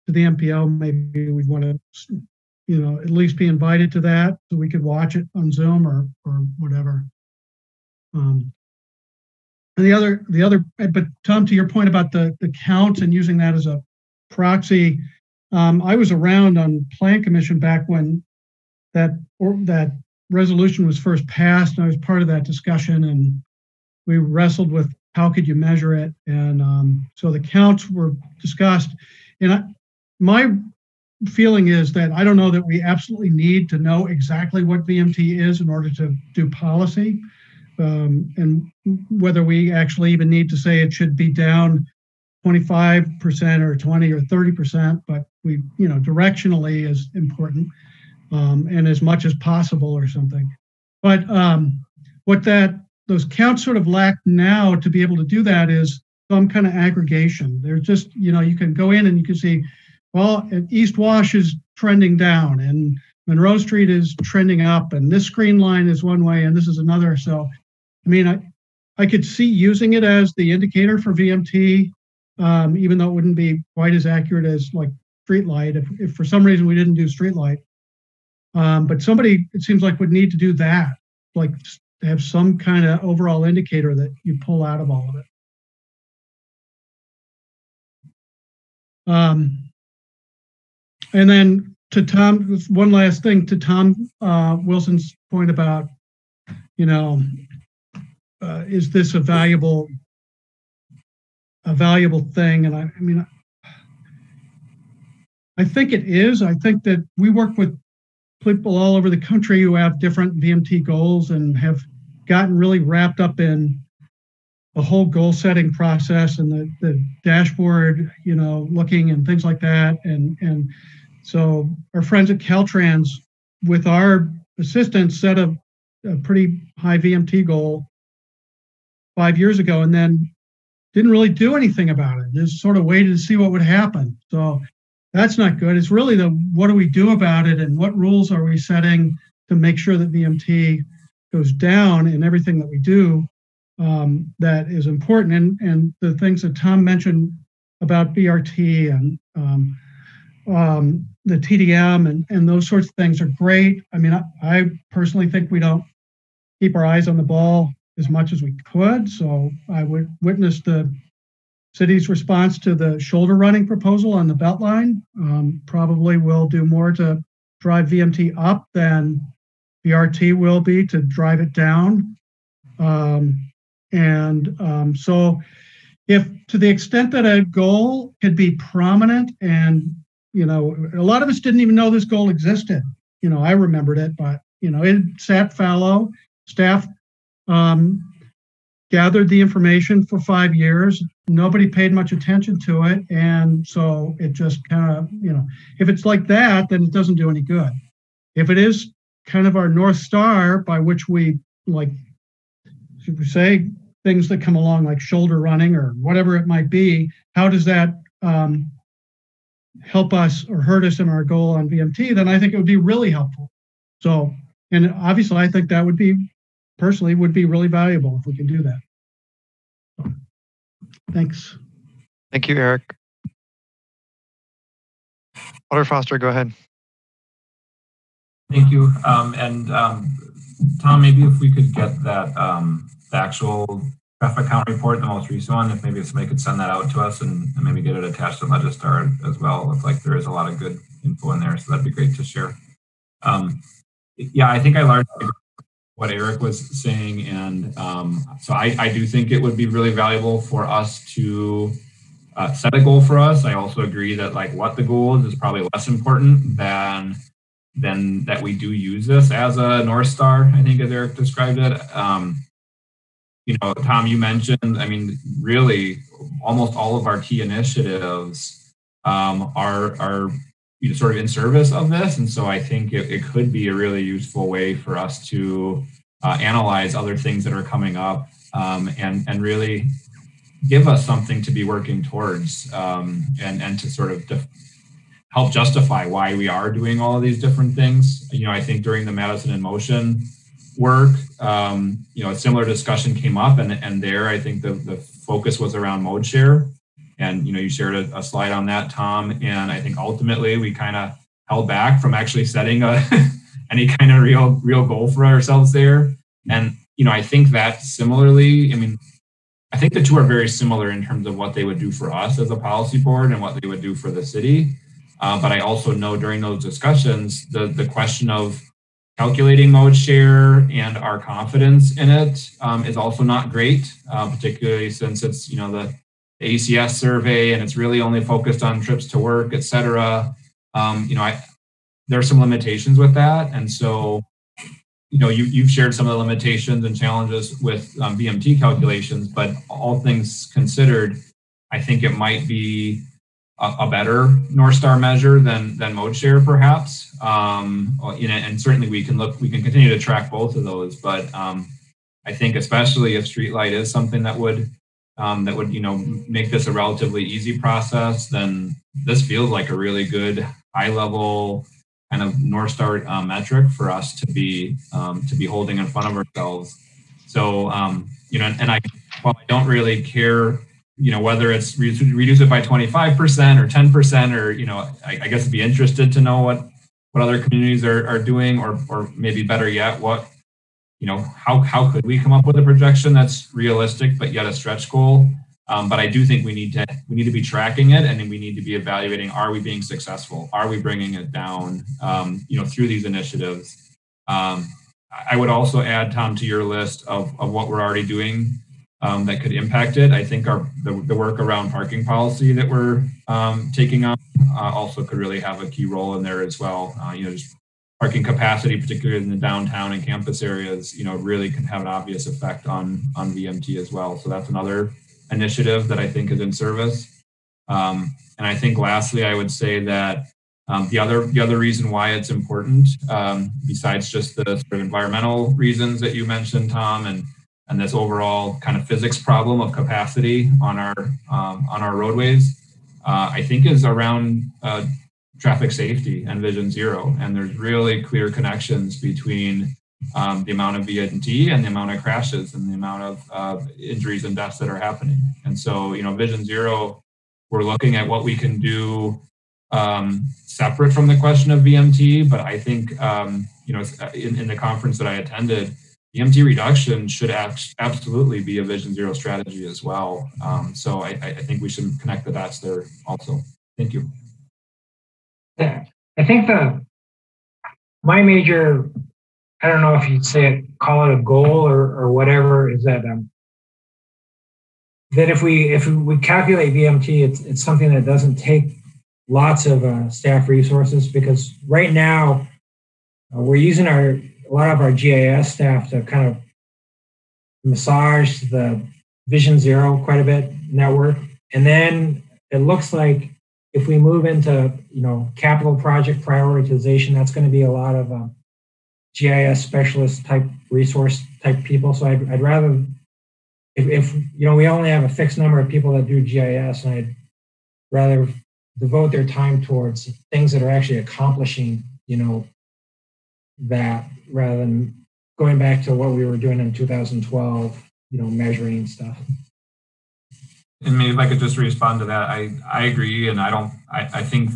Speaker 11: to the MPO, maybe we'd want to, you know, at least be invited to that so we could watch it on Zoom or whatever. And the other, but Tom, to your point about the count and using that as a proxy, I was around on Plan Commission back when that resolution was first passed, and I was part of that discussion, and we wrestled with how could you measure it, and so the counts were discussed. And my feeling is that I don't know that we absolutely need to know exactly what VMT is in order to do policy, and whether we actually even need to say it should be down 25% or 20 or 30%, but we, you know, directionally is important. and as much as possible or something. But what those counts sort of lack now to be able to do that is some kind of aggregation. There's just, you can go in and you can see, well, East Wash is trending down and Monroe Street is trending up and this green line is one way and this is another. So, I mean, I could see using it as the indicator for VMT, even though it wouldn't be quite as accurate as like streetlight if for some reason we didn't do streetlight. But somebody, it seems like, would need to do that, like have some kind of overall indicator that you pull out of all of it. And then to Tom, one last thing to Tom Wilson's point about, is this a valuable thing? And I mean, I think it is. I think that we work with people all over the country who have different VMT goals and have gotten really wrapped up in the whole goal setting process and the dashboard, looking and things like that. And so our friends at Caltrans, with our assistance, set a pretty high VMT goal 5 years ago and then didn't really do anything about it. Just sort of waited to see what would happen. So that's not good. It's really what do we do about it and what rules are we setting to make sure that VMT goes down in everything that we do. That is important. And the things that Tom mentioned about BRT and the TDM and those sorts of things are great. I mean, I personally think we don't keep our eyes on the ball as much as we could. So I would witness the city's response to the shoulder running proposal on the Beltline. Probably will do more to drive VMT up than BRT will be to drive it down. So if to the extent that a goal could be prominent and, a lot of us didn't even know this goal existed. I remembered it, but, it sat fallow. Staff gathered the information for 5 years. Nobody paid much attention to it. And so it just kind of, if it's like that, then it doesn't do any good. If it is kind of our North Star by which we should we say, things that come along like shoulder running or whatever it might be, how does that help us or hurt us in our goal on VMT? Then I think it would be really helpful. So, and obviously I think that would be really valuable if we can do that. So, thanks.
Speaker 1: Thank you, Eric. Alder Foster, go ahead.
Speaker 9: Thank you. Tom, maybe if we could get that the actual traffic count report, the most recent one, if maybe somebody could send that out to us and maybe get it attached to Legistar as well. It looks like there is a lot of good info in there, so that'd be great to share. Yeah, I think I largely agree with what Eric was saying, and so I do think it would be really valuable for us to set a goal for us. I also agree that what the goal is probably less important than that we do use this as a North Star, I think, as Eric described it. Tom, you mentioned, really almost all of our key initiatives are sort of in service of this. And so I think it could be a really useful way for us to analyze other things that are coming up and really give us something to be working towards and to sort of help justify why we are doing all of these different things. I think during the Madison in Motion work, a similar discussion came up, and there I think the focus was around mode share, and you shared a slide on that, Tom, and I think ultimately we kind of held back from actually setting any kind of real goal for ourselves there. And I think that similarly, I think the two are very similar in terms of what they would do for us as a policy board and what they would do for the city. But I also know during those discussions, the question of calculating mode share and our confidence in it is also not great, particularly since it's, the ACS survey and it's really only focused on trips to work, et cetera. There are some limitations with that. And so, you've shared some of the limitations and challenges with VMT calculations, but all things considered, I think it might be a better North Star measure than mode share, perhaps. And certainly we can continue to track both of those. But I think especially if streetlight is something that would make this a relatively easy process, then this feels like a really good high level kind of North Star metric for us to be holding in front of ourselves. So while I don't really care, whether it's reduce it by 25% or 10%, or I guess I'd be interested to know what other communities are doing, or maybe better yet, how could we come up with a projection that's realistic but yet a stretch goal? But I do think we need to be tracking it, and then we need to be evaluating: are we being successful? Are we bringing it down? Through these initiatives. I would also add, Tom, to your list of what we're already doing that could impact it. I think the work around parking policy that we're taking on also could really have a key role in there as well. Just parking capacity, particularly in the downtown and campus areas, really can have an obvious effect on VMT as well. So that's another initiative that I think is in service. And I think lastly, I would say that the other reason why it's important, besides just the sort of environmental reasons that you mentioned, Tom, and this overall kind of physics problem of capacity on our roadways, I think is around traffic safety and Vision Zero. And there's really clear connections between the amount of VMT and the amount of crashes and the amount of injuries and deaths that are happening. And so, Vision Zero, we're looking at what we can do separate from the question of VMT, but I think, in the conference that I attended, VMT reduction should absolutely be a Vision Zero strategy as well. So I think we should connect the dots there also. Thank you.
Speaker 10: Yeah, I think my major, I don't know if you'd call it a goal or whatever, is that if we calculate VMT, it's something that doesn't take lots of staff resources, because right now we're using a lot of our GIS staff to kind of massage the Vision Zero quite a bit network. And then it looks like if we move into, capital project prioritization, that's going to be a lot of GIS specialist type resource type people. So I'd rather, if we only have a fixed number of people that do GIS, and I'd rather devote their time towards things that are actually accomplishing, that, rather than going back to what we were doing in 2012, measuring stuff.
Speaker 9: And maybe if I could just respond to that, I agree, and I think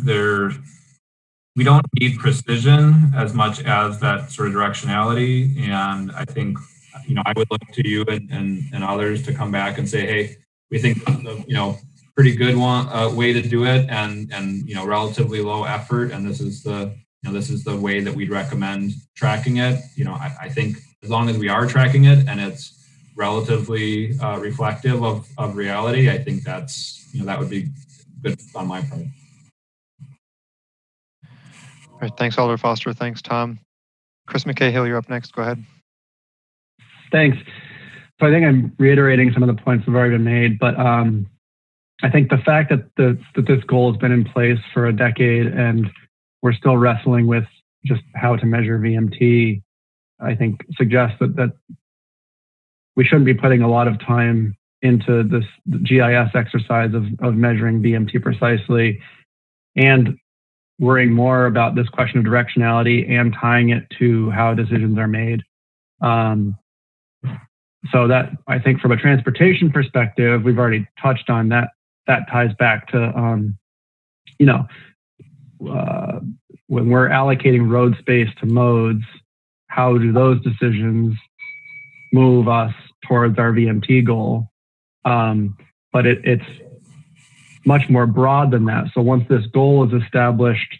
Speaker 9: we don't need precision as much as that sort of directionality. And I think, I would look to you and others to come back and say, hey, we think this is pretty good way to do it, and relatively low effort, and this is the way that we'd recommend tracking it. I think as long as we are tracking it and it's relatively reflective of reality, I think that's that would be good on my part.
Speaker 1: All right, thanks, Alder Foster. Thanks, Tom. Chris McCahill, you're up next. Go ahead.
Speaker 14: Thanks. So I think I'm reiterating some of the points that have already been made, but I think the fact that this goal has been in place for a decade and we're still wrestling with just how to measure VMT, I think suggests that we shouldn't be putting a lot of time into this GIS exercise of measuring VMT precisely, and worrying more about this question of directionality and tying it to how decisions are made. So that, I think from a transportation perspective, we've already touched on that. That ties back to, when we're allocating road space to modes, how do those decisions move us towards our VMT goal? But it's much more broad than that. So once this goal is established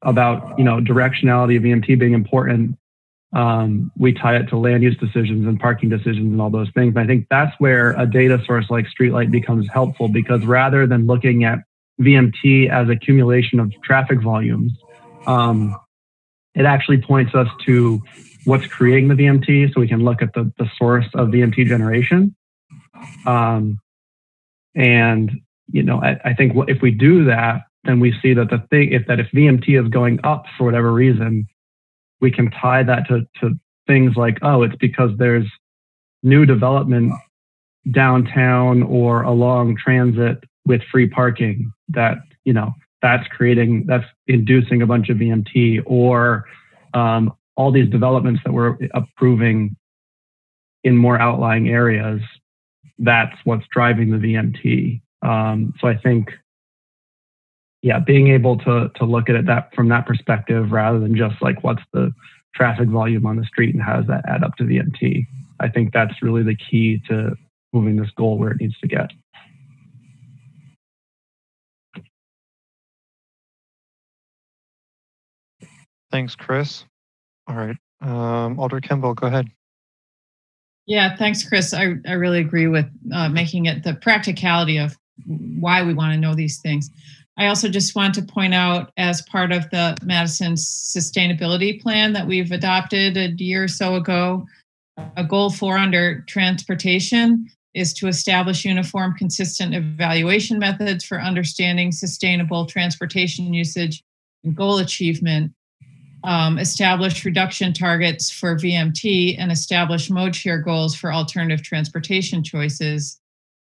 Speaker 14: about, directionality of VMT being important, we tie it to land use decisions and parking decisions and all those things. I think that's where a data source like Streetlight becomes helpful, because rather than looking at VMT as accumulation of traffic volumes, it actually points us to what's creating the VMT, so we can look at the source of VMT generation. And I think if we do that, then we see that if VMT is going up for whatever reason, we can tie that to things like, oh, it's because there's new development downtown or along transit with free parking that, that's inducing a bunch of VMT, or all these developments that we're approving in more outlying areas, that's what's driving the VMT. So I think, being able to look at it from that perspective, rather than just like what's the traffic volume on the street and how does that add up to VMT, I think that's really the key to moving this goal where it needs to get.
Speaker 1: Thanks, Chris. All right, Alder Kimball, go ahead.
Speaker 8: Yeah, thanks, Chris. I really agree with making it the practicality of why we want to know these things. I also just want to point out, as part of the Madison Sustainability Plan that we've adopted a year or so ago, a goal 4 under transportation is to establish uniform, consistent evaluation methods for understanding sustainable transportation usage and goal achievement. Establish reduction targets for VMT, and establish mode share goals for alternative transportation choices.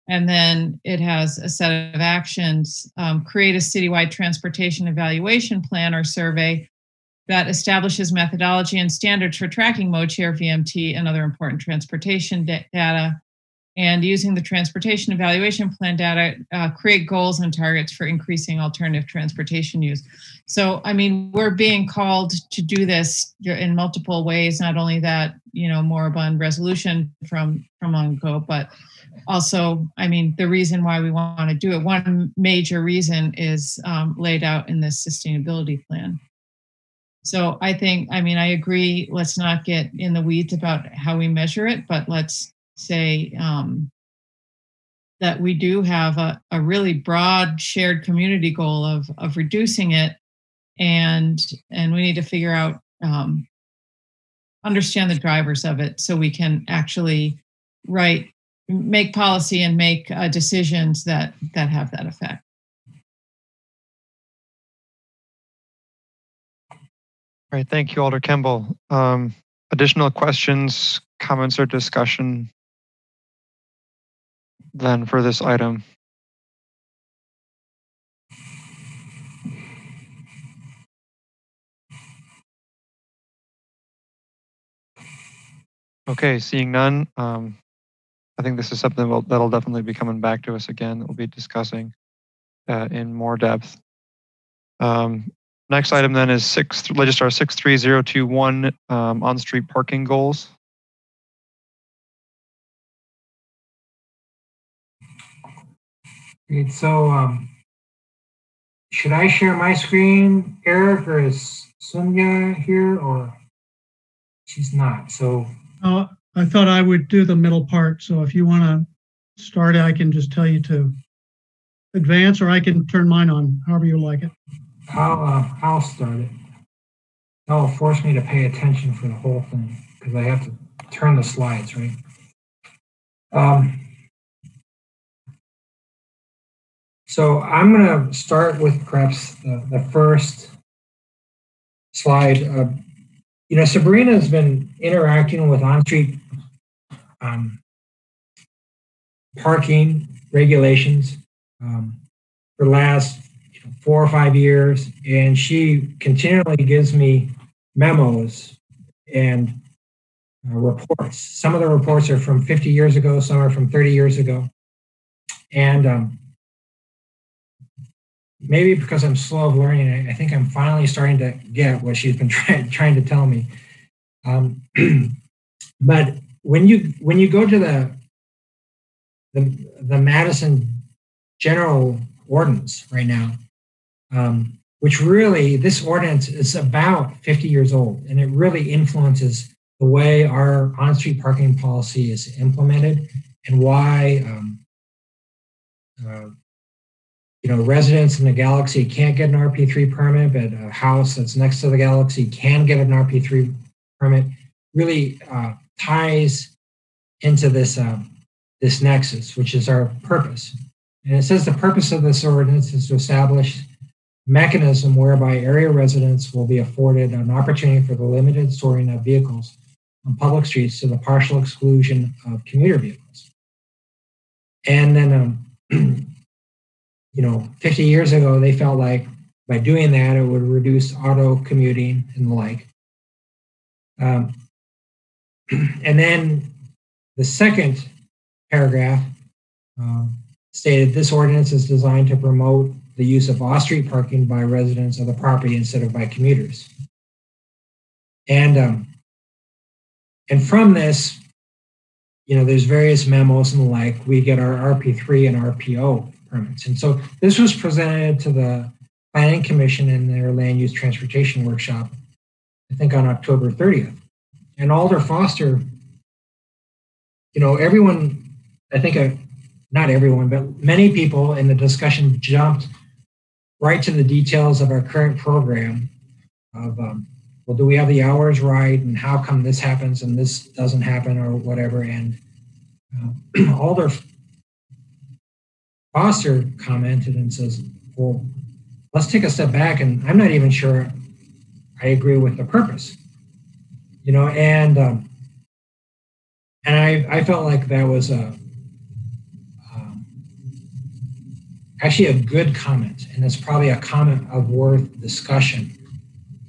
Speaker 8: And then it has a set of actions. Create a citywide transportation evaluation plan or survey that establishes methodology and standards for tracking mode share, VMT, and other important transportation data. And using the transportation evaluation plan data, create goals and targets for increasing alternative transportation use. So, I mean, we're being called to do this in multiple ways, not only that, moribund resolution from long ago, but also, I mean, the reason why we want to do it, one major reason is laid out in this sustainability plan. So I agree, let's not get in the weeds about how we measure it, but let's say that we do have a really broad shared community goal of reducing it, and we need to figure out, understand the drivers of it so we can actually make policy and make decisions that have that effect.
Speaker 1: All right, thank you, Alder Kimball. Additional questions, comments, or discussion then for this item? Okay, seeing none, I think this is something that'll definitely be coming back to us again, that we'll be discussing in more depth. Next item then is Registrar 63021, on-street parking goals.
Speaker 10: Great. So should I share my screen, Eric, or is Sonia here, or she's not? So
Speaker 11: I thought I would do the middle part. So if you want to start, I can just tell you to advance, or I can turn mine on, however you like it.
Speaker 10: I'll start it. That'll force me to pay attention for the whole thing because I have to turn the slides, right? So I'm going to start with perhaps the first slide. Sabrina has been interacting with on-street parking regulations for the last 4 or 5 years, and she continually gives me memos and reports. Some of the reports are from 50 years ago, some are from 30 years ago. And maybe because I'm slow of learning, I think I'm finally starting to get what she's been trying to tell me. But when you go to the Madison General Ordinance right now, which really, this ordinance is about 50 years old, and it really influences the way our on-street parking policy is implemented and why residents in the Galaxy can't get an RP3 permit, but a house that's next to the Galaxy can get an RP3 permit. Really ties into this nexus, which is our purpose. And it says the purpose of this ordinance is to establish a mechanism whereby area residents will be afforded an opportunity for the limited storing of vehicles on public streets to the partial exclusion of commuter vehicles. And then, 50 years ago, they felt like by doing that, it would reduce auto commuting and the like. And then the second paragraph stated this ordinance is designed to promote the use of off-street parking by residents of the property instead of by commuters. And from this, there's various memos and the like. We get our RP3 and RPO permits. And so this was presented to the Planning Commission in their land use transportation workshop, I think on October 30th. And Alder Foster, everyone, I think, not everyone, but many people in the discussion jumped right to the details of our current program of, well, do we have the hours right? And how come this happens and this doesn't happen or whatever? And Alder Foster commented and says, well, let's take a step back. And I'm not even sure I agree with the purpose, and I felt like that was actually a good comment, and it's probably a comment of worth discussion,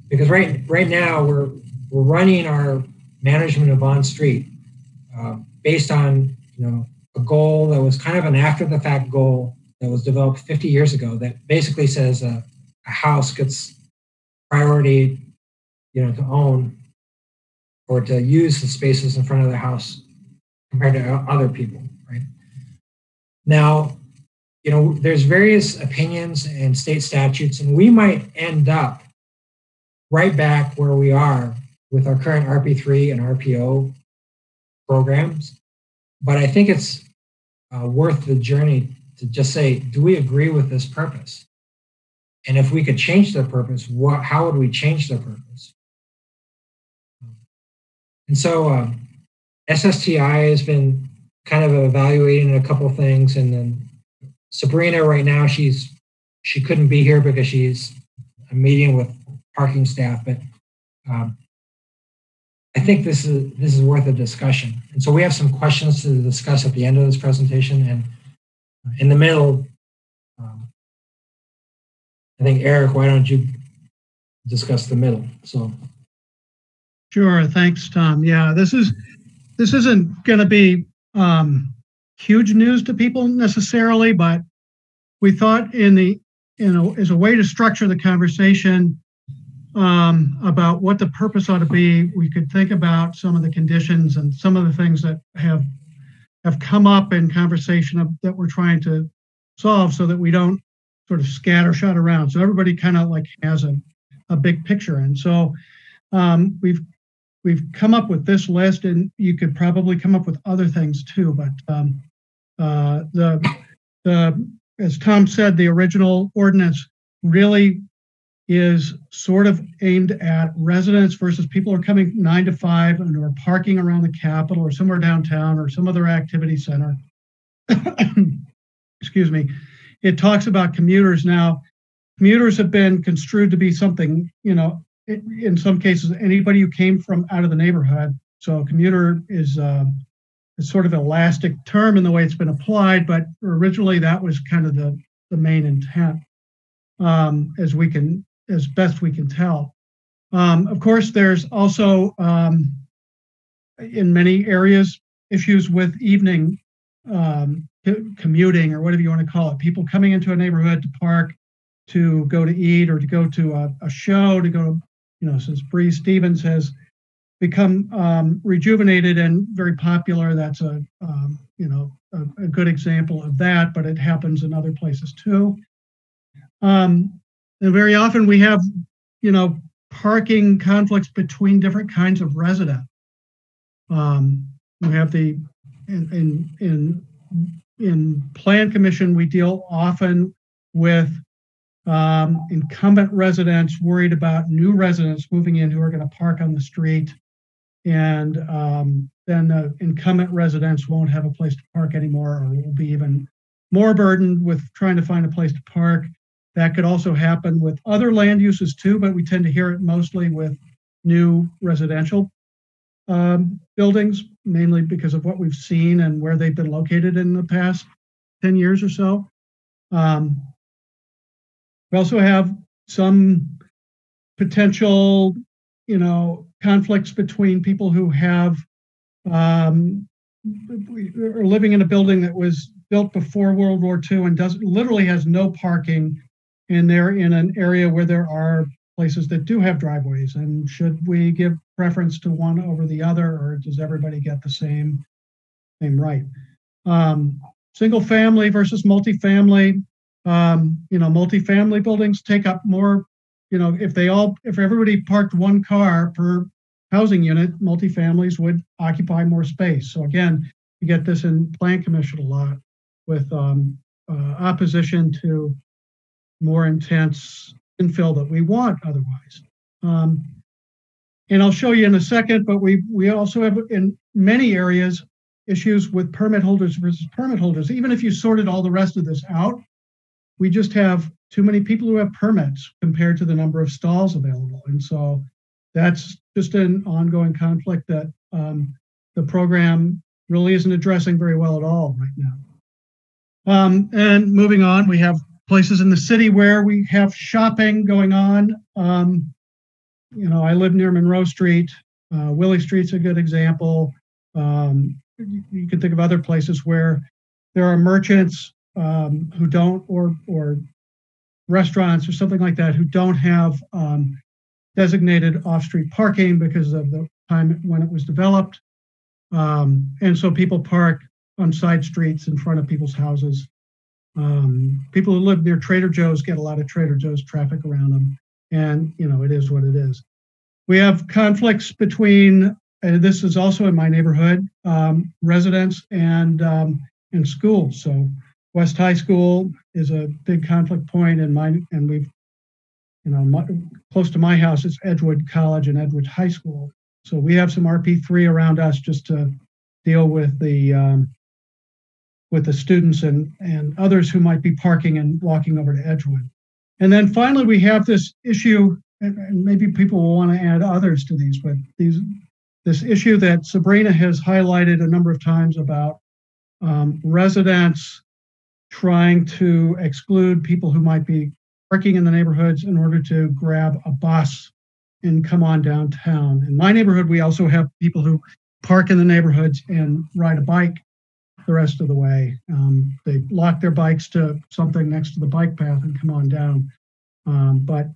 Speaker 10: because right now we're running our management of on street based on a goal that was kind of an after the fact goal that was developed 50 years ago that basically says a house gets priority to own or to use the spaces in front of the house compared to other people, right? Now, there's various opinions and state statutes, and we might end up right back where we are with our current RP3 and RPO programs. But I think it's worth the journey to just say, do we agree with this purpose? And if we could change the purpose, how would we change the purpose? And so SSTI has been kind of evaluating a couple of things, and then Sabrina right now, she couldn't be here because she's a meeting with parking staff, but I think this is worth a discussion. And so we have some questions to discuss at the end of this presentation, and in the middle, I think Eric, why don't you discuss the middle? So.
Speaker 11: Sure. Thanks, Tom. Yeah, this isn't going to be huge news to people necessarily, but we thought as a way to structure the conversation about what the purpose ought to be, we could think about some of the conditions and some of the things that have come up in conversation that we're trying to solve, so that we don't sort of scattershot around. So everybody kind of like has a big picture. And so we've come up with this list, and you could probably come up with other things too. But as Tom said, the original ordinance really is sort of aimed at residents versus people who are coming 9 to 5 and are parking around the Capitol or somewhere downtown or some other activity center. Excuse me. It talks about commuters now. Commuters have been construed to be something, in some cases, anybody who came from out of the neighborhood. So commuter is sort of an elastic term in the way it's been applied, but originally that was kind of the main intent, as best we can tell. Of course, there's also in many areas issues with evening commuting, or whatever you want to call it. People coming into a neighborhood to park, to go to eat, or to go to a show, to go to, since Bree Stevens has become rejuvenated and very popular, that's a good example of that, but it happens in other places too. And very often we have, parking conflicts between different kinds of resident. We have in Plan Commission, we deal often with incumbent residents worried about new residents moving in who are going to park on the street, and then the incumbent residents won't have a place to park anymore, or will be even more burdened with trying to find a place to park. That could also happen with other land uses too, but we tend to hear it mostly with new residential buildings, mainly because of what we've seen and where they've been located in the past 10 years or so. We also have some potential, conflicts between people who have are living in a building that was built before World War II and literally has no parking, and they're in an area where there are places that do have driveways. And should we give preference to one over the other, or does everybody get the same right? Single family versus multifamily. Multifamily buildings take up more. If everybody parked one car per housing unit, multifamilies would occupy more space. So again, you get this in Plan Commission a lot with opposition to more intense infill that we want otherwise. And I'll show you in a second, but we also have in many areas issues with permit holders versus permit holders. Even if you sorted all the rest of this out, we just have too many people who have permits compared to the number of stalls available. And so that's just an ongoing conflict that the program really isn't addressing very well at all right now. And moving on, we have places in the city where we have shopping going on. I live near Monroe Street. Willie Street's a good example. You can think of other places where there are merchants who don't, or restaurants or something like that, who don't have designated off-street parking because of the time when it was developed. And so people park on side streets in front of people's houses. People who live near Trader Joe's get a lot of Trader Joe's traffic around them. And, it is what it is. We have conflicts between, and this is also in my neighborhood, residents and schools. So West High School is a big conflict point in mine, and we've, close to my house, it's Edgewood College and Edgewood High School. So we have some RP3 around us just to deal with the students and others who might be parking and walking over to Edgewood. And then finally, we have this issue, and maybe people will want to add others to these, but this issue that Sabrina has highlighted a number of times about residents trying to exclude people who might be parking in the neighborhoods in order to grab a bus and come on downtown. In my neighborhood, we also have people who park in the neighborhoods and ride a bike the rest of the way. They lock their bikes to something next to the bike path and come on down. But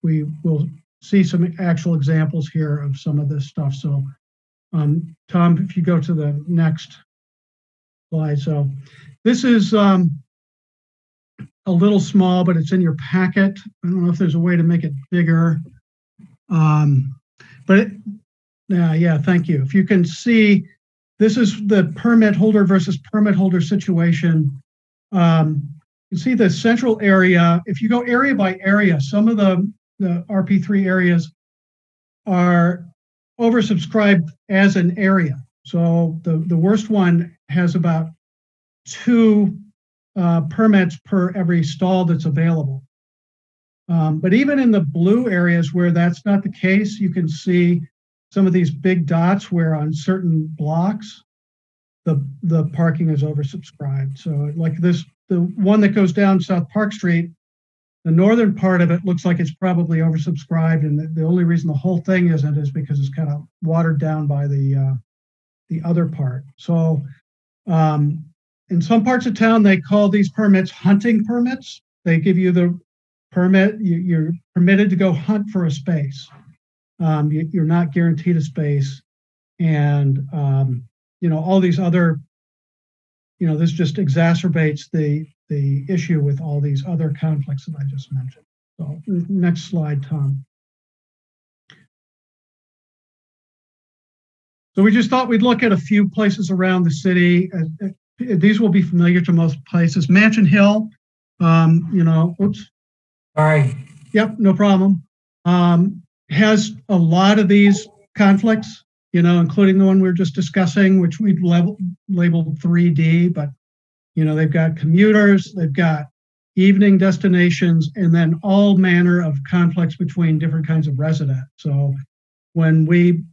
Speaker 11: we will see some actual examples here of some of this stuff. So, Tom, if you go to the next slide. So this is a little small, but it's in your packet. I don't know if there's a way to make it bigger. Yeah, thank you. If you can see, this is the permit holder versus permit holder situation. You can see the central area. If you go area by area, some of the RP3 areas are oversubscribed as an area. So the worst one has about 2 permits per every stall that's available. But even in the blue areas where that's not the case, you can see some of these big dots where on certain blocks, the parking is oversubscribed. So like this, the one that goes down South Park Street, the northern part of it looks like it's probably oversubscribed. And the only reason the whole thing isn't is because it's kind of watered down by the other part. So in some parts of town, they call these permits hunting permits. They give you the permit, you're permitted to go hunt for a space. You're not guaranteed a space. And, all these other, this just exacerbates the issue with all these other conflicts that I just mentioned. So next slide, Tom. So we just thought we'd look at a few places around the city. These will be familiar to most places. Mansion Hill, oops.
Speaker 10: Sorry.
Speaker 11: Yep, no problem. Has a lot of these conflicts, including the one we were just discussing, which we've labeled 3D, but they've got commuters, they've got evening destinations, and then all manner of conflicts between different kinds of residents. So when we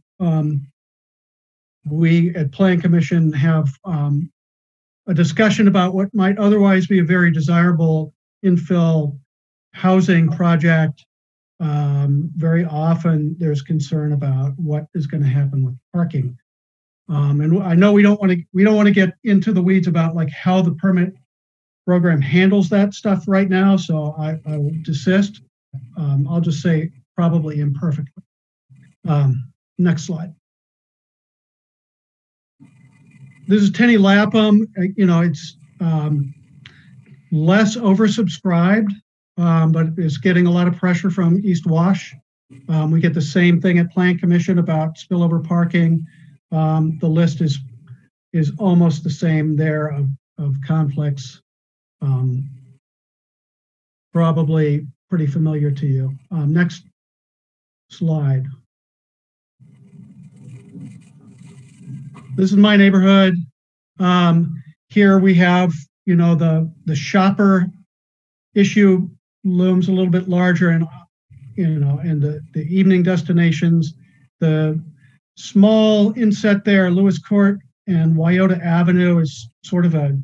Speaker 11: at Plan Commission have a discussion about what might otherwise be a very desirable infill housing project, very often there's concern about what is going to happen with parking. And I know we don't want to get into the weeds about like how the permit program handles that stuff right now, so I will desist. I'll just say probably imperfectly. Next slide. This is Tenny Lapham. It's less oversubscribed, but it's getting a lot of pressure from East Wash. We get the same thing at Plan Commission about spillover parking. The list is almost the same there of conflicts. Probably pretty familiar to you. Next slide. This is my neighborhood. Here we have, the shopper issue looms a little bit larger, and and the evening destinations. The small inset there, Lewis Court and Wyoto Avenue, is sort of a.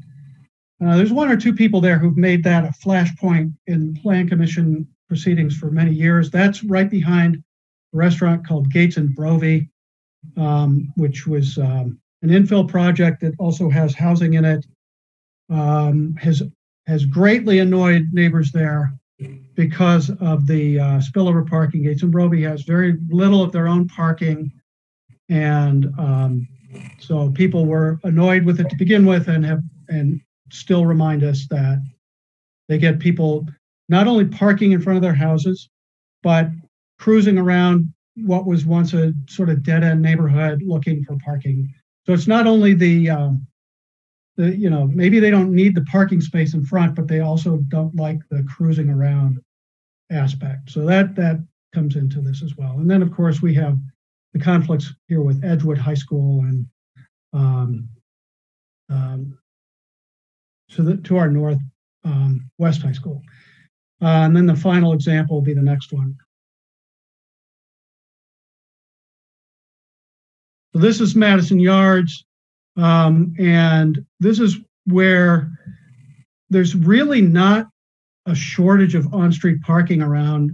Speaker 11: There's one or two people there who've made that a flashpoint in Plan Commission proceedings for many years. That's right behind a restaurant called Gates and Brovey, which was an infill project that also has housing in it. Has greatly annoyed neighbors there because of the spillover parking. Gates and Brovey has very little of their own parking, and so people were annoyed with it to begin with, and still remind us that they get people not only parking in front of their houses, but cruising around what was once a sort of dead-end neighborhood looking for parking. So it's not only the maybe they don't need the parking space in front, but they also don't like the cruising around aspect. So that comes into this as well. And then of course we have the conflicts here with Edgewood High School and to our north, West High School. And then the final example will be the next one. So this is Madison Yards, and this is where there's really not a shortage of on-street parking around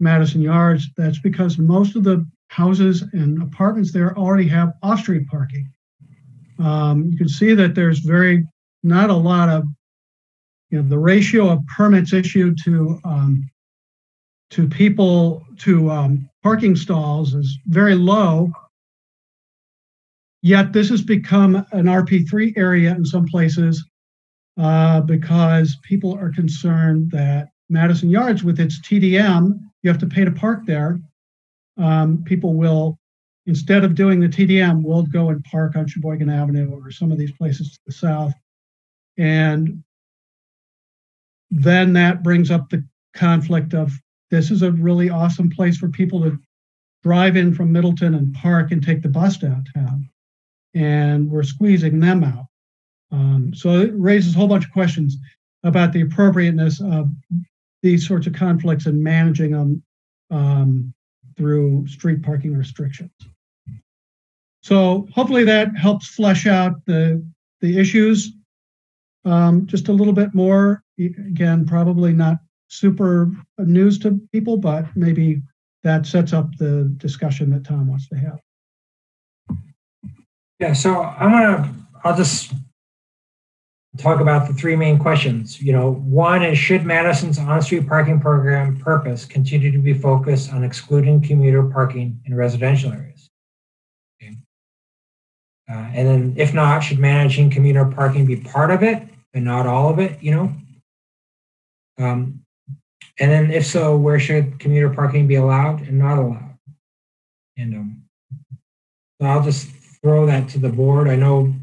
Speaker 11: Madison Yards. That's because most of the houses and apartments there already have off-street parking. You can see that there's not a lot of, the ratio of permits issued to parking stalls is very low. Yet this has become an RP3 area in some places because people are concerned that Madison Yards, with its TDM, you have to pay to park there. People will, instead of doing the TDM, will go and park on Sheboygan Avenue or some of these places to the south. And then that brings up the conflict of, this is a really awesome place for people to drive in from Middleton and park and take the bus downtown. And we're squeezing them out. So it raises a whole bunch of questions about the appropriateness of these sorts of conflicts and managing them through street parking restrictions. So hopefully that helps flesh out the issues just a little bit more. Again, probably not super news to people, but maybe that sets up the discussion that Tom wants to have.
Speaker 10: Yeah, so I'll just talk about the three main questions. One is, should Madison's on-street parking program purpose continue to be focused on excluding commuter parking in residential areas? Okay. And then if not, should managing commuter parking be part of it and not all of it, and then if so, where should commuter parking be allowed and not allowed? And so I'll just throw that to the board. I know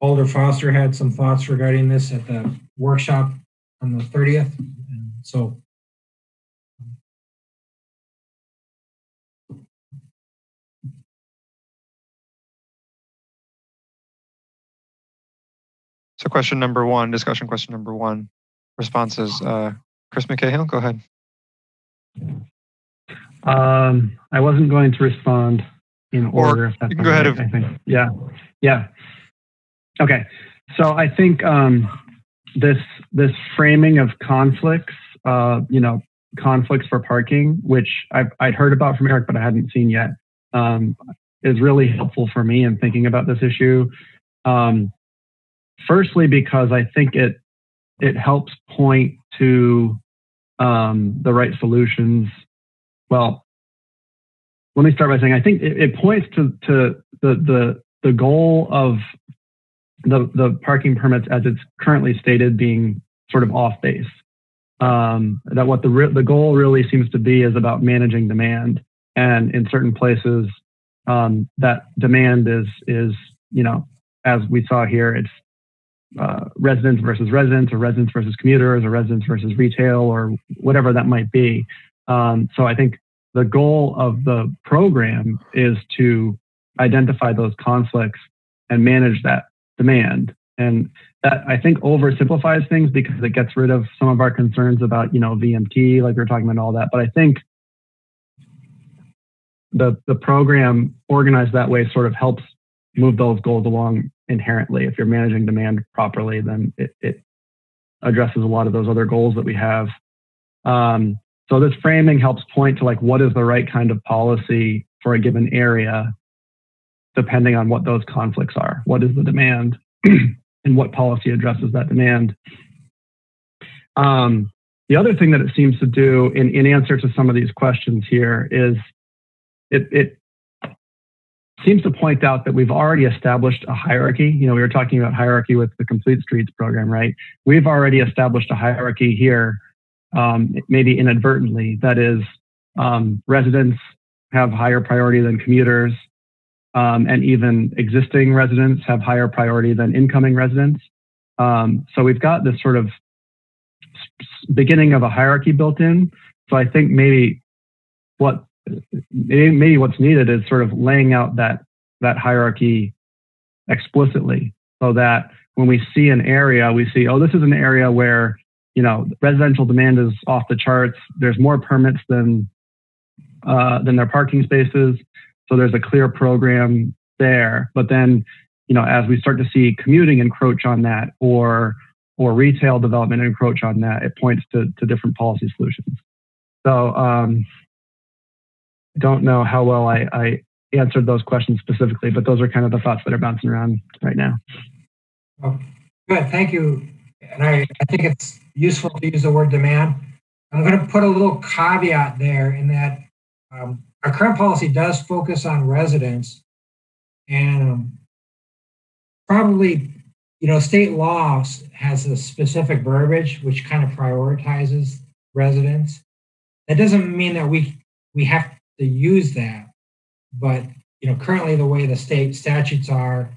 Speaker 10: Alder Foster had some thoughts regarding this at the workshop on the 30th. And so
Speaker 1: So question number one, discussion question number one, responses. Chris McCahill, go ahead.
Speaker 14: I wasn't going to respond in order. If that's
Speaker 1: you can go ahead.
Speaker 14: I think. Yeah. Okay. So I think this framing of conflicts, conflicts for parking, which I'd heard about from Eric, but I hadn't seen yet, is really helpful for me in thinking about this issue. Firstly, because I think it helps point to the right solutions. Well, let me start by saying I think it points to the goal of the parking permits as it's currently stated being sort of off base. That what the goal really seems to be is about managing demand, and in certain places that demand is as we saw here, it's residents versus residents, or residents versus commuters, or residents versus retail, or whatever that might be. So I think the goal of the program is to identify those conflicts and manage that demand. And that, I think, oversimplifies things because it gets rid of some of our concerns about, VMT, like we were talking about, all that. But I think the program organized that way sort of helps move those goals along inherently. If you're managing demand properly, then it addresses a lot of those other goals that we have. So this framing helps point to what is the right kind of policy for a given area, depending on what those conflicts are. What is the demand and what policy addresses that demand? The other thing that it seems to do in answer to some of these questions here is it seems to point out that we've already established a hierarchy. We were talking about hierarchy with the Complete Streets program, right? We've already established a hierarchy here, maybe inadvertently. That is, residents have higher priority than commuters, and even existing residents have higher priority than incoming residents. So we've got this sort of beginning of a hierarchy built in. So I think maybe what's needed is sort of laying out that hierarchy explicitly, so that when we see an area, we see, oh, this is an area where residential demand is off the charts. There's more permits than their parking spaces. So there's a clear program there. But then, as we start to see commuting encroach on that, or retail development encroach on that, it points to different policy solutions. So I don't know how well I answered those questions specifically, but those are kind of the thoughts that are bouncing around right now.
Speaker 10: Oh, good, thank you. And I think it's useful to use the word demand. I'm going to put a little caveat there in that our current policy does focus on residents, and probably, state law has a specific verbiage which kind of prioritizes residents. That doesn't mean that we have to use that, but currently the way the state statutes are,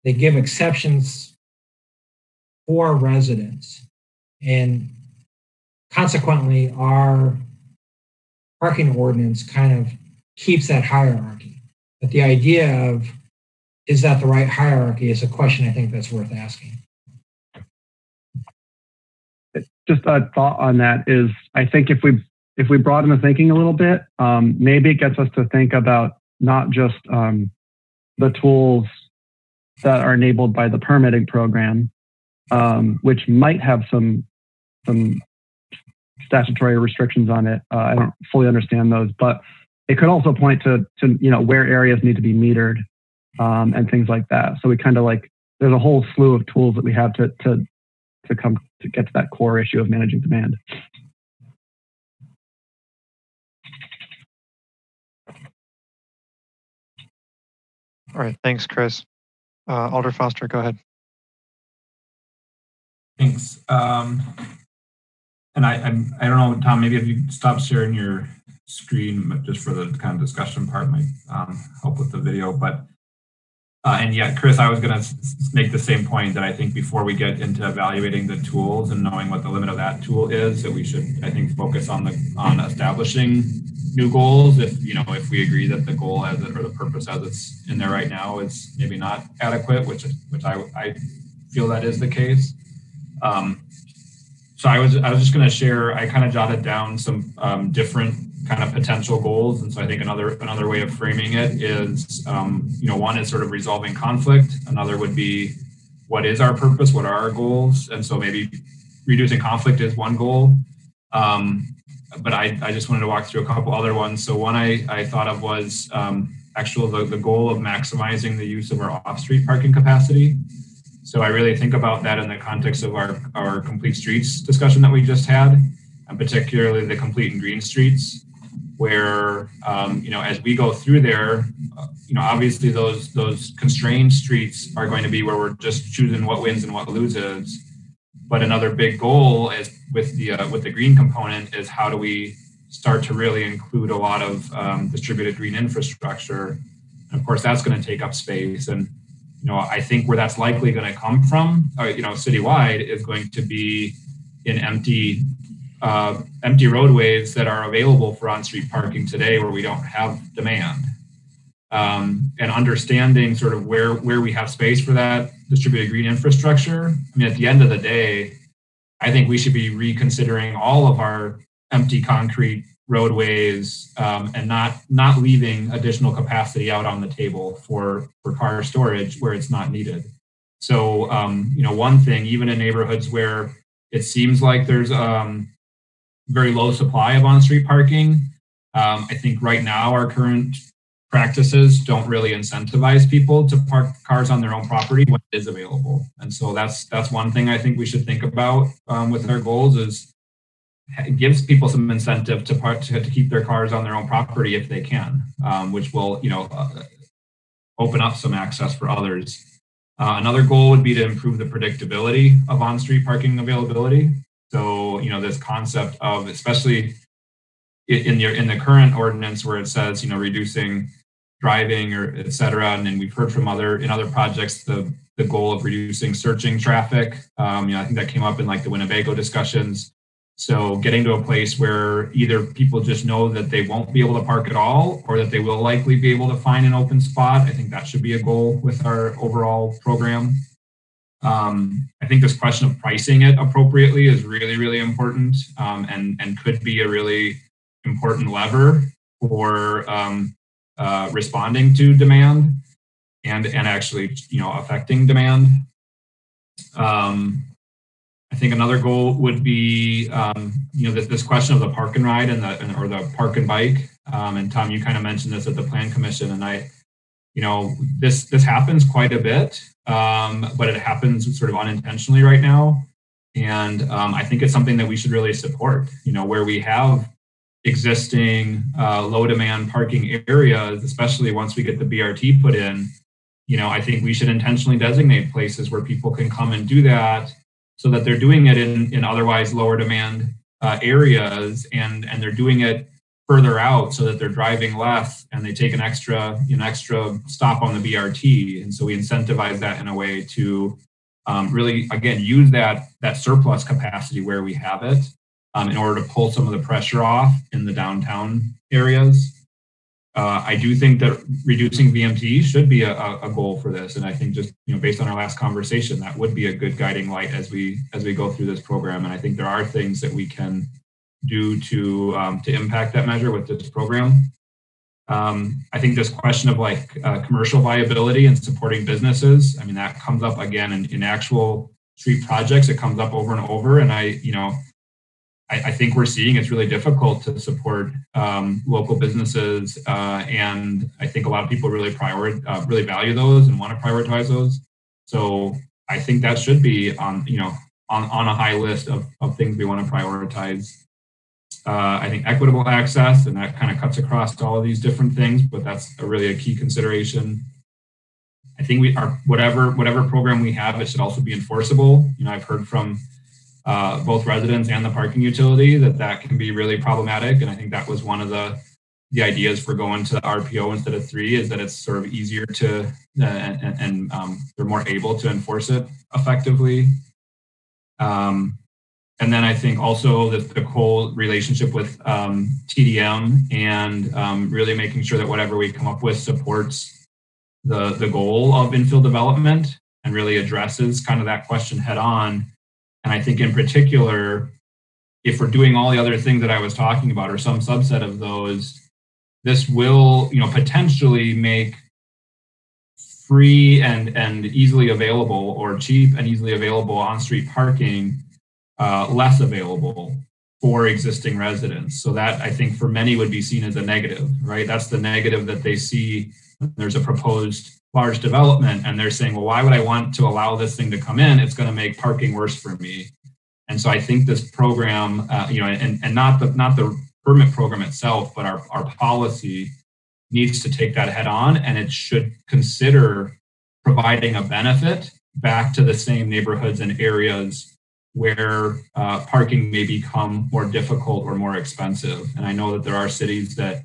Speaker 10: they give exceptions for residents, and consequently our parking ordinance kind of keeps that hierarchy. But the idea of, is that the right hierarchy, is a question I think that's worth asking.
Speaker 14: Just a thought on that is, I think if we broaden the thinking a little bit, maybe it gets us to think about not just the tools that are enabled by the permitting program, which might have some statutory restrictions on it. I don't fully understand those, but it could also point to where areas need to be metered, and things like that. So we kind of there's a whole slew of tools that we have to come to get to that core issue of managing demand.
Speaker 1: All right, thanks, Chris. Alder Foster, go ahead.
Speaker 9: Thanks. And I don't know, Tom, maybe if you stop sharing your screen, but just for the kind of discussion part might help with the video. But and yeah, Chris, I was going to make the same point, that I think before we get into evaluating the tools and knowing what the limit of that tool is, that we should, I think, focus on establishing new goals. If we agree that the goal as it, or the purpose as it's in there right now is maybe not adequate, which I feel that is the case. So I was just going to share. I kind of jotted down some different kind of potential goals, and so I think another way of framing it is, one is sort of resolving conflict. Another would be, what is our purpose? What are our goals? And so maybe reducing conflict is one goal. But I just wanted to walk through a couple other ones. So one I thought of was the goal of maximizing the use of our off-street parking capacity. So I really think about that in the context of our complete streets discussion that we just had, and particularly the complete and green streets, where, as we go through there, obviously those constrained streets are going to be where we're just choosing what wins and what loses. But another big goal is with the green component is, how do we start to really include a lot of distributed green infrastructure? And of course, that's going to take up space. And I think where that's likely going to come from, citywide, is going to be in empty roadways that are available for on-street parking today, where we don't have demand. And understanding sort of where we have space for that distributed green infrastructure. I mean, at the end of the day, I think we should be reconsidering all of our empty concrete roadways, and not leaving additional capacity out on the table for car storage where it's not needed. So, one thing, even in neighborhoods where it seems like there's very low supply of on-street parking, I think right now our current practices don't really incentivize people to park cars on their own property when it is available. And so that's one thing I think we should think about with our goals, is it gives people some incentive to keep their cars on their own property if they can, which will open up some access for others. Another goal would be to improve the predictability of on-street parking availability. So this concept of, especially in the current ordinance where it says reducing driving or et cetera, and then we've heard from in other projects the goal of reducing searching traffic. I think that came up in like the Winnebago discussions. So getting to a place where either people just know that they won't be able to park at all, or that they will likely be able to find an open spot. I think that should be a goal with our overall program. I think this question of pricing it appropriately is really, really important, and could be a really important lever for responding to demand and actually affecting demand. I think another goal would be, this question of the park and ride or the park and bike. And Tom, you kind of mentioned this at the Plan Commission, and this happens quite a bit, but it happens sort of unintentionally right now. And I think it's something that we should really support. Where we have existing low demand parking areas, especially once we get the BRT put in, I think we should intentionally designate places where people can come and do that, so that they're doing it in otherwise lower demand areas, and they're doing it further out so that they're driving less and they take an extra stop on the BRT. And so we incentivize that in a way to really, again, use that surplus capacity where we have it, in order to pull some of the pressure off in the downtown areas. I do think that reducing VMT should be a goal for this. And I think just, based on our last conversation, that would be a good guiding light as we go through this program. And I think there are things that we can do to impact that measure with this program. I think this question of commercial viability and supporting businesses, that comes up again in actual street projects. It comes up over and over. And I think we're seeing it's really difficult to support local businesses, and I think a lot of people really value those and want to prioritize those. So I think that should be on a high list of things we want to prioritize. I think equitable access, and that kind of cuts across all of these different things, but that's really a key consideration. I think whatever program we have, it should also be enforceable. I've heard from both residents and the parking utility that can be really problematic. And I think that was one of the ideas for going to RPO instead of 3, is that it's sort of easier to, and they're more able to enforce it effectively. And then I think also the whole relationship with TDM and really making sure that whatever we come up with supports the goal of infill development. and really addresses kind of that question head on. And I think in particular, if we're doing all the other things that I was talking about or some subset of those, this will, potentially make free and easily available or cheap and easily available on-street parking less available for existing residents. So that I think for many would be seen as a negative, right? That's the negative that they see when there's a proposed large development and they're saying, well, why would I want to allow this thing to come in? It's going to make parking worse for me. And so I think this program, and not the permit program itself, but our policy needs to take that head on, and it should consider providing a benefit back to the same neighborhoods and areas where parking may become more difficult or more expensive. And I know that there are cities that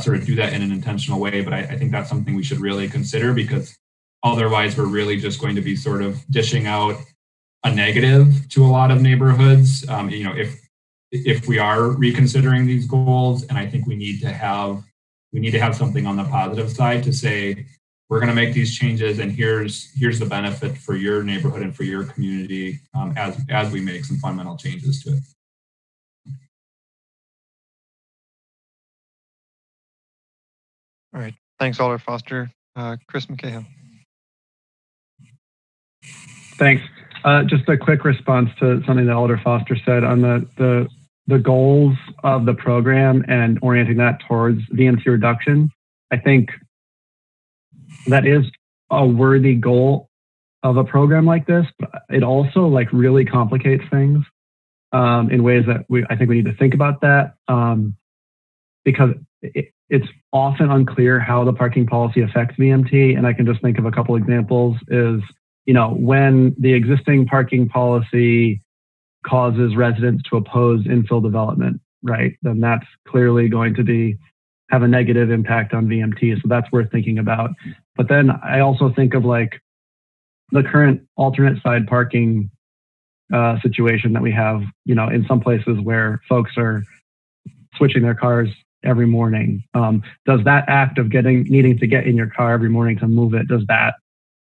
Speaker 9: sort of do that in an intentional way, but I think that's something we should really consider, because otherwise we're really just going to be sort of dishing out a negative to a lot of neighborhoods, if we are reconsidering these goals. And I think we need to have something on the positive side to say, we're going to make these changes, and here's the benefit for your neighborhood and for your community as we make some fundamental changes to it.
Speaker 1: All right. Thanks, Alder Foster. Chris McCahill.
Speaker 14: Thanks. Just a quick response to something that Alder Foster said on the goals of the program and orienting that towards VMT reduction. I think that is a worthy goal of a program like this, but it also really complicates things in ways that I think we need to think about that, because it's often unclear how the parking policy affects VMT. And I can just think of a couple examples is, when the existing parking policy causes residents to oppose infill development, right? Then that's clearly going to have a negative impact on VMT. So that's worth thinking about. But then I also think of the current alternate side parking situation that we have, in some places where folks are switching their cars every morning. Does that act of needing to get in your car every morning to move it, does that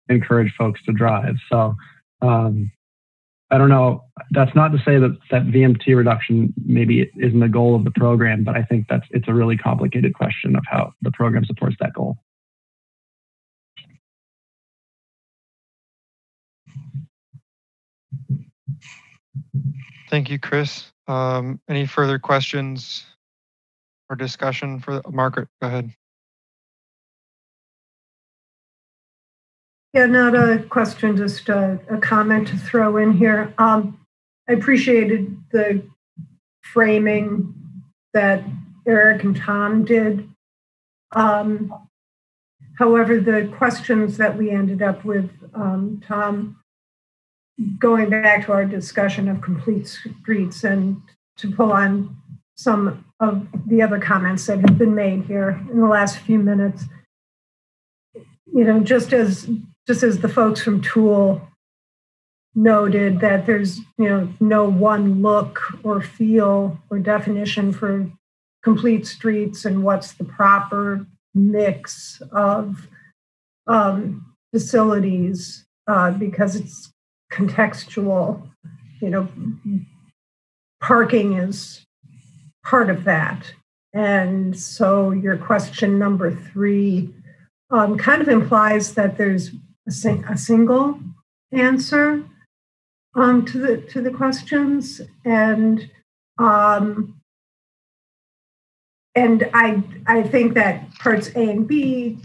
Speaker 14: encourage folks to drive? So I don't know. That's not to say that VMT reduction maybe isn't the goal of the program, but I think it's a really complicated question of how the program supports that goal.
Speaker 1: Thank you, Chris. Any further questions or discussion for Margaret? Go ahead.
Speaker 12: Yeah, not a question, just a comment to throw in here. I appreciated the framing that Eric and Tom did. However, the questions that we ended up with, Tom, going back to our discussion of complete streets and to pull on some of the other comments that have been made here in the last few minutes, just as the folks from Tool noted that there's, no one look or feel or definition for complete streets and what's the proper mix of facilities, because it's contextual. Parking is part of that. And so your question number 3 kind of implies that there's a single answer to the questions, and I think that parts A and B,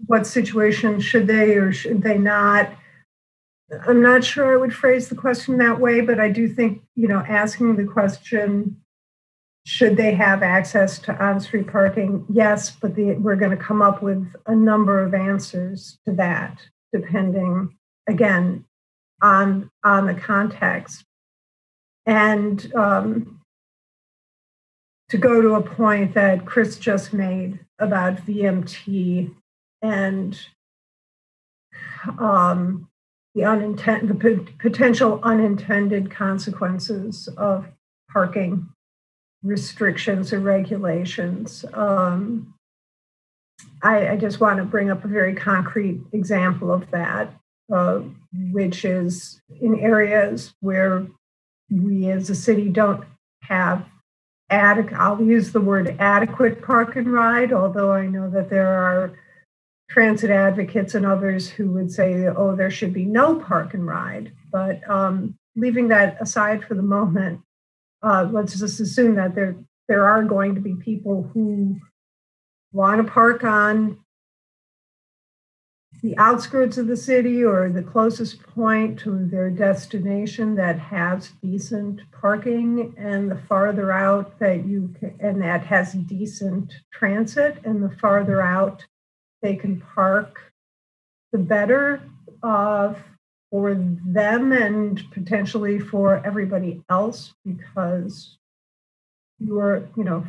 Speaker 12: what situation should they or should they not? I'm not sure I would phrase the question that way, but I do think asking the question, should they have access to on-street parking? Yes, but we're going to come up with a number of answers to that, depending, again, on the context. And to go to a point that Chris just made about VMT and the potential unintended consequences of parking restrictions or regulations. I just want to bring up a very concrete example of that. which is in areas where we as a city don't have I'll use the word adequate park and ride, although I know that there are transit advocates and others who would say, oh, there should be no park and ride. But leaving that aside for the moment, let's just assume that there are going to be people who want to park on the outskirts of the city or the closest point to their destination that has decent parking, and the farther out that and that has decent transit, and the farther out they can park, the better for them and potentially for everybody else, because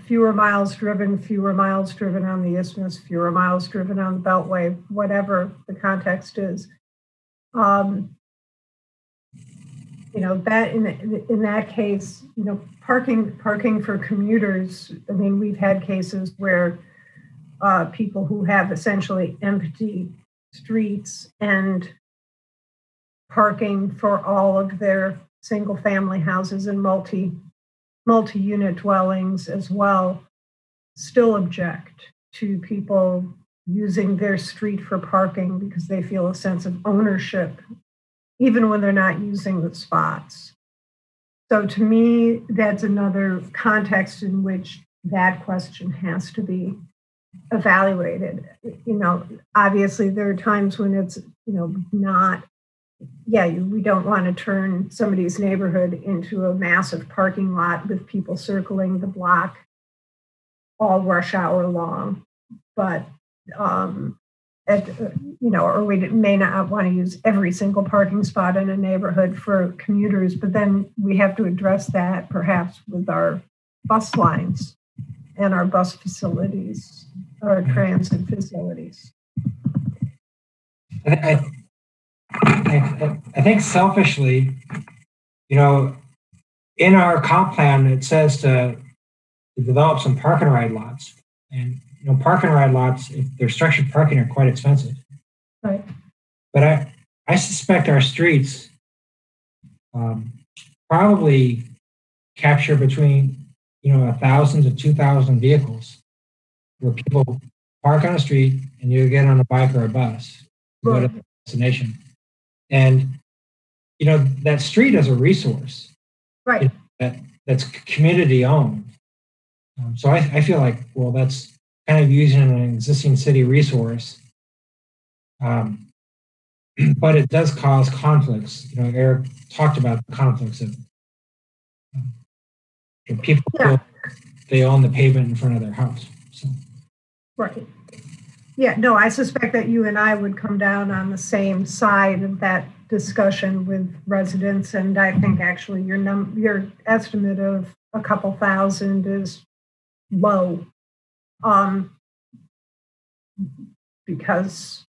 Speaker 12: fewer miles driven on the isthmus, fewer miles driven on the beltway, whatever the context is. That in that case, parking for commuters. I mean, we've had cases where people who have essentially empty streets and parking for all of their single-family houses and multi-unit dwellings as well, still object to people using their street for parking because they feel a sense of ownership, even when they're not using the spots. So to me, that's another context in which that question has to be evaluated. Obviously there are times when it's, we don't want to turn somebody's neighborhood into a massive parking lot with people circling the block all rush hour long. But, or we may not want to use every single parking spot in a neighborhood for commuters, but then we have to address that perhaps with our bus lines and our bus facilities, our transit facilities.
Speaker 10: I think selfishly, in our comp plan, it says to develop some park and ride lots. And, park and ride lots, if they're structured parking, are quite expensive.
Speaker 12: Right.
Speaker 10: But I suspect our streets probably capture between, 1,000 to 2,000 vehicles where people park on a street and you get on a bike or a bus to go to the destination. And, that street is a resource.
Speaker 12: Right.
Speaker 10: That's community owned. So I feel like, well, that's kind of using an existing city resource. But it does cause conflicts. Eric talked about the conflicts of people feel they own the pavement in front of their house. So.
Speaker 12: Right. Yeah, no, I suspect that you and I would come down on the same side of that discussion with residents, and I think actually your estimate of a couple thousand is low, because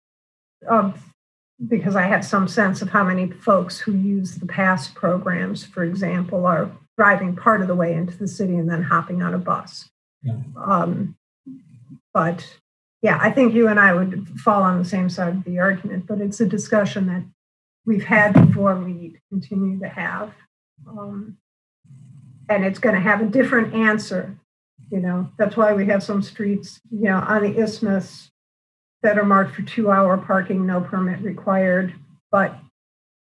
Speaker 12: I have some sense of how many folks who use the pass programs, for example, are driving part of the way into the city and then hopping on a bus.
Speaker 10: Yeah.
Speaker 12: But yeah, I think you and I would fall on the same side of the argument, but it's a discussion that we've had before, we need to continue to have. And it's going to have a different answer. That's why we have some streets, on the isthmus that are marked for 2-hour parking, no permit required, but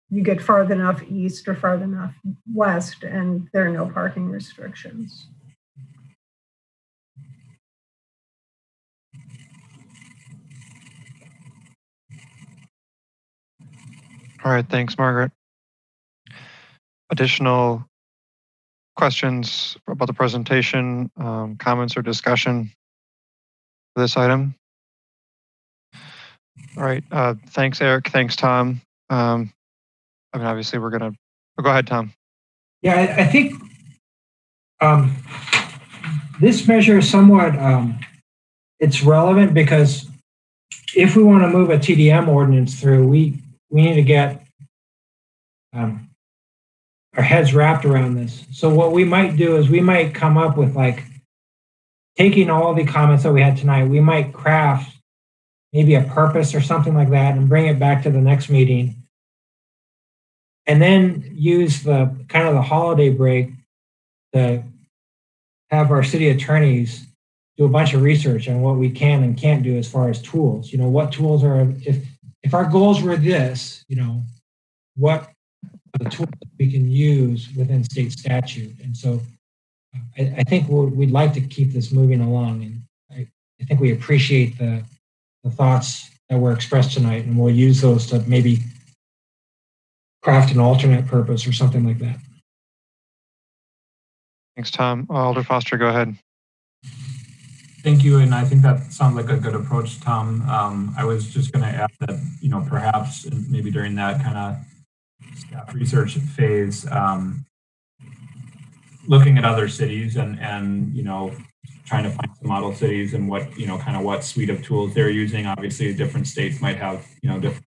Speaker 12: you get farther enough east or farther enough west and there are no parking restrictions.
Speaker 1: All right, thanks, Margaret. Additional questions about the presentation, comments or discussion for this item? All right, thanks, Eric. Thanks, Tom. Obviously we're gonna, go ahead, Tom.
Speaker 10: Yeah, I think this measure is somewhat, it's relevant because if we want to move a TDM ordinance through, we need to get our heads wrapped around this. So what we might do is we might come up with taking all the comments that we had tonight, we might craft maybe a purpose or something like that, and bring it back to the next meeting. And then use the kind of the holiday break to have our city attorneys do a bunch of research on what we can and can't do as far as tools. You know, what tools are, if our goals were this, you know, what are the tools that we can use within state statute? And so I think we'd like to keep this moving along. And I think we appreciate the thoughts that were expressed tonight, and we'll use those to maybe craft an alternate purpose or something like that.
Speaker 1: Thanks, Tom. Alder Foster, go ahead.
Speaker 9: Thank you, and I think that sounds like a good approach, Tom. I was just going to add that, you know, perhaps maybe during that kind of staff research phase, looking at other cities and you know, trying to find some model cities and what, you know, kind of what suite of tools they're using. Obviously, different states might have, you know, different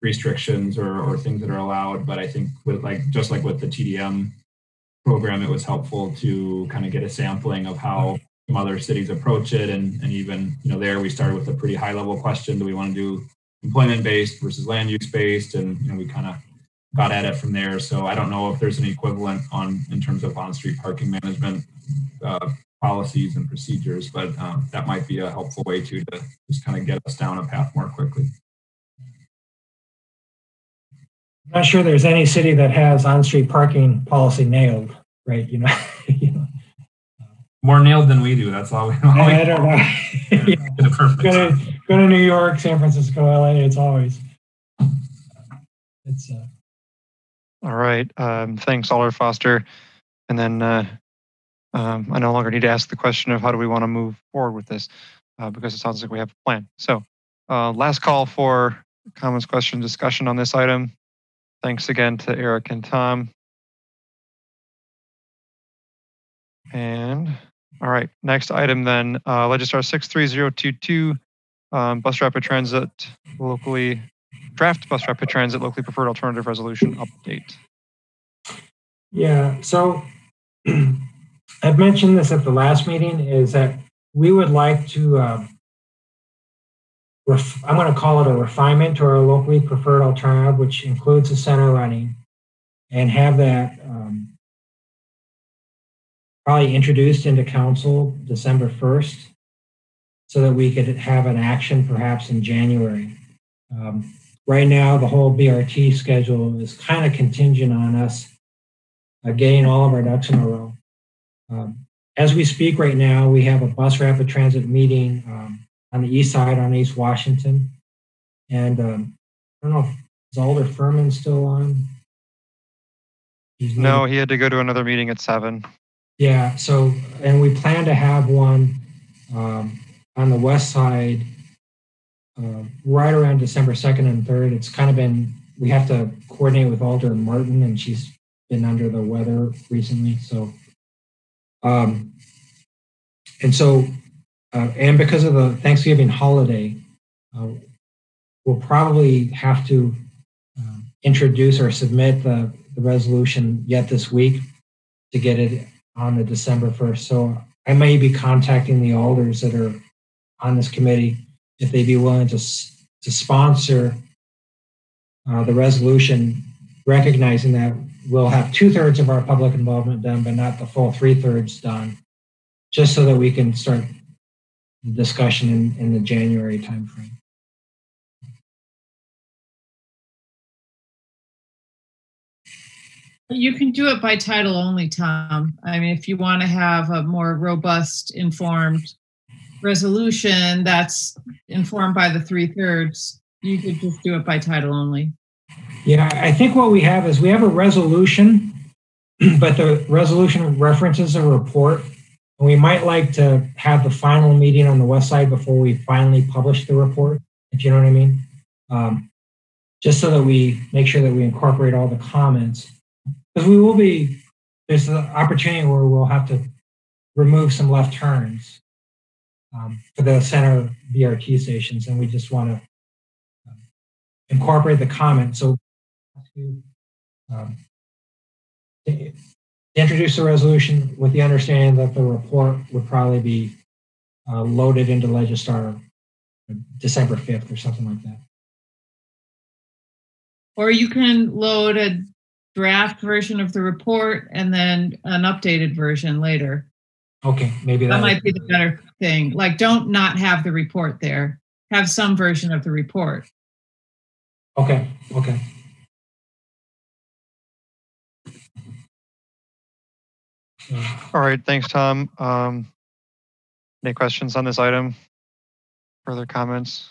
Speaker 9: restrictions or things that are allowed, but I think with just like with the TDM program, it was helpful to kind of get a sampling of how some other cities approach it, and even, you know, there we started with a pretty high level question: do we want to do employment based versus land use based? And you know, we kind of got at it from there. So I don't know if there's an equivalent in terms of on-street parking management policies and procedures, but that might be a helpful way to just kind of get us down a path more quickly.
Speaker 10: I'm not sure there's any city that has on-street parking policy nailed, right? You know,
Speaker 9: more nailed than we do. That's all we know.
Speaker 10: I don't know. Go to New York, San Francisco, LA. It's always.
Speaker 1: All right. Thanks, Alder Foster. And then I no longer need to ask the question of how do we want to move forward with this, because it sounds like we have a plan. So last call for comments, questions, discussion on this item. Thanks again to Eric and Tom. And all right, next item then, Legistar 63022, bus rapid transit locally, draft bus rapid transit locally preferred alternative resolution update.
Speaker 10: Yeah, so I've mentioned this at the last meeting, is that we would like to, I'm going to call it a refinement to our locally preferred alternative, which includes the center running, and have that probably introduced into council December 1st so that we could have an action perhaps in January. Right now, the whole BRT schedule is kind of contingent on us getting all of our ducks in a row. As we speak right now, we have a bus rapid transit meeting on the east side on East Washington. And I don't know, is Alder Furman still on?
Speaker 1: No, he had to go to another meeting at 7.
Speaker 10: Yeah, so, and we plan to have one on the west side right around December 2nd and 3rd. It's kind of been, we have to coordinate with Alder Martin, and she's been under the weather recently. So, and because of the Thanksgiving holiday, we'll probably have to introduce or submit the resolution yet this week to get it on the December 1st. So I may be contacting the alders that are on this committee if they'd be willing to sponsor the resolution, recognizing that we'll have 2/3 of our public involvement done, but not the full 3/3 done, just so that we can start the discussion in the January timeframe.
Speaker 8: You can do it by title only, Tom. I mean, if you want to have a more robust, informed resolution that's informed by the 3/3, you could just do it by title only.
Speaker 10: Yeah, I think what we have is we have a resolution, but the resolution references a report. And we might like to have the final meeting on the west side before we finally publish the report, if you know what I mean. Just so that we make sure that we incorporate all the comments. Because we will be, there's an opportunity where we'll have to remove some left turns for the center BRT stations, and we just want to incorporate the comment. So to introduce the resolution with the understanding that the report would probably be loaded into Legistar December 5th or something like that.
Speaker 8: Or you can load a draft version of the report and then an updated version later.
Speaker 10: Okay, maybe
Speaker 8: That might be the better thing. Like, don't not have the report there. Have some version of the report.
Speaker 10: Okay.
Speaker 1: All right, thanks, Tom. Any questions on this item? Further comments?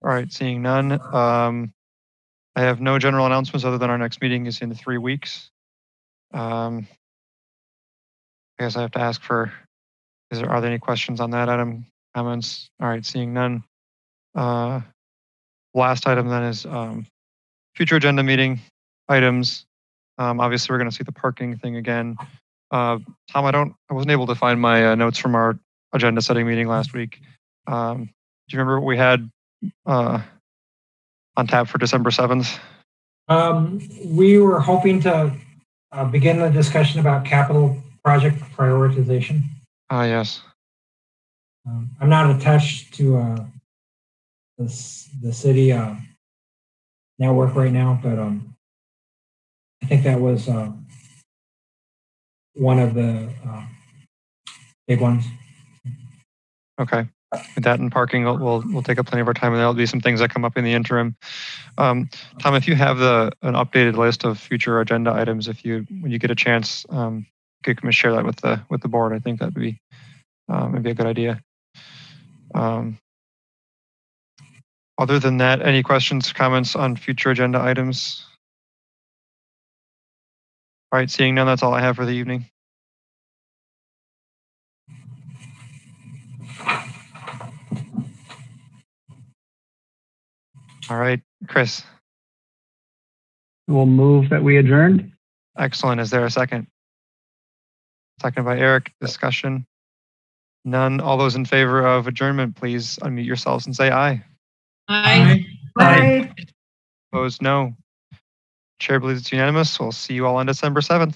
Speaker 1: All right, seeing none. I have no general announcements other than our next meeting is in 3 weeks. I guess I have to ask for, are there any questions on that item? Comments? All right, seeing none. Last item then is future agenda meeting items. Obviously, we're going to see the parking thing again. Tom, I wasn't able to find my notes from our agenda setting meeting last week. Do you remember what we had on tap for December 7th?
Speaker 10: We were hoping to begin the discussion about capital project prioritization.
Speaker 1: Yes.
Speaker 10: I'm not attached to the city network right now, but I think that was one of the big ones.
Speaker 1: Okay. With that and parking, we'll take up plenty of our time, and there'll be some things that come up in the interim. Tom, if you have an updated list of future agenda items, when you get a chance, you can share that with the board. I think that'd be maybe a good idea. Other than that, any questions, comments on future agenda items? All right, seeing none, that's all I have for the evening. All right, Chris.
Speaker 14: We'll move that we adjourned.
Speaker 1: Excellent. Is there a second? Second by Eric. Discussion? None. All those in favor of adjournment, please unmute yourselves and say aye.
Speaker 8: Aye.
Speaker 12: Aye.
Speaker 1: Opposed, no. Chair believes it's unanimous. We'll see you all on December 7th.